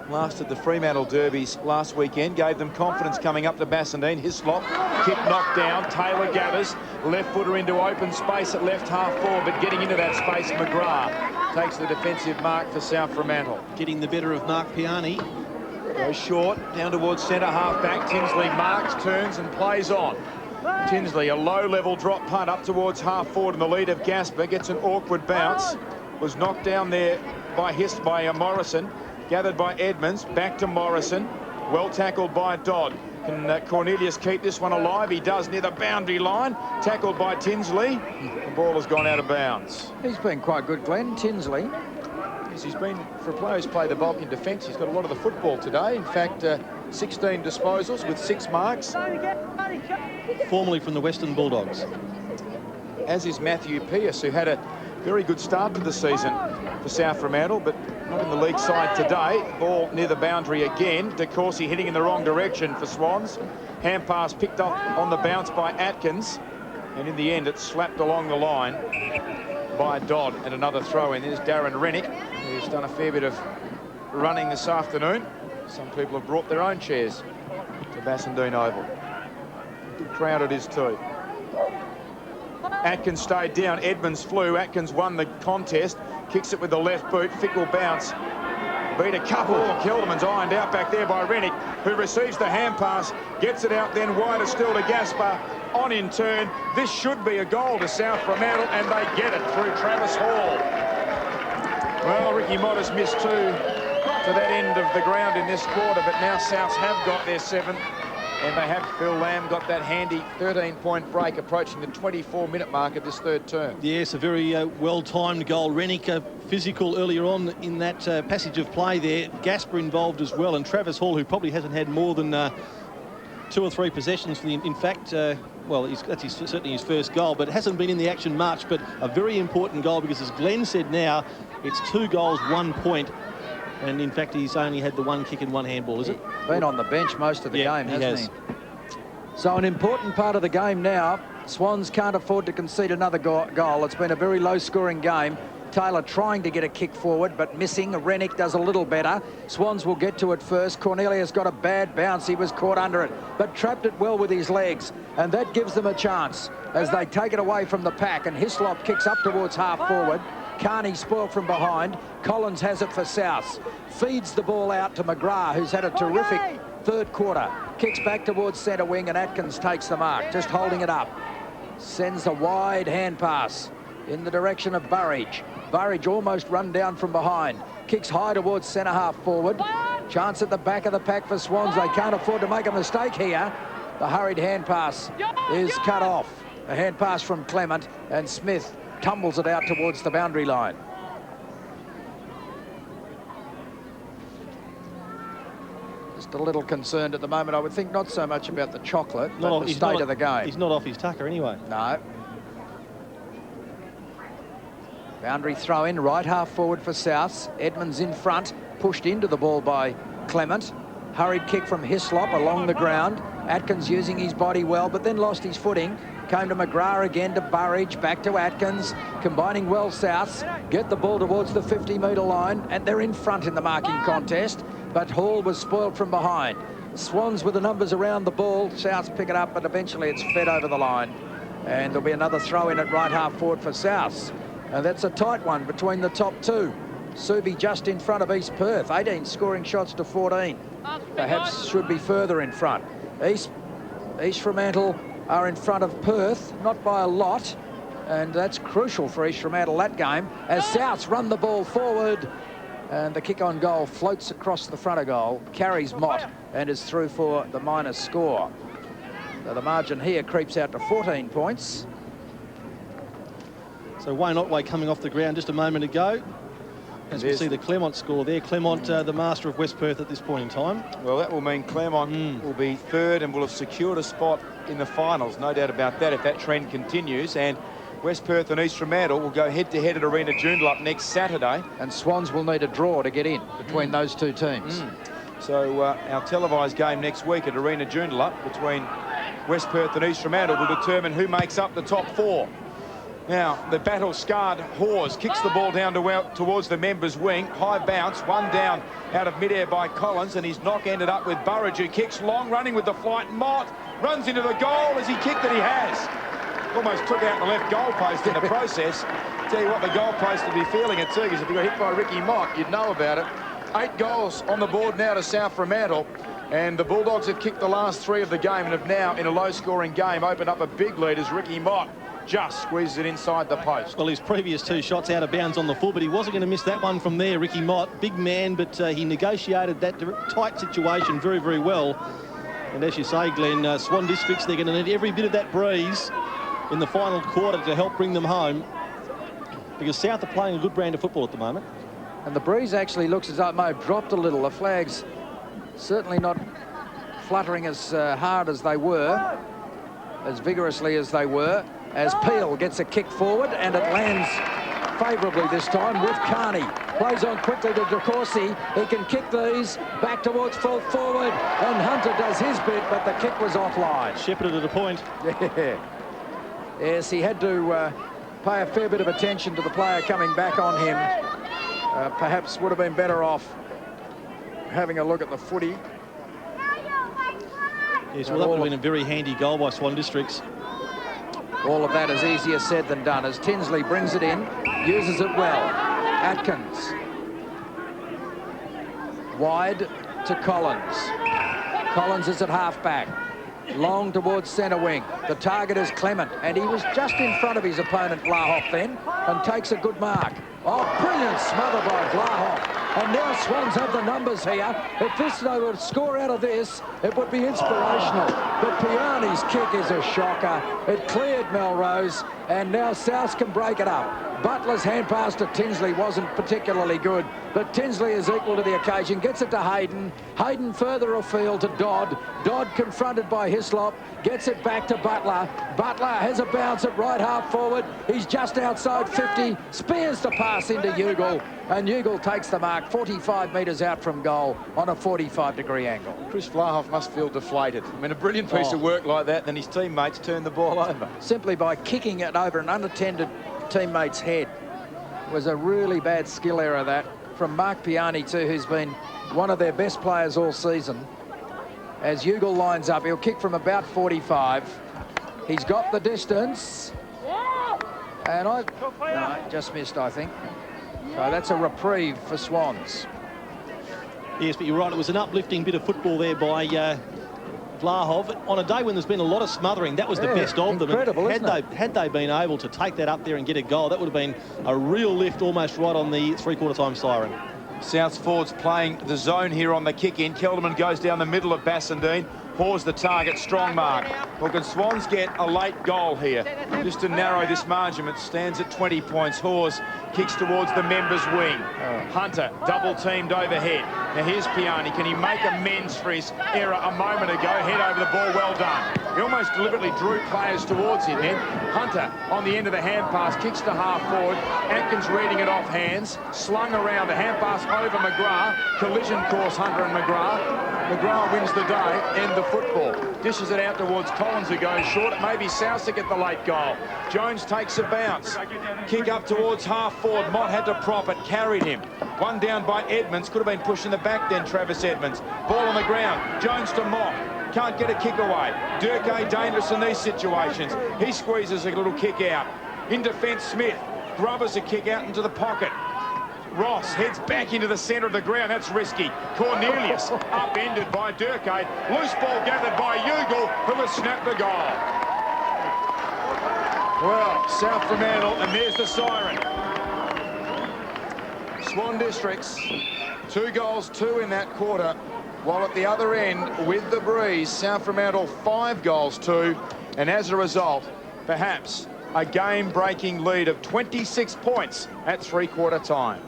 last of the Fremantle derbies last weekend. Gave them confidence coming up to Bassendean. Hislop, kick knocked down. Taylor gathers. Left footer into open space at left half forward, but getting into that space, McGrath takes the defensive mark for South Fremantle. Getting the better of Mark Piani. Goes short, down towards centre half back. Tinsley marks, turns and plays on. Tinsley, a low-level drop punt up towards half forward in the lead of Gasper. Gets an awkward bounce. Was knocked down there by Morrison. Gathered by Edmonds. Back to Morrison. Well tackled by Dodd. Can Cornelius keep this one alive? He does near the boundary line. Tackled by Tinsley. The ball has gone out of bounds. He's been quite good, Glenn, Tinsley. Yes, he's been, for a player who's played the bulk in defence, he's got a lot of the football today. In fact, 16 disposals with 6 marks. Formerly from the Western Bulldogs. As is Matthew Pearce, who had a very good start to the season for South Fremantle, but not in the league side today. Ball near the boundary again. De Courcy hitting in the wrong direction for Swans. Hand pass picked up on the bounce by Atkins. And in the end, it's slapped along the line by Dodd. And another throw in. There's Darren Rennick, who's done a fair bit of running this afternoon. Some people have brought their own chairs to Bassendean Oval. Good crowd it is too. Atkins stayed down. Edmonds flew. Atkins won the contest. Kicks it with the left boot. Fickle bounce. Beat a couple. Kelderman's ironed out back there by Rennick, who receives the hand pass. Gets it out then wider still to Gaspar. On in turn. This should be a goal to South Fremantle, and they get it through Travis Hall. Well, Ricky Mott has missed 2 to that end of the ground in this quarter, but now Souths have got their 7th. And they have. Phil Lamb got that handy 13-point break approaching the 24-minute mark of this third term. Yes, a very well-timed goal. Rennick physical earlier on in that passage of play there. Gasper involved as well, and Travis Hall, who probably hasn't had more than 2 or 3 possessions. In fact, well, that's certainly his first goal, but it hasn't been in the action much. But a very important goal because, as Glenn said now, it's 2 goals, 1 point. And in fact, he's only had the 1 kick and 1 handball, is it? Been on the bench most of the game, hasn't he? So an important part of the game now. Swans can't afford to concede another goal. It's been a very low-scoring game. Taylor trying to get a kick forward, but missing. Rennick does a little better. Swans will get to it first. Cornelius got a bad bounce. He was caught under it, but trapped it well with his legs. And that gives them a chance as they take it away from the pack. And Hislop kicks up towards half forward. Carney spoiled from behind. Collins has it for South. Feeds the ball out to McGrath, who's had a terrific third quarter. Kicks back towards centre wing, and Atkins takes the mark, just holding it up. Sends a wide hand pass in the direction of Burridge. Burridge almost run down from behind. Kicks high towards centre half forward. Chance at the back of the pack for Swans. They can't afford to make a mistake here. The hurried hand pass is cut off. A hand pass from Clement, and Smith tumbles it out towards the boundary line. Just a little concerned at the moment. I would think not so much about the chocolate, but the state of the game. He's not off his tucker anyway. No. Boundary throw in, right half forward for Souths. Edmonds in front, pushed into the ball by Clement. Hurried kick from Hislop along the ground. Atkins using his body well, but then lost his footing. Came to McGrath again, to Burridge, back to Atkins, combining well Souths, get the ball towards the 50-metre line, and they're in front in the marking contest, but Hall was spoiled from behind. Swans with the numbers around the ball, Souths pick it up, but eventually it's fed over the line, and there'll be another throw in at right half forward for Souths, and that's a tight one between the top 2. Subi just in front of East Perth, 18 scoring shots to 14. Perhaps should be further in front. East Fremantle are in front of Perth, not by a lot, and that's crucial for East Fremantle, that game, as Souths run the ball forward, and the kick on goal floats across the front of goal, carries Mott, and is through for the minus score. So the margin here creeps out to 14 points. So Wayne Otway coming off the ground just a moment ago. As we see the Claremont score there. Claremont, the master of West Perth at this point in time. Well, that will mean Claremont will be third and will have secured a spot in the finals. No doubt about that if that trend continues. And West Perth and East Fremantle will go head-to-head at Arena Joondalup next Saturday. And Swans will need a draw to get in between those 2 teams. So our televised game next week at Arena Joondalup between West Perth and East Fremantle will determine who makes up the top 4. Now, the battle-scarred Hawes kicks the ball down towards the members' wing. High bounce, one down out of midair by Collins, and his knock ended up with Burridge, who kicks long, running with the flight. Mott runs into the goal as he kicked that he has. Almost took out the left goalpost in the process. Tell you what, the goalpost would be feeling it too, because if you got hit by Ricky Mott, you'd know about it. 8 goals on the board now to South Fremantle. And the Bulldogs have kicked the last 3 of the game and have now, in a low-scoring game, opened up a big lead as Ricky Mott just squeezes it inside the post. Well, his previous 2 shots out of bounds on the full, but he wasn't going to miss that one from there, Ricky Mott. Big man, but he negotiated that tight situation very, very well. And as you say, Glenn, Swan Districts, they're going to need every bit of that breeze in the final quarter to help bring them home, because South are playing a good brand of football at the moment. And the breeze actually looks as though it may have dropped a little. The flags certainly not fluttering as hard as they were, as vigorously as they were, as Peel gets a kick forward, and it lands favourably this time with Carney. Plays on quickly to De Courcy. He can kick these back towards full forward, and Hunter does his bit, but the kick was offline. Shepherded at a point. Yeah. Yes, he had to pay a fair bit of attention to the player coming back on him. Perhaps would have been better off having a look at the footy. Yes, well, that would have been a very handy goal by Swan Districts. All of that is easier said than done as Tinsley brings it in, uses it well. Atkins. Wide to Collins. Collins is at half-back. Long towards centre wing. The target is Clement, and he was just in front of his opponent, Vlahoff, then, and takes a good mark. Oh, brilliant smother by Vlahoff. And now Swans have the numbers here. If they would score out of this, it would be inspirational. But Piani's kick is a shocker. It cleared Melrose, and now South can break it up. Butler's hand pass to Tinsley wasn't particularly good, but Tinsley is equal to the occasion. Gets it to Hayden. Hayden further afield to Dodd. Dodd confronted by Hislop. Gets it back to Butler. Butler has a bounce at right half forward. He's just outside 50. Spears the pass into Ugle, and Ugle takes the mark 45 metres out from goal on a 45-degree angle. Chris Vlahoff must feel deflated. I mean, a brilliant piece of work like that, then his teammates turn the ball over. Simply by kicking it over an unattended teammate's head. It was a really bad skill error, that, from Mark Piani too, who's been one of their best players all season. As Ugle lines up, he'll kick from about 45. He's got the distance. And no, just missed, I think. So that's a reprieve for Swans. Yes, but you're right, it was an uplifting bit of football there by Vlahoff. On a day when there's been a lot of smothering, that was the best of them. Incredible, had they been able to take that up there and get a goal, that would have been a real lift almost right on the 3/4 time siren. South's forwards playing the zone here on the kick-in. Kelderman goes down the middle of Bassendean. Pause the target, strong mark. Well, can Swans get a late goal here? Just to narrow this margin, it stands at 20 points. Hawes kicks towards the members' wing. Hunter double-teamed overhead. Now here's Piani. Can he make amends for his error a moment ago? Head over the ball, well done. He almost deliberately drew players towards him then. Hunter on the end of the hand pass, kicks to half forward. Atkins reading it off hands, slung around the hand pass over McGrath. Collision course, Hunter and McGrath. McGrath wins the day, end the football. Dishes it out towards Collins, who goes short. It may be South to get the late goal. Jones takes a bounce. Kick up towards half forward. Mott had to prop it, carried him. One down by Edmonds. Could have been pushed in the back then, Travis Edmonds. Ball on the ground. Jones to Mott. Can't get a kick away. Durkay dangerous in these situations. He squeezes a little kick out. In defence, Smith. Grubbers a kick out into the pocket. Ross heads back into the centre of the ground. That's risky. Cornelius upended by Durkay. Loose ball gathered by Ugle, who has snapped the goal. Well, South Fremantle, and there's the siren. Swan Districts, 2 goals, 2 in that quarter. While at the other end, with the breeze, South Fremantle 5 goals, 2. And as a result, perhaps a game-breaking lead of 26 points at 3/4 time.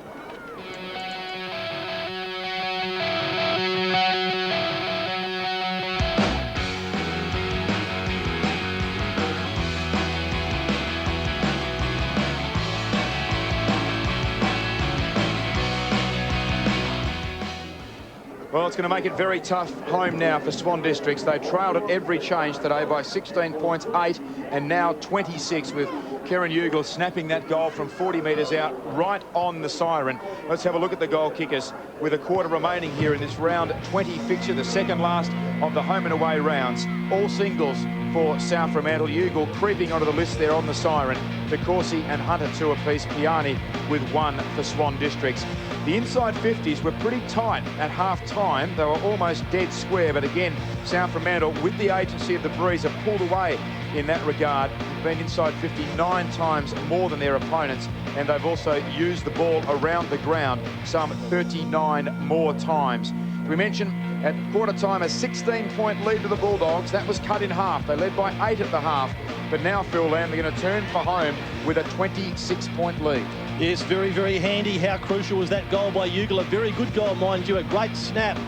Well, it's going to make it very tough home now for Swan Districts. They trailed at every change today by 16 points, 8, and now 26, with Kieran Ugle snapping that goal from 40 metres out right on the siren. Let's have a look at the goal kickers with a quarter remaining here in this round 20 fixture, the second last of the home and away rounds. All singles for South Fremantle. Ugle creeping onto the list there on the siren. De Courcy and Hunter 2 apiece. Piani with 1 for Swan Districts. The inside 50s were pretty tight at half-time. They were almost dead square, but again, South Fremantle, with the agency of the breeze, have pulled away in that regard. They've been inside 59 times more than their opponents, and they've also used the ball around the ground some 39 more times. We mentioned at quarter time a 16-point lead to the Bulldogs. That was cut in half. They led by 8 at the half, but now Phil Lamb, they're going to turn for home with a 26-point lead. Yes, very, very handy. How crucial was that goal by Ugle? A very good goal, mind you, a great snap.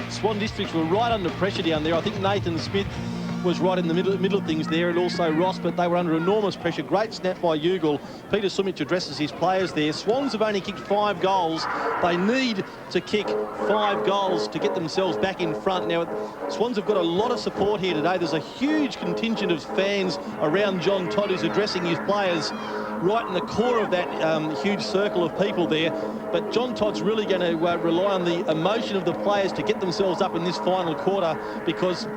Swan Districts were right under pressure down there. I think Nathan Smith was right in the middle of things there, and also Ross, but they were under enormous pressure. Great snap by Ugle. Peter Sumich addresses his players there. Swans have only kicked 5 goals. They need to kick 5 goals to get themselves back in front. Now, Swans have got a lot of support here today. There's a huge contingent of fans around John Todd, who's addressing his players right in the core of that huge circle of people there. But John Todd's really going to rely on the emotion of the players to get themselves up in this final quarter, because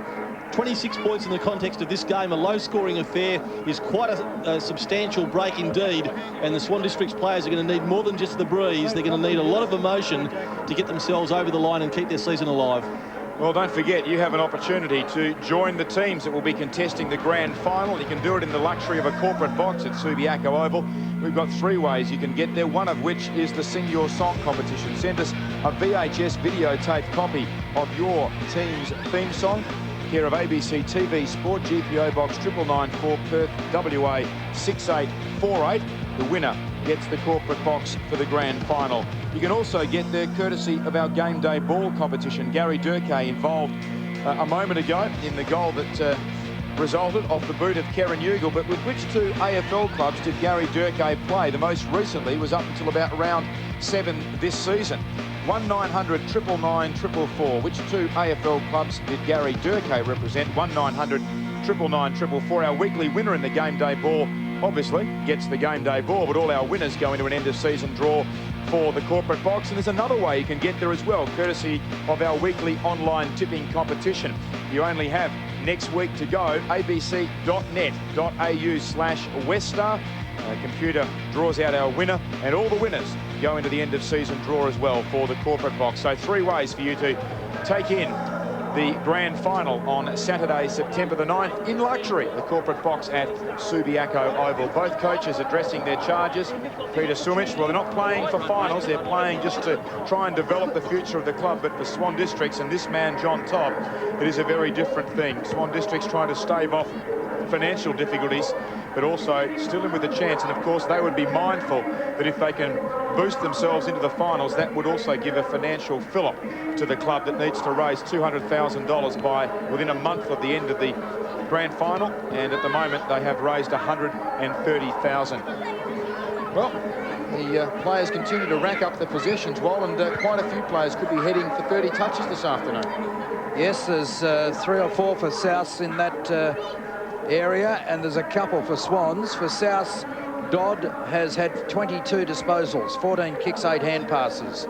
26 points in the context of this game, a low-scoring affair, is quite a substantial break indeed. And the Swan Districts players are going to need more than just the breeze. They're going to need a lot of emotion to get themselves over the line and keep their season alive. Well, don't forget, you have an opportunity to join the teams that will be contesting the grand final. You can do it in the luxury of a corporate box at Subiaco Oval. We've got 3 ways you can get there, one of which is the Sing Your Song competition. Send us a VHS videotape copy of your team's theme song, care of ABC TV Sport, GPO Box 9994 Perth, WA 6848. The winner gets the corporate box for the grand final. You can also get there courtesy of our game day ball competition. Gary Durkay involved a moment ago in the goal that resulted off the boot of Kieran Ugle. But with which 2 AFL clubs did Gary Durkay play? The most recently was up until about round 7 this season. 1900 999 444. Which 2 AFL clubs did Gary Durkay represent? 1900 999 444. Our weekly winner in the game day ball obviously gets the game day ball, but all our winners go into an end of season draw for the corporate box. And there's another way you can get there as well, courtesy of our weekly online tipping competition. You only have next week to go. abc.net.au/Weststar. Computer draws out our winner, and all the winners go into the end of season draw as well for the corporate box. So 3 ways for you to take in the grand final on Saturday, September the 9th in luxury, the corporate box at Subiaco Oval. Both coaches addressing their charges. Peter Sumich, well, they're not playing for finals, they're playing just to try and develop the future of the club. But for Swan Districts and this man, John Todd, it is a very different thing. Swan Districts trying to stave off financial difficulties, but also still in with a chance. And of course, they would be mindful that if they can boost themselves into the finals, that would also give a financial fillip to the club that needs to raise $200,000 by within a month of the end of the grand final. And at the moment, they have raised $130,000. Well, the players continue to rack up the possessions well, and quite a few players could be heading for 30 touches this afternoon. Yes, there's 3 or 4 for Souths in that area, and there's a couple for Swans. For Souths, Dodd has had 22 disposals, 14 kicks, 8 hand passes.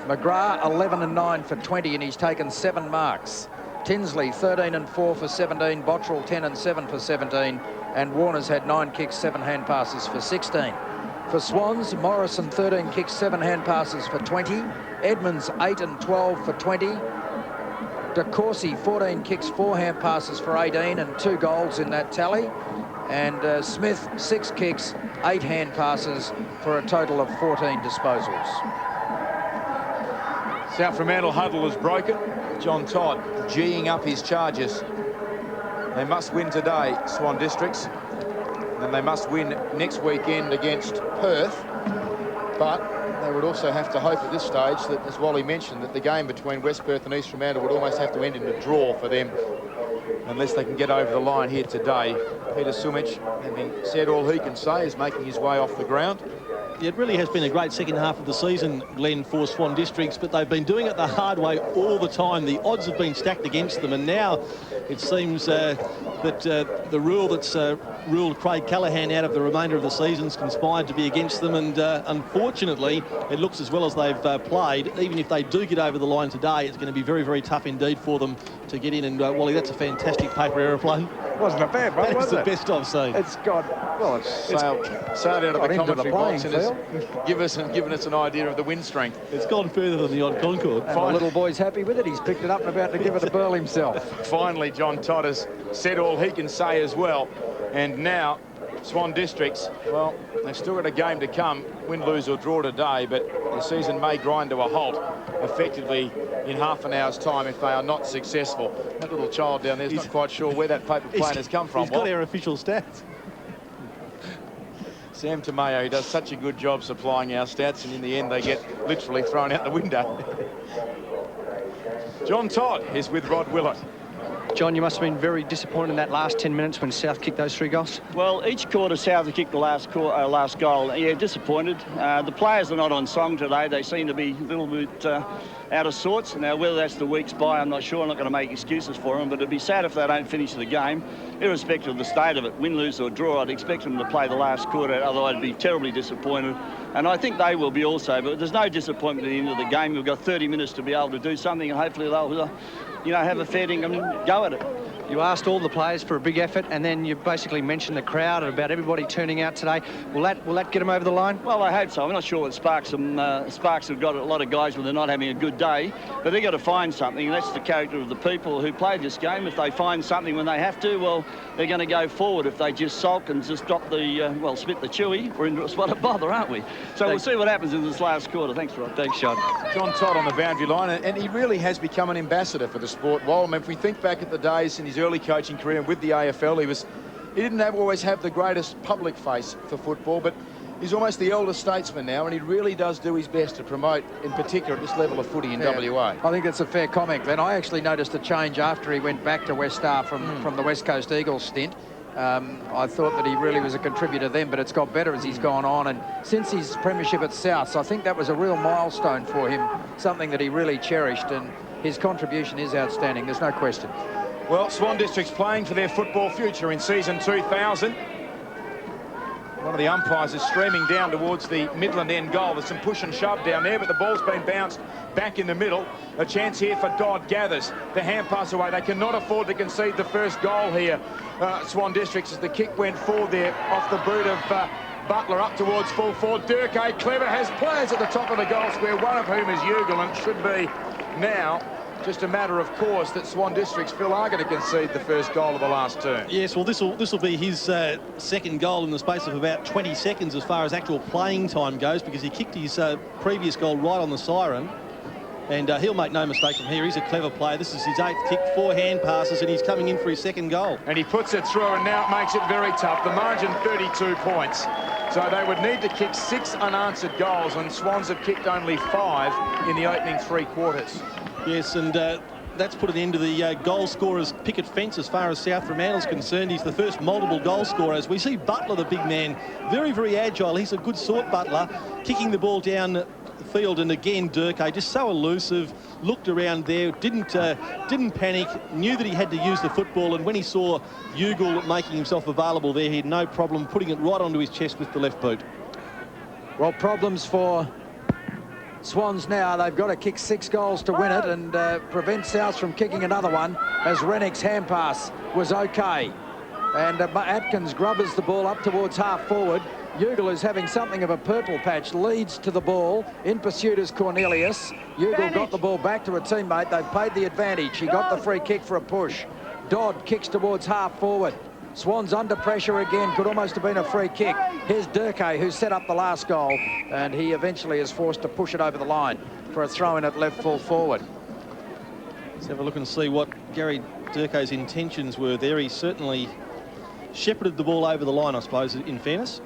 McGrath 11 and 9 for 20, and he's taken 7 marks. Tinsley 13 and 4 for 17, Bottrell 10 and 7 for 17, and Warner's had 9 kicks, 7 hand passes for 16. For Swans, Morrison 13 kicks, 7 hand passes for 20, Edmonds 8 and 12 for 20, De Courcy 14 kicks, 4 hand passes for 18, and 2 goals in that tally. And Smith 6 kicks, 8 hand passes for a total of 14 disposals. South Fremantle huddle is broken. John Todd geeing up his charges. They must win today, Swan Districts. And they must win next weekend against Perth. But they would also have to hope at this stage that, as Wally mentioned, that the game between West Perth and East Fremantle would almost have to end in a draw for them, unless they can get over the line here today. Peter Sumich, having said all he can say, is making his way off the ground. It really has been a great second half of the season, Glenn, for Swan Districts, but they've been doing it the hard way all the time. The odds have been stacked against them, and now it seems that the rule that's ruled Craig Callaghan out of the remainder of the season's conspired to be against them, and unfortunately, it looks as well as they've played. Even if they do get over the line today, it's going to be very, very tough indeed for them to get in. And Wally, that's a fantastic paper aeroplane. Wasn't a bad one, was it? That's the best I've seen. It's got, well, it's sailed out of the commentary box and field. has given us an idea of the wind strength. It's gone further than the odd Concorde. And the little boy's happy with it. He's picked it up and about to give it a burl himself. Finally, John Todd has said all he can say as well. And now, Swan Districts, well, they've still got a game to come, win, lose or draw today, but the season may grind to a halt effectively in half an hour's time if they are not successful. That little child down there is not quite sure where that paper plane has come from. He's got our official stats. Sam Tomeo, he does such a good job supplying our stats, and in the end they get literally thrown out the window. John Todd is with Rod Willett. John, you must have been very disappointed in that last 10 minutes when South kicked those 3 goals. Well, each quarter South have kicked the last goal. Yeah, disappointed. The players are not on song today. They seem to be a little bit out of sorts. Now, whether that's the week's bye, I'm not sure. I'm not going to make excuses for them, but it'd be sad if they don't finish the game, irrespective of the state of it, win, lose or draw. I'd expect them to play the last quarter, otherwise I'd be terribly disappointed. And I think they will be also, but there's no disappointment at the end of the game. We've got 30 minutes to be able to do something, and hopefully they'll have a fair dinkum and go at it. You asked all the players for a big effort, and then you basically mentioned the crowd and about everybody turning out today. Will that get them over the line? Well, I hope so. I'm not sure what Sparks have got a lot of guys when they're not having a good day, but they've got to find something. That's the character of the people who play this game. If they find something when they have to, well, they're going to go forward. If they just sulk and just drop the, spit the chewy, we're in a spot of bother, aren't we? So we'll see what happens in this last quarter. Thanks, Rod. Thanks, Sean. John Todd on the boundary line, and he really has become an ambassador for the sport. Well, I mean, if we think back at the days in his early coaching career with the AFL, he didn't always have the greatest public face for football, but he's almost the elder statesman now, and he really does do his best to promote, in particular, at this level of footy in WA. I think that's a fair comment, Glenn. I actually noticed a change after he went back to West Star from the West Coast Eagles stint. I thought that he really was a contributor then, but it's got better as he's gone on. And since his premiership at South, I think that was a real milestone for him, something that he really cherished, and his contribution is outstanding, there's no question. Well, Swan Districts playing for their football future in season 2000. One of the umpires is streaming down towards the Midland end goal. There's some push and shove down there, but the ball's been bounced back in the middle. A chance here for Dodd gathers. The hand pass away. They cannot afford to concede the first goal here, Swan Districts, as the kick went forward there off the boot of Butler up towards full forward. Durkay, clever, has players at the top of the goal square, one of whom is Ugal, and should be now just a matter of course that Swan Districts, Phil, are going to concede the first goal of the last term. Yes, well, this will be his second goal in the space of about 20 seconds as far as actual playing time goes, because he kicked his previous goal right on the siren. And he'll make no mistake from here. He's a clever player. This is his 8th kick, 4 hand passes, and he's coming in for his second goal. And he puts it through, and now it makes it very tough. The margin, 32 points. So they would need to kick 6 unanswered goals, and Swans have kicked only 5 in the opening 3 quarters. Yes, and that's put an end to the goal scorer's picket fence as far as South Fremantle's concerned. He's the first multiple goal scorer. As we see Butler, the big man, very, very agile. He's a good sort, Butler, kicking the ball down the field. And again, Durkay, just so elusive, looked around there, didn't panic, knew that he had to use the football. And when he saw Ugal making himself available there, he had no problem putting it right onto his chest with the left boot. Well, problems for Swans now. They've got to kick 6 goals to win it and prevent South from kicking another one, as Rennick's hand pass was okay. And Atkins grubbers the ball up towards half forward. Ugal, who's having something of a purple patch, leads to the ball. In pursuit is Cornelius. Ugal got the ball back to a teammate. They've paid the advantage. He got the free kick for a push. Dodd kicks towards half forward. Swans under pressure again, could almost have been a free kick. Here's Durkay, who set up the last goal, and he eventually is forced to push it over the line for a throw-in at left full forward. Let's have a look and see what Gary Durkay's intentions were there. He certainly shepherded the ball over the line, I suppose, in fairness.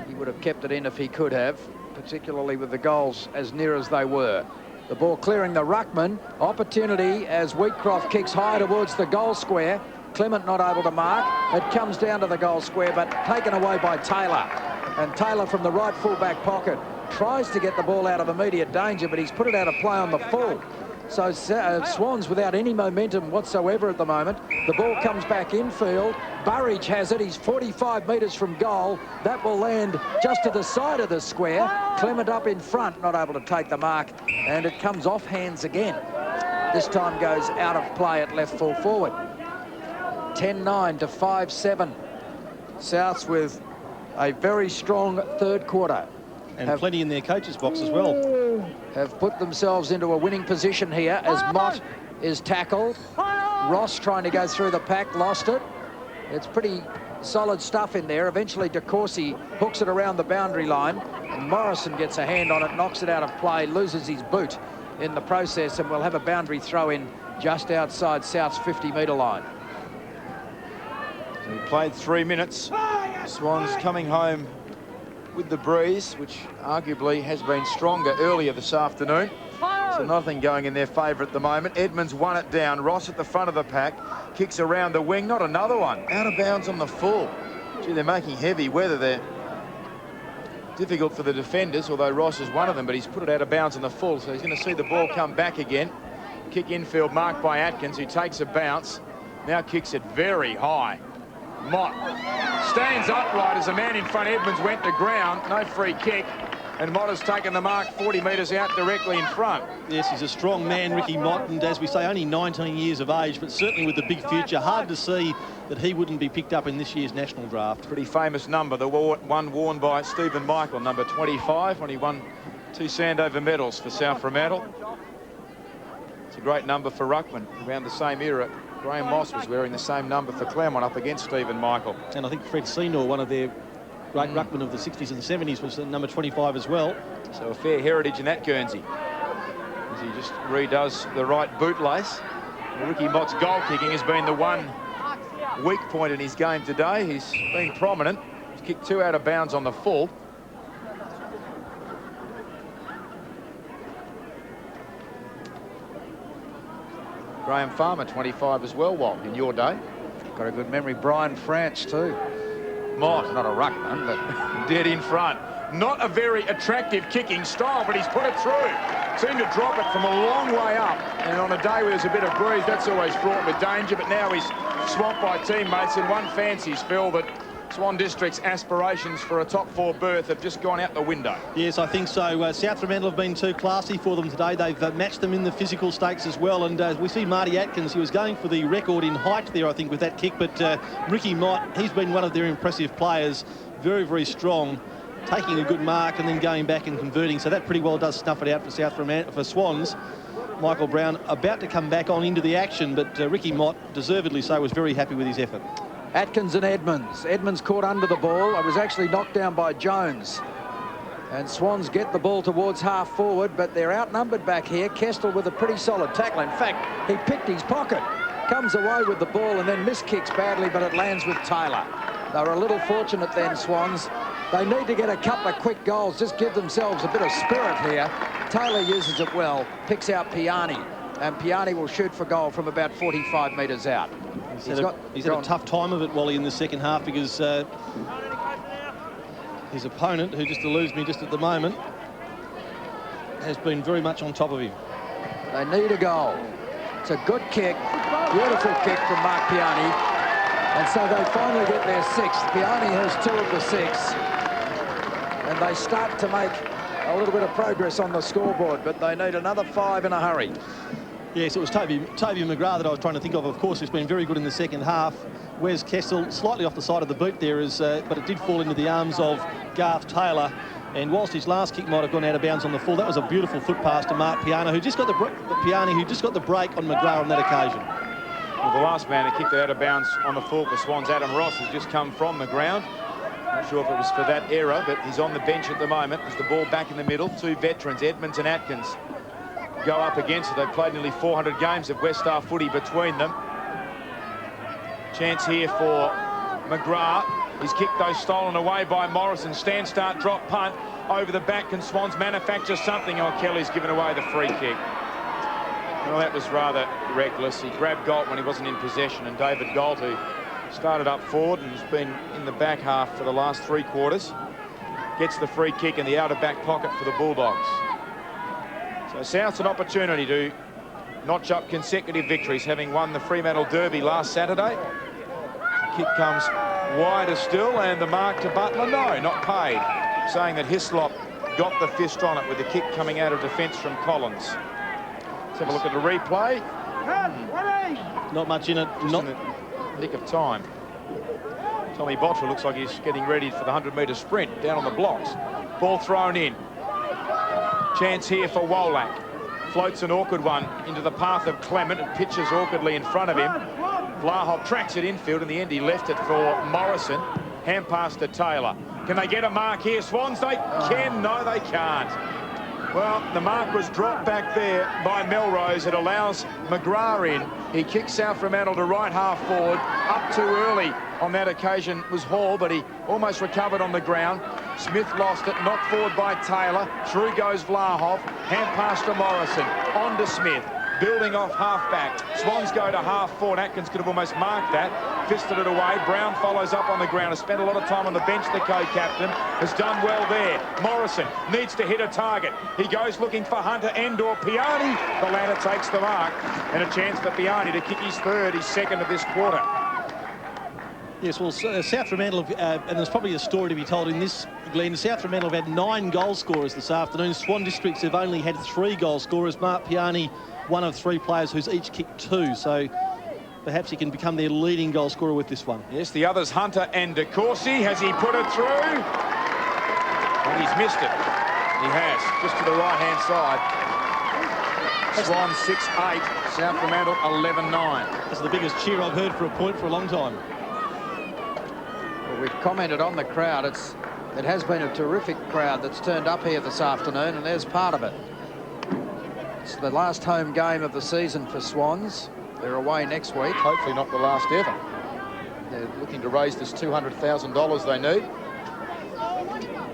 He would have kept it in if he could have, particularly with the goals as near as they were. The ball clearing the ruckman. Opportunity as Wheatcroft kicks high towards the goal square. Clement not able to mark. It comes down to the goal square, but taken away by Taylor. And Taylor from the right full-back pocket tries to get the ball out of immediate danger, but he's put it out of play on the full. So Swans without any momentum whatsoever at the moment. The ball comes back infield. Burridge has it. He's 45 metres from goal. That will land just to the side of the square. Clement up in front, not able to take the mark. And it comes off hands again. This time goes out of play at left full forward. 10-9 to 5-7. Souths with a very strong third quarter. And plenty in their coach's box as well. Have put themselves into a winning position here as Mott is tackled. Ross trying to go through the pack, lost it. It's pretty solid stuff in there. Eventually DeCourcy hooks it around the boundary line, and Morrison gets a hand on it, knocks it out of play, loses his boot in the process, and we'll have a boundary throw in just outside South's 50-metre line. So he played 3 minutes. Swans coming home with the breeze, which arguably has been stronger earlier this afternoon. So nothing going in their favour at the moment. Edmonds won it down. Ross at the front of the pack. Kicks around the wing. Not another one. Out of bounds on the full. Gee, they're making heavy weather there. Difficult for the defenders, although Ross is one of them, but he's put it out of bounds on the full, so he's going to see the ball come back again. Kick infield marked by Atkins, who takes a bounce. Now kicks it very high. Mott stands upright as the man in front, Edmonds, went to ground. No free kick. And Mott has taken the mark 40 metres out directly in front. Yes, he's a strong man, Ricky Mott, and as we say, only 19 years of age, but certainly with the big future. Hard to see that he wouldn't be picked up in this year's national draft. Pretty famous number, the one worn by Stephen Michael, number 25, when he won 2 Sandover medals for South Fremantle. It's a great number for ruckman. Around the same era, Graham Moss was wearing the same number for Claremont up against Stephen Michael. And I think Fred Senior, one of their great ruckmen of the 60s and 70s, was number 25 as well. So a fair heritage in that Guernsey, as he just redoes the right bootlace. Ricky Mott's goal kicking has been the one weak point in his game today. He's been prominent. He's kicked 2 out of bounds on the full. Graham Farmer, 25 as well, Walt, in your day. Got a good memory. Brian France too. Mott, not a ruckman, but dead in front. Not a very attractive kicking style, but he's put it through. Seemed to drop it from a long way up. And on a day where there's a bit of breeze, that's always fraught with danger. But now he's swamped by teammates, and one fancies, Phil, that Swan District's aspirations for a top 4 berth have just gone out the window. Yes, I think so. South Fremantle have been too classy for them today. They've matched them in the physical stakes as well. And we see Marty Atkins, he was going for the record in height there, I think, with that kick. But Ricky Mott, he's been one of their impressive players. Very, very strong, taking a good mark and then going back and converting. So that pretty well does snuff it out for South Fremantle, for Swans. Michael Brown about to come back on into the action, but Ricky Mott, deservedly so, was very happy with his effort. Atkins and Edmonds. Edmonds caught under the ball. It was actually knocked down by Jones. And Swans get the ball towards half forward, but they're outnumbered back here. Kestel with a pretty solid tackle. In fact, he picked his pocket. Comes away with the ball and then miskicks badly, but it lands with Taylor. They were a little fortunate then, Swans. They need to get a couple of quick goals, just give themselves a bit of spirit here. Taylor uses it well, picks out Piani, and Piani will shoot for goal from about 45 metres out. He's had a tough time of it, Wally, in the second half, because his opponent, who just eludes me just at the moment, has been very much on top of him. They need a goal. It's a good kick, beautiful kick from Mark Piani. And so they finally get their 6th. Piani has 2 of the 6. And they start to make a little bit of progress on the scoreboard, but they need another 5 in a hurry. Yes, it was Toby McGrath that I was trying to think of course, who's been very good in the second half. Wes Kestel, slightly off the side of the boot there, but it did fall into the arms of Garth Taylor. And whilst his last kick might have gone out of bounds on the full, that was a beautiful foot pass to Mark Piani, who just got the break on McGrath on that occasion. Well, the last man who kicked it out of bounds on the full for Swans, Adam Ross, has just come from the ground. Not sure if it was for that error, but he's on the bench at the moment. There's the ball back in the middle. 2 veterans, Edmonds and Atkins, go up against it. They've played nearly 400 games of West Star footy between them. Chance here for McGrath. His kick, though, stolen away by Morrison. Stand, start, drop, punt. Over the back, can Swans manufacture something? Oh, Kelly's given away the free kick. Well, that was rather reckless. He grabbed Galt when he wasn't in possession, and David Galt, who started up forward and has been in the back half for the last 3 quarters, gets the free kick in the outer back pocket for the Bulldogs. So South's an opportunity to notch up consecutive victories, having won the Fremantle Derby last Saturday. Kick comes wider still, and the mark to Butler, no, not paid, saying that Hislop got the fist on it with the kick coming out of defence from Collins. Let's have a look at the replay. Not much in it. Not in the nick of time. Tommy Bottrell looks like he's getting ready for the 100-metre sprint down on the blocks. Ball thrown in. Chance here for Wolak. Floats an awkward one into the path of Clement and pitches awkwardly in front of him. Vlahov tracks it infield. In the end, he left it for Morrison. Hand pass to Taylor. Can they get a mark here, Swans? They can. No, they can't. Well, the mark was dropped back there by Melrose. It allows McGrath in. He kicks South Fremantle to right half forward. Up too early on that occasion was Hall, but he almost recovered on the ground. Smith lost it, knocked forward by Taylor. Through goes Vlahov. Hand pass to Morrison. On to Smith. Building off half-back. Swans go to half-forward. Atkins could have almost marked that. Fisted it away. Brown follows up on the ground. Has spent a lot of time on the bench, the co-captain. Has done well there. Morrison needs to hit a target. He goes looking for Hunter or Piani. The ladder takes the mark. And a chance for Piani to kick his third, his second of this quarter. Yes, well, South Fremantle, and there's probably a story to be told in this, Glenn. South Fremantle have had 9 goal scorers this afternoon. Swan Districts have only had 3 goal scorers. Mark Piani, one of 3 players who's each kicked 2. So perhaps he can become their leading goal scorer with this one. Yes, the others, Hunter and DeCourcy. Has he put it through? And he's missed it. He has, just to the right-hand side. Swan 6-8, South Fremantle 11-9. That's the biggest cheer I've heard for a point for a long time. Well, we've commented on the crowd. It has been a terrific crowd that's turned up here this afternoon, and there's part of it. It's the last home game of the season for Swans. They're away next week. Hopefully not the last ever. They're looking to raise this $200,000 they need.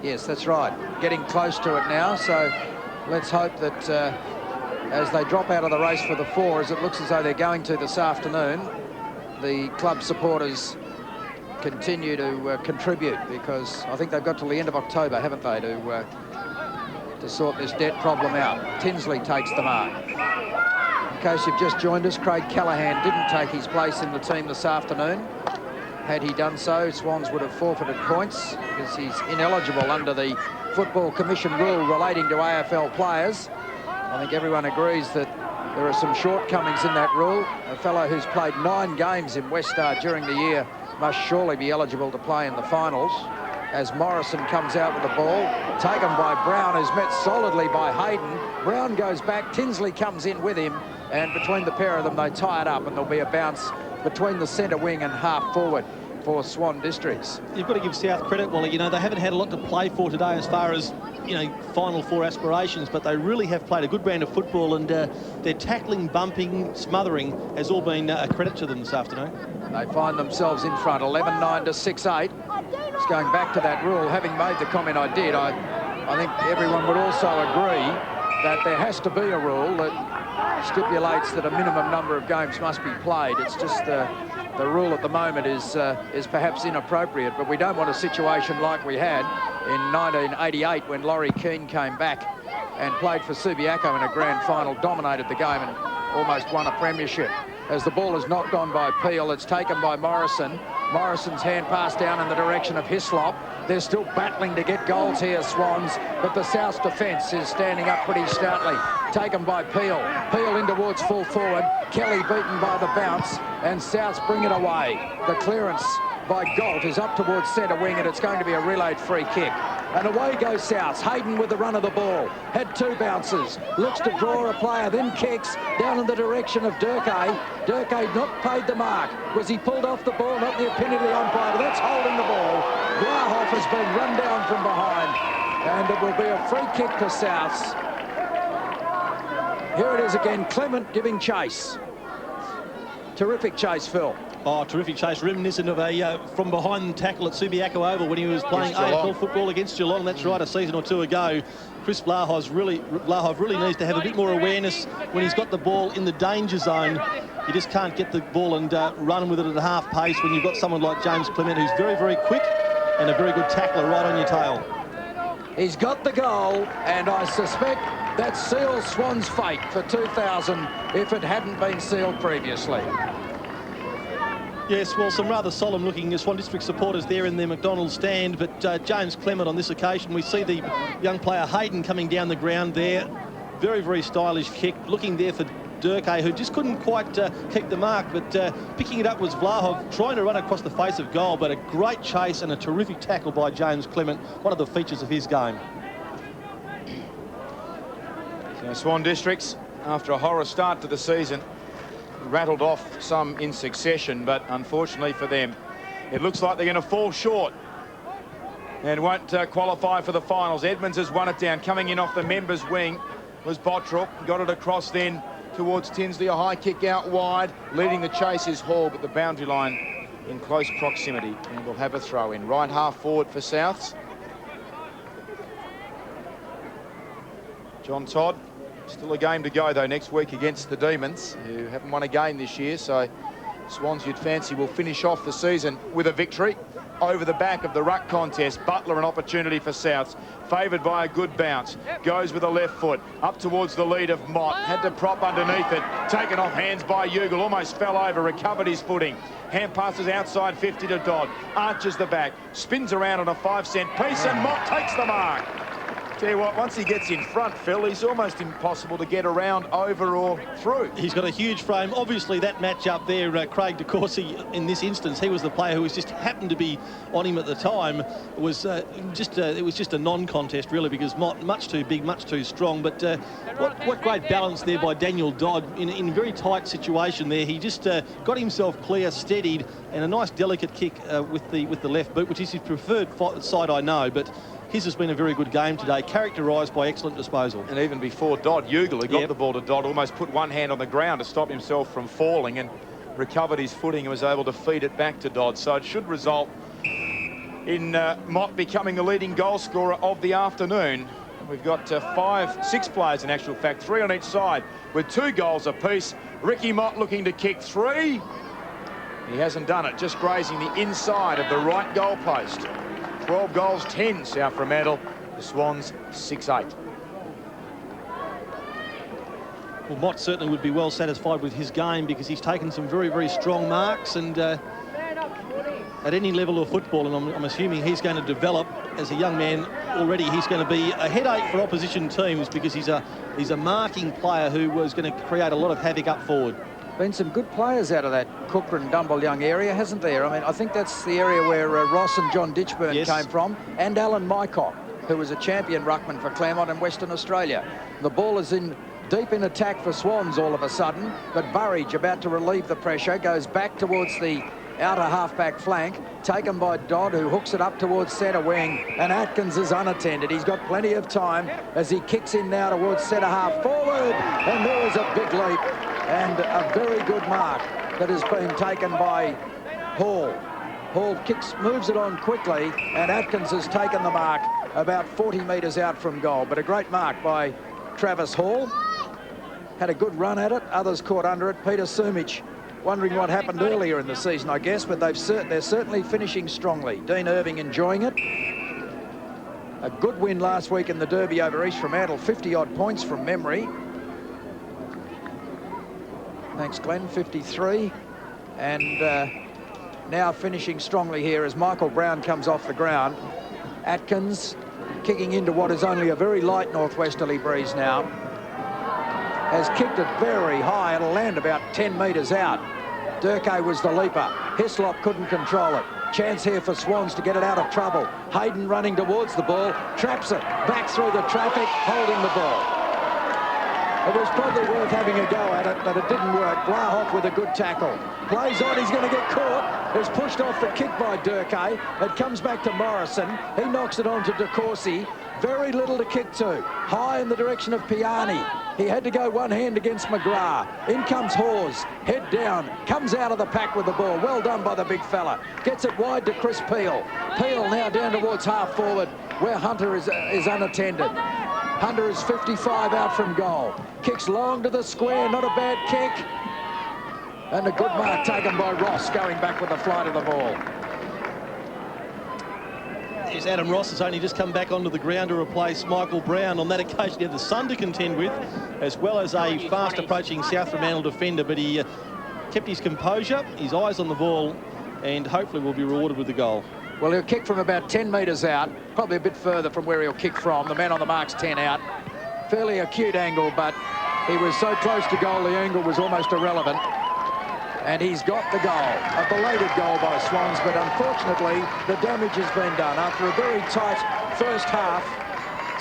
Yes, that's right. Getting close to it now, so let's hope that as they drop out of the race for the 4, as it looks as though they're going to this afternoon, the club supporters continue to contribute, because I think they've got till the end of October, haven't they, to sort this debt problem out. Tinsley takes the mark. In case you've just joined us, Craig Callaghan didn't take his place in the team this afternoon. Had he done so, Swans would have forfeited points because he's ineligible under the Football Commission rule relating to AFL players. I think everyone agrees that there are some shortcomings in that rule. A fellow who's played 9 games in West Star during the year must surely be eligible to play in the finals. As Morrison comes out with the ball, taken by Brown, who's met solidly by Hayden. Brown goes back, Tinsley comes in with him, and between the pair of them, they tie it up, and there'll be a bounce between the centre wing and half forward for Swan Districts. You've got to give South credit, Wally. You know, they haven't had a lot to play for today as far as, you know, Final 4 aspirations, but they really have played a good brand of football, and their tackling, bumping, smothering has all been a credit to them this afternoon. They find themselves in front, 11-9 to 6-8. It's going back to that rule. Having made the comment I did, I think everyone would also agree that there has to be a rule that stipulates that a minimum number of games must be played. It's just the rule at the moment is perhaps inappropriate, but we don't want a situation like we had in 1988 when Laurie Keane came back and played for Subiaco in a grand final, dominated the game and almost won a premiership. As the ball is knocked on by Peel, it's taken by Morrison. Morrison's hand passed down in the direction of Hislop. They're still battling to get goals here, Swans, but the South's defence is standing up pretty stoutly. Taken by Peel. Peel in towards full forward. Kelly beaten by the bounce, and Souths bring it away. The clearance by Galt is up towards centre wing, and it's going to be a relayed free kick. And away goes Souths. Hayden with the run of the ball. Had 2 bounces. Looks to draw a player, then kicks down in the direction of Durkay. Durkay not paid the mark. Was he pulled off the ball? Not in the opinion of the umpire, but that's holding the ball. Glahoff has been run down from behind, and it will be a free kick to Souths. Here it is again, Clement giving chase. Terrific chase, Phil. Oh, terrific chase, reminiscent of a from behind tackle at Subiaco Oval when he was playing AFL football against Geelong. That's right, a season or 2 ago. Chris Vlahov really needs to have a bit more awareness when he's got the ball in the danger zone. You just can't get the ball and run with it at a half pace when you've got someone like James Clement, who's very, very quick and a very good tackler right on your tail. He's got the goal, and I suspect that seals Swan's fate for 2000 if it hadn't been sealed previously. Yes, well, some rather solemn-looking Swan District supporters there in their McDonald's stand, but James Clement on this occasion, we see the young player Hayden coming down the ground there. Very, very stylish kick, looking there for Durkay, who just couldn't quite keep the mark, but picking it up was Vlahov, trying to run across the face of goal, but a great chase and a terrific tackle by James Clement, one of the features of his game. So Swan Districts, after a horror start to the season, rattled off some in succession, but unfortunately for them, it looks like they're going to fall short and won't qualify for the finals. Edmonds has won it down. Coming in off the members' wing was Bottrop. Got it across then towards Tinsley. A high kick out wide. Leading the chase is Hall, but the boundary line in close proximity. And we'll have a throw in. Right half forward for Souths. John Todd. Still a game to go, though, next week against the Demons, who haven't won a game this year. So Swans, you'd fancy, will finish off the season with a victory. Over the back of the ruck contest, Butler an opportunity for Souths, favoured by a good bounce, goes with a left foot up towards the lead of Mott, had to prop underneath it, taken off hands by Ugle, almost fell over, recovered his footing, hand passes outside 50 to Dodd, arches the back, spins around on a 5-cent piece, and Mott takes the mark. Tell you what, once he gets in front, Phil, he's almost impossible to get around, over or through. He's got a huge frame. Obviously, that match up there, Craig de Courcy, in this instance, he was the player who was just happened to be on him at the time. It was just a non-contest, really, because Mott, much too big, much too strong. But what great balance there by Daniel Dodd in a very tight situation there. He just got himself clear, steadied, and a nice delicate kick with the left boot, which is his preferred side, I know, but his has been a very good game today, characterised by excellent disposal. And even before Dodd, Ugle, who got the ball to Dodd, almost put one hand on the ground to stop himself from falling and recovered his footing and was able to feed it back to Dodd. So it should result in Mott becoming the leading goal scorer of the afternoon. We've got 6 players in actual fact, 3 on each side, with 2 goals apiece. Ricky Mott looking to kick 3. He hasn't done it, just grazing the inside of the right goal post. 12 goals, 10 South Fremantle. The Swans 6-8. Well, Mott certainly would be well satisfied with his game because he's taken some very, very strong marks, and at any level of football, and I'm assuming he's going to develop as a young man already. He's going to be a headache for opposition teams because he's a marking player who was going to create a lot of havoc up forward. Been some good players out of that Cooker and Dumble Young area, hasn't there? I mean, I think that's the area where Ross and John Ditchburn came from, and Alan Mycock, who was a champion ruckman for Claremont and Western Australia. The ball is in deep in attack for Swans all of a sudden, but Burridge, about to relieve the pressure, goes back towards the outer half-back flank, taken by Dodd, who hooks it up towards centre wing, and Atkins is unattended. He's got plenty of time as he kicks in now towards centre half forward, and there is a big leap and a very good mark that has been taken by Hall. Hall moves it on quickly, and Atkins has taken the mark about 40 metres out from goal, but a great mark by Travis Hall. Had a good run at it, others caught under it. Peter Sumich wondering what happened earlier in the season, I guess, but they're certainly finishing strongly. Dean Irving enjoying it. A good win last week in the Derby over East Fremantle, 50-odd points from memory. Thanks, Glenn, 53. And now finishing strongly here as Michael Brown comes off the ground. Atkins kicking into what is only a very light northwesterly breeze now. Has kicked it very high. It'll land about 10 metres out. Durkay was the leaper. Hislop couldn't control it. Chance here for Swans to get it out of trouble. Hayden running towards the ball, traps it, back through the traffic, holding the ball. It was probably worth having a go at it, but it didn't work. Blahoff with a good tackle. Plays on, he's going to get caught. It's pushed off the kick by Durkay. It comes back to Morrison. He knocks it on to de Courcy. Very little to kick to. High in the direction of Piani. He had to go one hand against McGrath. In comes Hawes, head down, comes out of the pack with the ball. Well done by the big fella. Gets it wide to Chris Peel. Peel now down towards half forward where Hunter is unattended. Hunter is 55 out from goal. Kicks long to the square, not a bad kick. And a good mark taken by Ross, going back with the flight of the ball. Yes, Adam Ross has only just come back onto the ground to replace Michael Brown. On that occasion, he had the Sun to contend with, as well as a fast-approaching South Fremantle defender, but he kept his composure, his eyes on the ball, and hopefully will be rewarded with the goal. Well, he'll kick from about 10 metres out, probably a bit further from where he'll kick from. The man on the mark's 10 out. Fairly acute angle, but he was so close to goal, the angle was almost irrelevant. And he's got the goal, a belated goal by Swans, but unfortunately the damage has been done. After a very tight first half,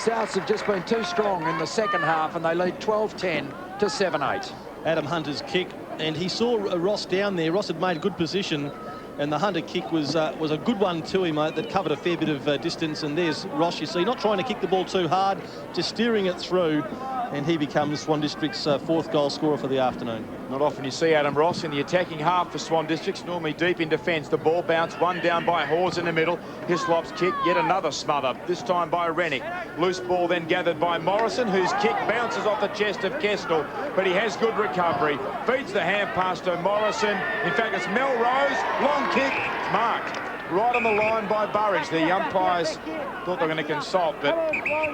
Souths have just been too strong in the second half, and they lead 12-10 to 7-8. Adam Hunter's kick, and he saw Ross down there. Ross had made a good position, and the Hunter kick was a good one to him, that covered a fair bit of distance. And there's Ross, you see, not trying to kick the ball too hard, just steering it through, and he becomes Swan District's fourth goal scorer for the afternoon. Not often you see Adam Ross in the attacking half for Swan Districts, normally deep in defence. The ball bounced, one down by Hawes in the middle. Hislop's kick, yet another smother, this time by Rennick. Loose ball then gathered by Morrison, whose kick bounces off the chest of Kestel, but he has good recovery. Feeds the hand pass to Morrison. In fact, it's Melrose, long kick, it's marked. Right on the line by Burridge. The umpires thought they were going to consult, but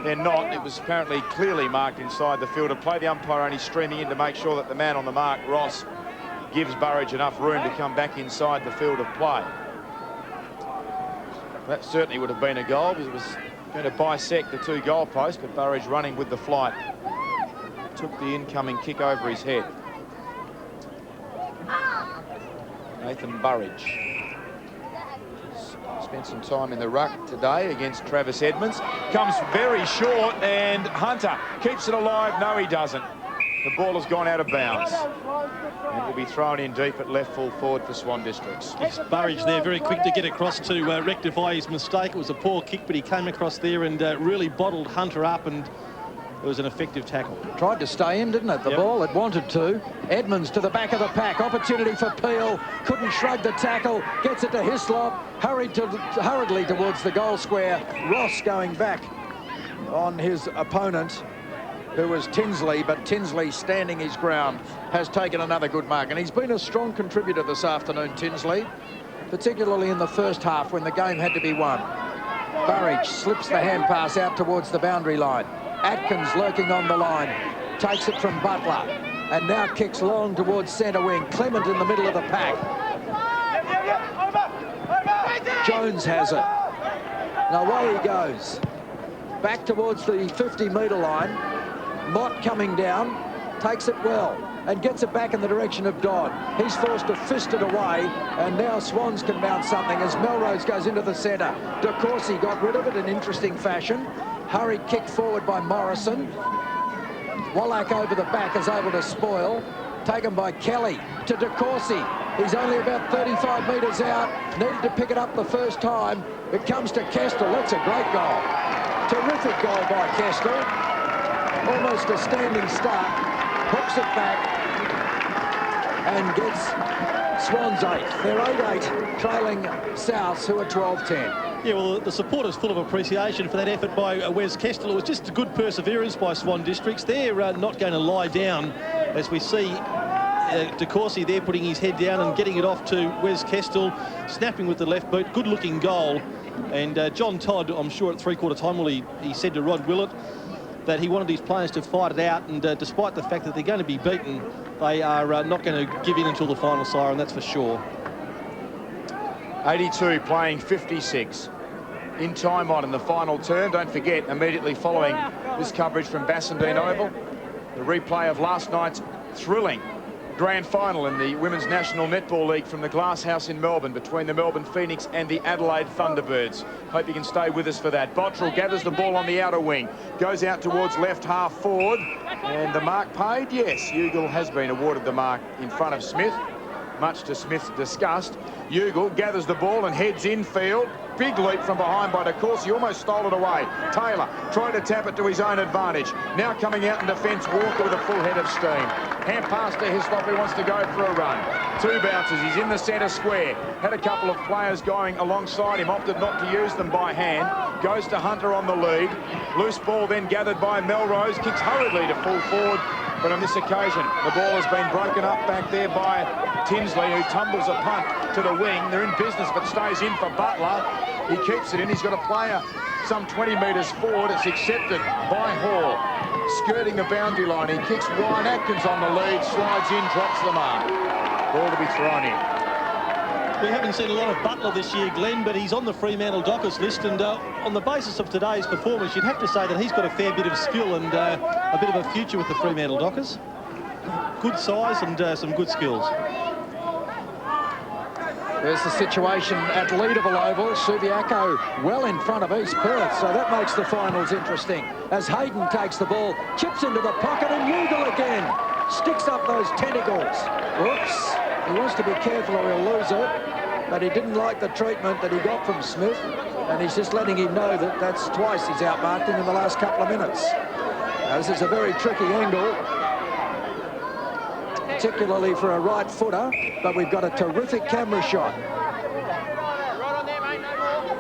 they're not. It was apparently clearly marked inside the field of play. The umpire only streaming in to make sure that the man on the mark, Ross, gives Burridge enough room to come back inside the field of play. That certainly would have been a goal, because it was going to bisect the two goalposts, but Burridge running with the flight took the incoming kick over his head. Nathan Burridge spent some time in the ruck today against Travis Edmonds. Comes very short, and Hunter keeps it alive. No, he doesn't. The ball has gone out of bounds. And will be thrown in deep at left full forward for Swan Districts. Yes, Burridge there, very quick to get across to rectify his mistake. It was a poor kick, but he came across there and really bottled Hunter up, and it was an effective tackle. Tried to stay in, didn't it? The ball, it wanted to. Edmonds to the back of the pack. Opportunity for Peel. Couldn't shrug the tackle. Gets it to Hislop. Hurriedly towards the goal square. Ross going back on his opponent, who was Tinsley, but Tinsley, standing his ground, has taken another good mark. And he's been a strong contributor this afternoon, Tinsley, particularly in the first half when the game had to be won. Burridge slips the hand pass out towards the boundary line. Atkins lurking on the line, takes it from Butler, and now kicks long towards centre wing. Clement in the middle of the pack. Jones has it. Now away he goes. Back towards the 50-metre line. Mott coming down, takes it well, and gets it back in the direction of Dodd. He's forced to fist it away, and now Swans can mount something as Melrose goes into the centre. De Courcy got rid of it in interesting fashion. Hurried kick forward by Morrison. Wallach over the back is able to spoil. Taken by Kelly to De Courcy. He's only about 35 metres out. Needed to pick it up the first time. It comes to Kestel. That's a great goal. Terrific goal by Kestel. Almost a standing start. Hooks it back and gets Swans 8. They're 8-8, trailing Souths, who are 12-10. Yeah, well, the support is full of appreciation for that effort by Wes Kestel. It was just a good perseverance by Swan Districts. They're not going to lie down, as we see De Courcy there putting his head down and getting it off to Wes Kestel, snapping with the left boot. Good-looking goal. And John Todd, I'm sure at three-quarter time, he said to Rod Willett that he wanted his players to fight it out, and despite the fact that they're going to be beaten, they are not going to give in until the final siren, that's for sure. 82 playing 56. In time on in the final turn. Don't forget, immediately following this coverage from Bassendean Oval, the replay of last night's thrilling grand final in the Women's National Netball League from the Glass House in Melbourne between the Melbourne Phoenix and the Adelaide Thunderbirds. Hope you can stay with us for that. Bottrell gathers the ball on the outer wing, goes out towards left half forward, and the mark paid. Yes, Ugle has been awarded the mark in front of Smith, much to Smith's disgust. Ugle gathers the ball and heads infield. Big leap from behind by De Courcy, almost stole it away. Taylor tried to tap it to his own advantage. Now coming out in defence, Walker with a full head of steam. Hand pass to Hislop, who wants to go for a run. Two bounces, he's in the centre square. Had a couple of players going alongside him, opted not to use them by hand. Goes to Hunter on the lead. Loose ball then gathered by Melrose, kicks hurriedly to full forward. But on this occasion, the ball has been broken up back there by Tinsley, who tumbles a punt to the wing. They're in business, but stays in for Butler. He keeps it in. He's got a player some 20 metres forward. It's accepted by Hall. Skirting the boundary line. He kicks Ryan Atkins on the lead, slides in, drops the mark. Ball to be thrown in. We haven't seen a lot of Butler this year, Glenn, but he's on the Fremantle Dockers list, and on the basis of today's performance, you'd have to say that he's got a fair bit of skill and a bit of a future with the Fremantle Dockers. Good size and some good skills. There's the situation at Leederville Oval. Subiaco well in front of East Perth, so that makes the finals interesting. As Hayden takes the ball, chips into the pocket, and Ugle again sticks up those tentacles. Oops. He wants to be careful or he'll lose it, but he didn't like the treatment that he got from Smith, and he's just letting him know that that's twice he's outmarked him in the last couple of minutes. Now, this is a very tricky angle, particularly for a right footer, but we've got a terrific camera shot.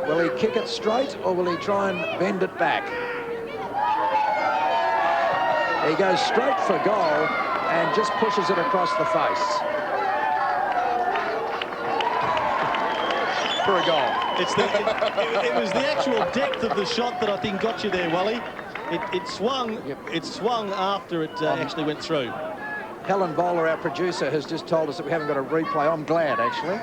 Will he kick it straight or will he try and bend it back? He goes straight for goal and just pushes it across the face. For a goal. It was the actual depth of the shot that I think got you there, Wally. It swung. Yep. It swung after it actually went through. Helen Bowler, our producer, has just told us that we haven't got a replay. I'm glad, actually.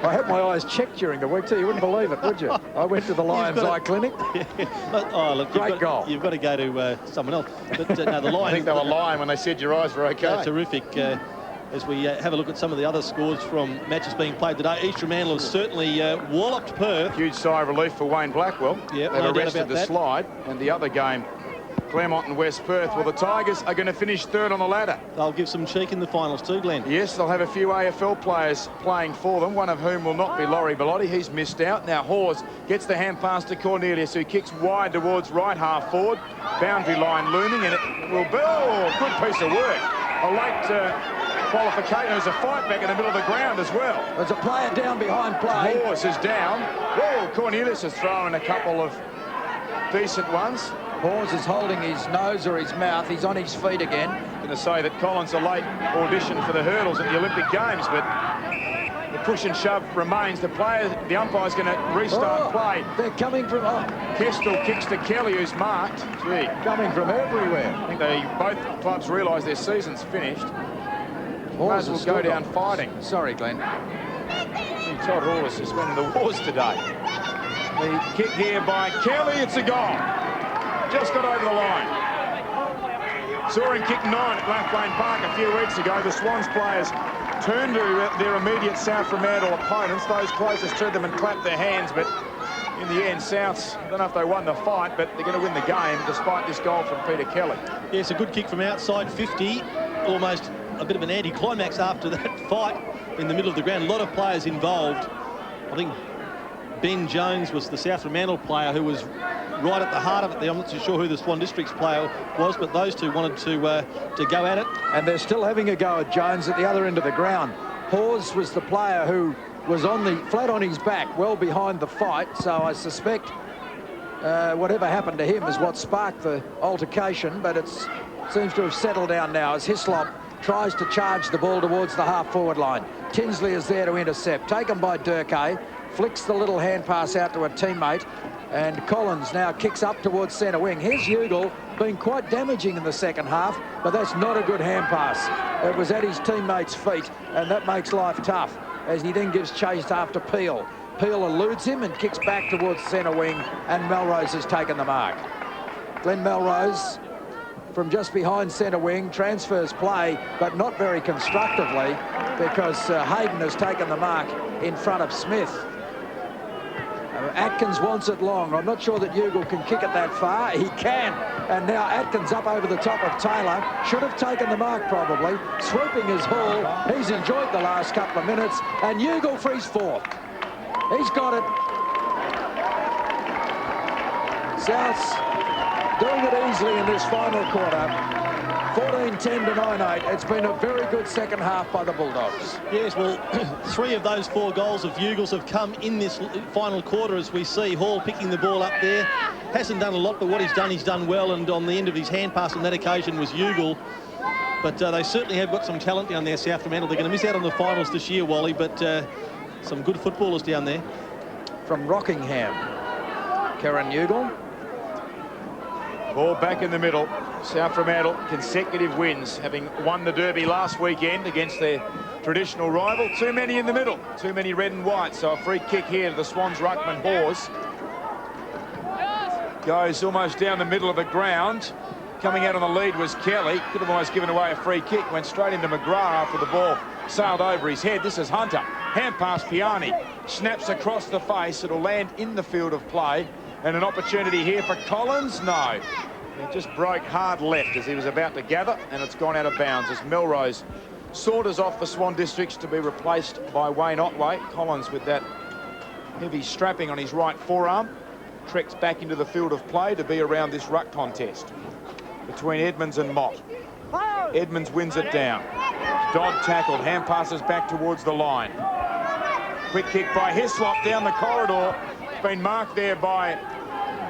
I had my eyes checked during the week too. You wouldn't believe it, would you? I went to the Lions Eye Clinic. Oh, look, great goal. You've got to go to someone else. But no, the Lions. I think they were lying when they said your eyes were okay. Terrific. As we have a look at some of the other scores from matches being played today, East Fremantle has certainly walloped Perth. Huge sigh of relief for Wayne Blackwell. Yep, They've arrested the slide. And the other game, Claremont and West Perth. Well, the Tigers are going to finish third on the ladder. They'll give some cheek in the finals too, Glenn. Yes, they'll have a few AFL players playing for them, one of whom will not be Laurie Bellotti. He's missed out. Now Hawes gets the hand pass to Cornelius, who kicks wide towards right half forward. Boundary line looming, and it will be, oh, good piece of work. A late qualification. There's a fight back in the middle of the ground as well. There's a player down behind play. Hawes is down. Whoa, Cornelius has thrown a couple of decent ones. Hawes is holding his nose or his mouth. He's on his feet again. Going to say that Collins a late audition for the hurdles at the Olympic Games, but the push and shove remains. The umpire's going to restart play. They're coming from... Kestel kicks to Kelly, who's marked. Gee. Coming from everywhere. I think both clubs realise their season's finished. Might as well go down fighting. Sorry, Glenn. Todd Hall is suspended the wars today. The kick here by Kelly, it's a goal. Just got over the line. Saw him kick 9 at Blackburn Park a few weeks ago. The Swans players turned to their immediate South Fremantle opponents, those closest to them, and clapped their hands, but in the end, Souths, I don't know if they won the fight, but they're going to win the game despite this goal from Peter Kelly. Yes, a good kick from outside 50, almost a bit of an anti-climax after that fight in the middle of the ground. A lot of players involved. I think Ben Jones was the South Fremantle player who was right at the heart of it there. I'm not too sure who the Swan Districts player was, but those two wanted to go at it. And they're still having a go at Jones at the other end of the ground. Hawes was the player who was flat on his back, well behind the fight, so I suspect whatever happened to him is what sparked the altercation, but it seems to have settled down now as Hislop tries to charge the ball towards the half-forward line. Tinsley is there to intercept. Taken by Durkay, flicks the little hand pass out to a teammate, and Collins now kicks up towards centre wing. Here's Ugle, been quite damaging in the second half, but that's not a good hand pass. It was at his teammate's feet, and that makes life tough, as he then gives chase after Peel. Peel eludes him and kicks back towards centre wing, and Melrose has taken the mark. Glenn Melrose, from just behind centre wing, transfers play, but not very constructively, because Hayden has taken the mark in front of Smith. Atkins wants it long. I'm not sure that Ugle can kick it that far. He can. And now Atkins up over the top of Taylor. Should have taken the mark, probably. Swooping his Hall. He's enjoyed the last couple of minutes. And Ugle frees fourth. He's got it. Souths doing it easily in this final quarter. 14-10 to 9-8. It's been a very good second half by the Bulldogs. Yes, well, 3 of those 4 goals of Ugles have come in this final quarter, as we see Hall picking the ball up there. Hasn't done a lot, but what he's done well, and on the end of his hand pass on that occasion was Ugle. But they certainly have got some talent down there, South Fremantle. They're going to miss out on the finals this year, Wally, but some good footballers down there. from Rockingham. Karen Newgle. Ball back in the middle. South Fremantle, consecutive wins, having won the Derby last weekend against their traditional rival. Too many in the middle, too many red and white. So a free kick here to the Swans ruckman Hawes. Goes almost down the middle of the ground. Coming out on the lead was Kelly. Could have almost given away a free kick. Went straight into McGrath after the ball sailed over his head. This is Hunter. Hand pass Piani. Snaps across the face. It'll land in the field of play. And an opportunity here for Collins. No. It just broke hard left as he was about to gather, and it's gone out of bounds as Melrose saunters off the Swan Districts to be replaced by Wayne Otway. Collins with that heavy strapping on his right forearm treks back into the field of play to be around this ruck contest between Edmonds and Mott. Edmonds wins it down. Dodd tackled, hand passes back towards the line. Quick kick by Hislop down the corridor. It's been marked there by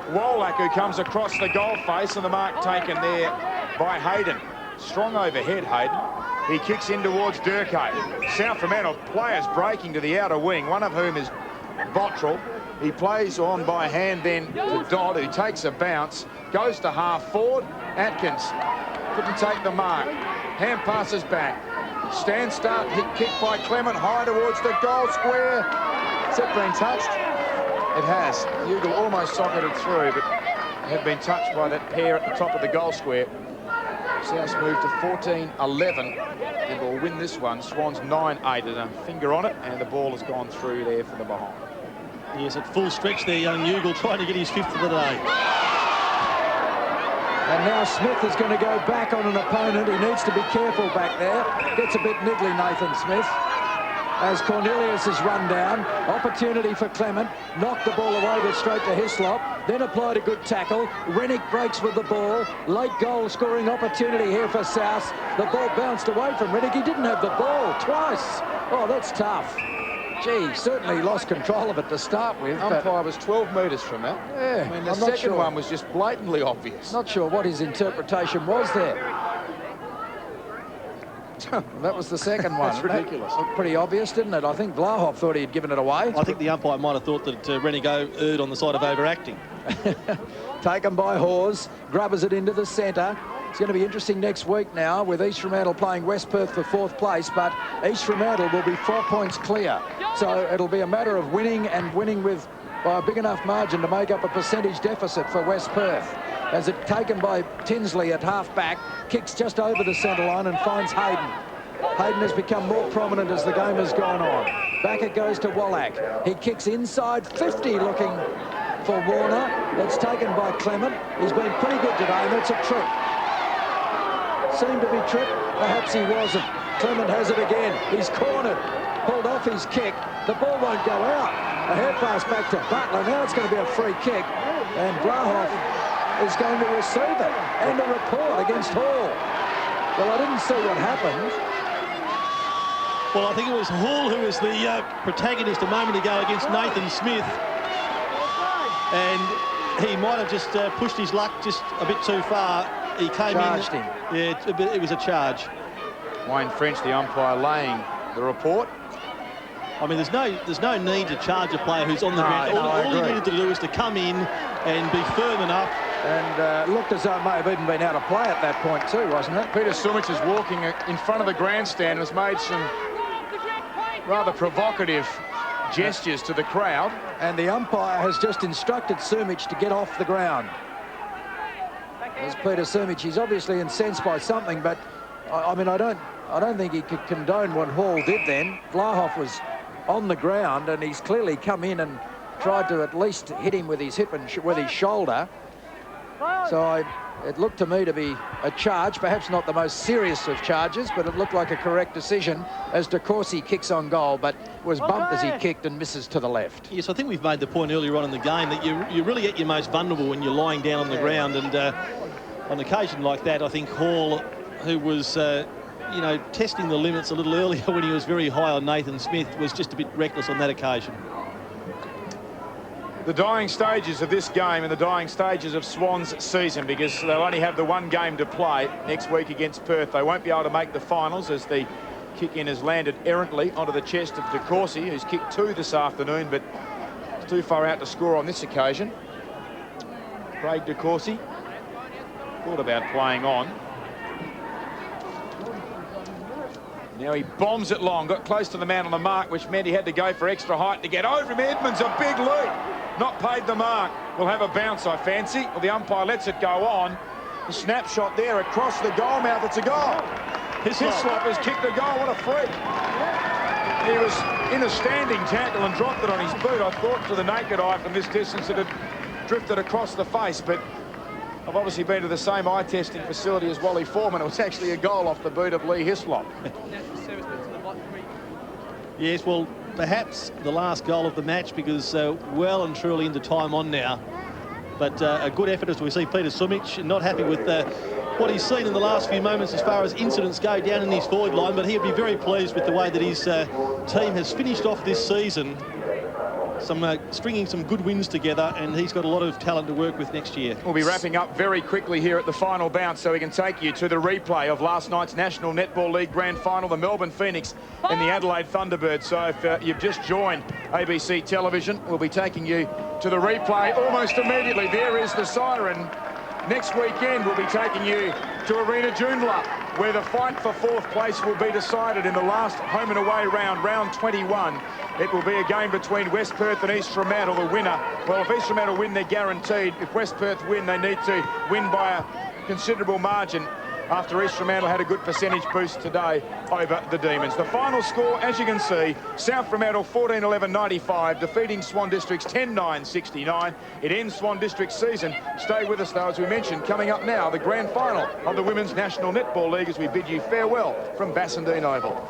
Wolack, who comes across the goal face, and the mark taken there by Hayden. Strong overhead, Hayden. He kicks in towards Durkay. South Fremantle players breaking to the outer wing, one of whom is Bottrell. He plays on by hand then to Dodd, who takes a bounce, goes to half forward. Atkins couldn't take the mark. Hand passes back. Stand start, hit kick by Clement, high towards the goal square. Has it been touched? It has. Ugle almost socketed through, but had been touched by that pair at the top of the goal square. South's moved to 14-11 and will win this one. Swans 9-8 and a finger on it, and the ball has gone through there for the behind. Yes, at full stretch there, young Ugle trying to get his 5th of the day. And now Smith is going to go back on an opponent. He needs to be careful back there. Gets a bit niggly, Nathan Smith. As Cornelius is run down, opportunity for Clement, knocked the ball away but straight to Hislop, then applied a good tackle. Rennick breaks with the ball, late goal scoring opportunity here for South. The ball bounced away from Rennick. He didn't have the ball twice. Oh, that's tough. Gee, certainly lost control of it to start with. Umpire was 12 metres from that. Yeah, I mean, the second one was just blatantly obvious. Not sure what his interpretation was there. That was the second one. That's ridiculous. That looked pretty obvious, didn't it? I think Vlahoff thought he had given it away. I think the umpire might have thought that Renigo erred on the side of overacting. Taken by Hawes, grubbers it into the centre. It's going to be interesting next week now with East Fremantle playing West Perth for 4th place, but East Fremantle will be 4 points clear. So it'll be a matter of winning and winning by a big enough margin to make up a percentage deficit for West Perth. As it taken by Tinsley at half-back, kicks just over the centre line and finds Hayden. Hayden has become more prominent as the game has gone on. Back it goes to Wolack. He kicks inside 50 looking for Warner. It's taken by Clement. He's been pretty good today, and that's a trip. Seemed to be tripped. Perhaps he wasn't. Clement has it again. He's cornered. Pulled off his kick. The ball won't go out. A head pass back to Butler. Now it's going to be a free kick. And Vlahoff is going to receive it. And a report against Hall. Well, I didn't see what happened. Well, I think it was Hall who was the protagonist a moment ago against Nathan Smith. And he might have just pushed his luck just a bit too far. He came Charged in. him. Yeah, it was a charge. Wayne French, the umpire, laying the report. I mean, there's no need to charge a player who's on the ground. All he needed to do was to come in and be firm enough. And looked as though it may have even been out of play at that point too, wasn't it? Peter Sumich is walking in front of the grandstand and has made some rather provocative gestures to the crowd. And the umpire has just instructed Sumich to get off the ground. There's Peter Sumich. He's obviously incensed by something, but I mean, I don't think he could condone what Hall did then. Vlahoff was on the ground, and he's clearly come in and tried to at least hit him with his hip and with his shoulder. So it looked to me to be a charge, perhaps not the most serious of charges, but it looked like a correct decision as De Courcy kicks on goal, but was bumped as he kicked and misses to the left. Yes, I think we've made the point earlier on in the game that you're really at your most vulnerable when you're lying down on the ground, and on occasion like that, I think Hall, who was you know, testing the limits a little earlier when he was very high on Nathan Smith, was just a bit reckless on that occasion. The dying stages of this game and the dying stages of Swans' season, because they'll only have the one game to play next week against Perth. They won't be able to make the finals as the kick-in has landed errantly onto the chest of De Courcy, who's kicked 2 this afternoon, but too far out to score on this occasion. Craig de Courcy thought about playing on. Now he bombs it long, got close to the man on the mark, which meant he had to go for extra height to get over him. Edmonds, a big lead. Not paid the mark. Will have a bounce, I fancy. Well, the umpire lets it go on. The snapshot there across the goal mouth. It's a goal. Hislop has kicked a goal. What a freak. He was in a standing tackle and dropped it on his boot. I thought to the naked eye from this distance it had drifted across the face, but I've obviously been to the same eye testing facility as Wally Foreman. It was actually a goal off the boot of Lee Hislop. Yes, well, perhaps the last goal of the match, because well and truly into time on now. But a good effort as we see Peter Sumich not happy with what he's seen in the last few moments as far as incidents go down in his forward line, but he'll be very pleased with the way that his team has finished off this season. Stringing some good wins together, and he's got a lot of talent to work with next year. We'll be wrapping up very quickly here at the final bounce, so we can take you to the replay of last night's National Netball League Grand Final, the Melbourne Phoenix and the Adelaide Thunderbirds. So if you've just joined ABC Television, we'll be taking you to the replay almost immediately. There is the siren. Next weekend, we'll be taking you to Arena Joondalup, where the fight for fourth place will be decided in the last home and away round, round 21. It will be a game between West Perth and East Fremantle, the winner. Well, if East Fremantle win, they're guaranteed. If West Perth win, they need to win by a considerable margin after East Fremantle had a good percentage boost today over the Demons. The final score, as you can see, South Fremantle 14-11-95, defeating Swan Districts 10-9-69. It ends Swan District's season. Stay with us, though, as we mentioned, coming up now, the grand final of the Women's National Netball League, as we bid you farewell from Bassendean Oval.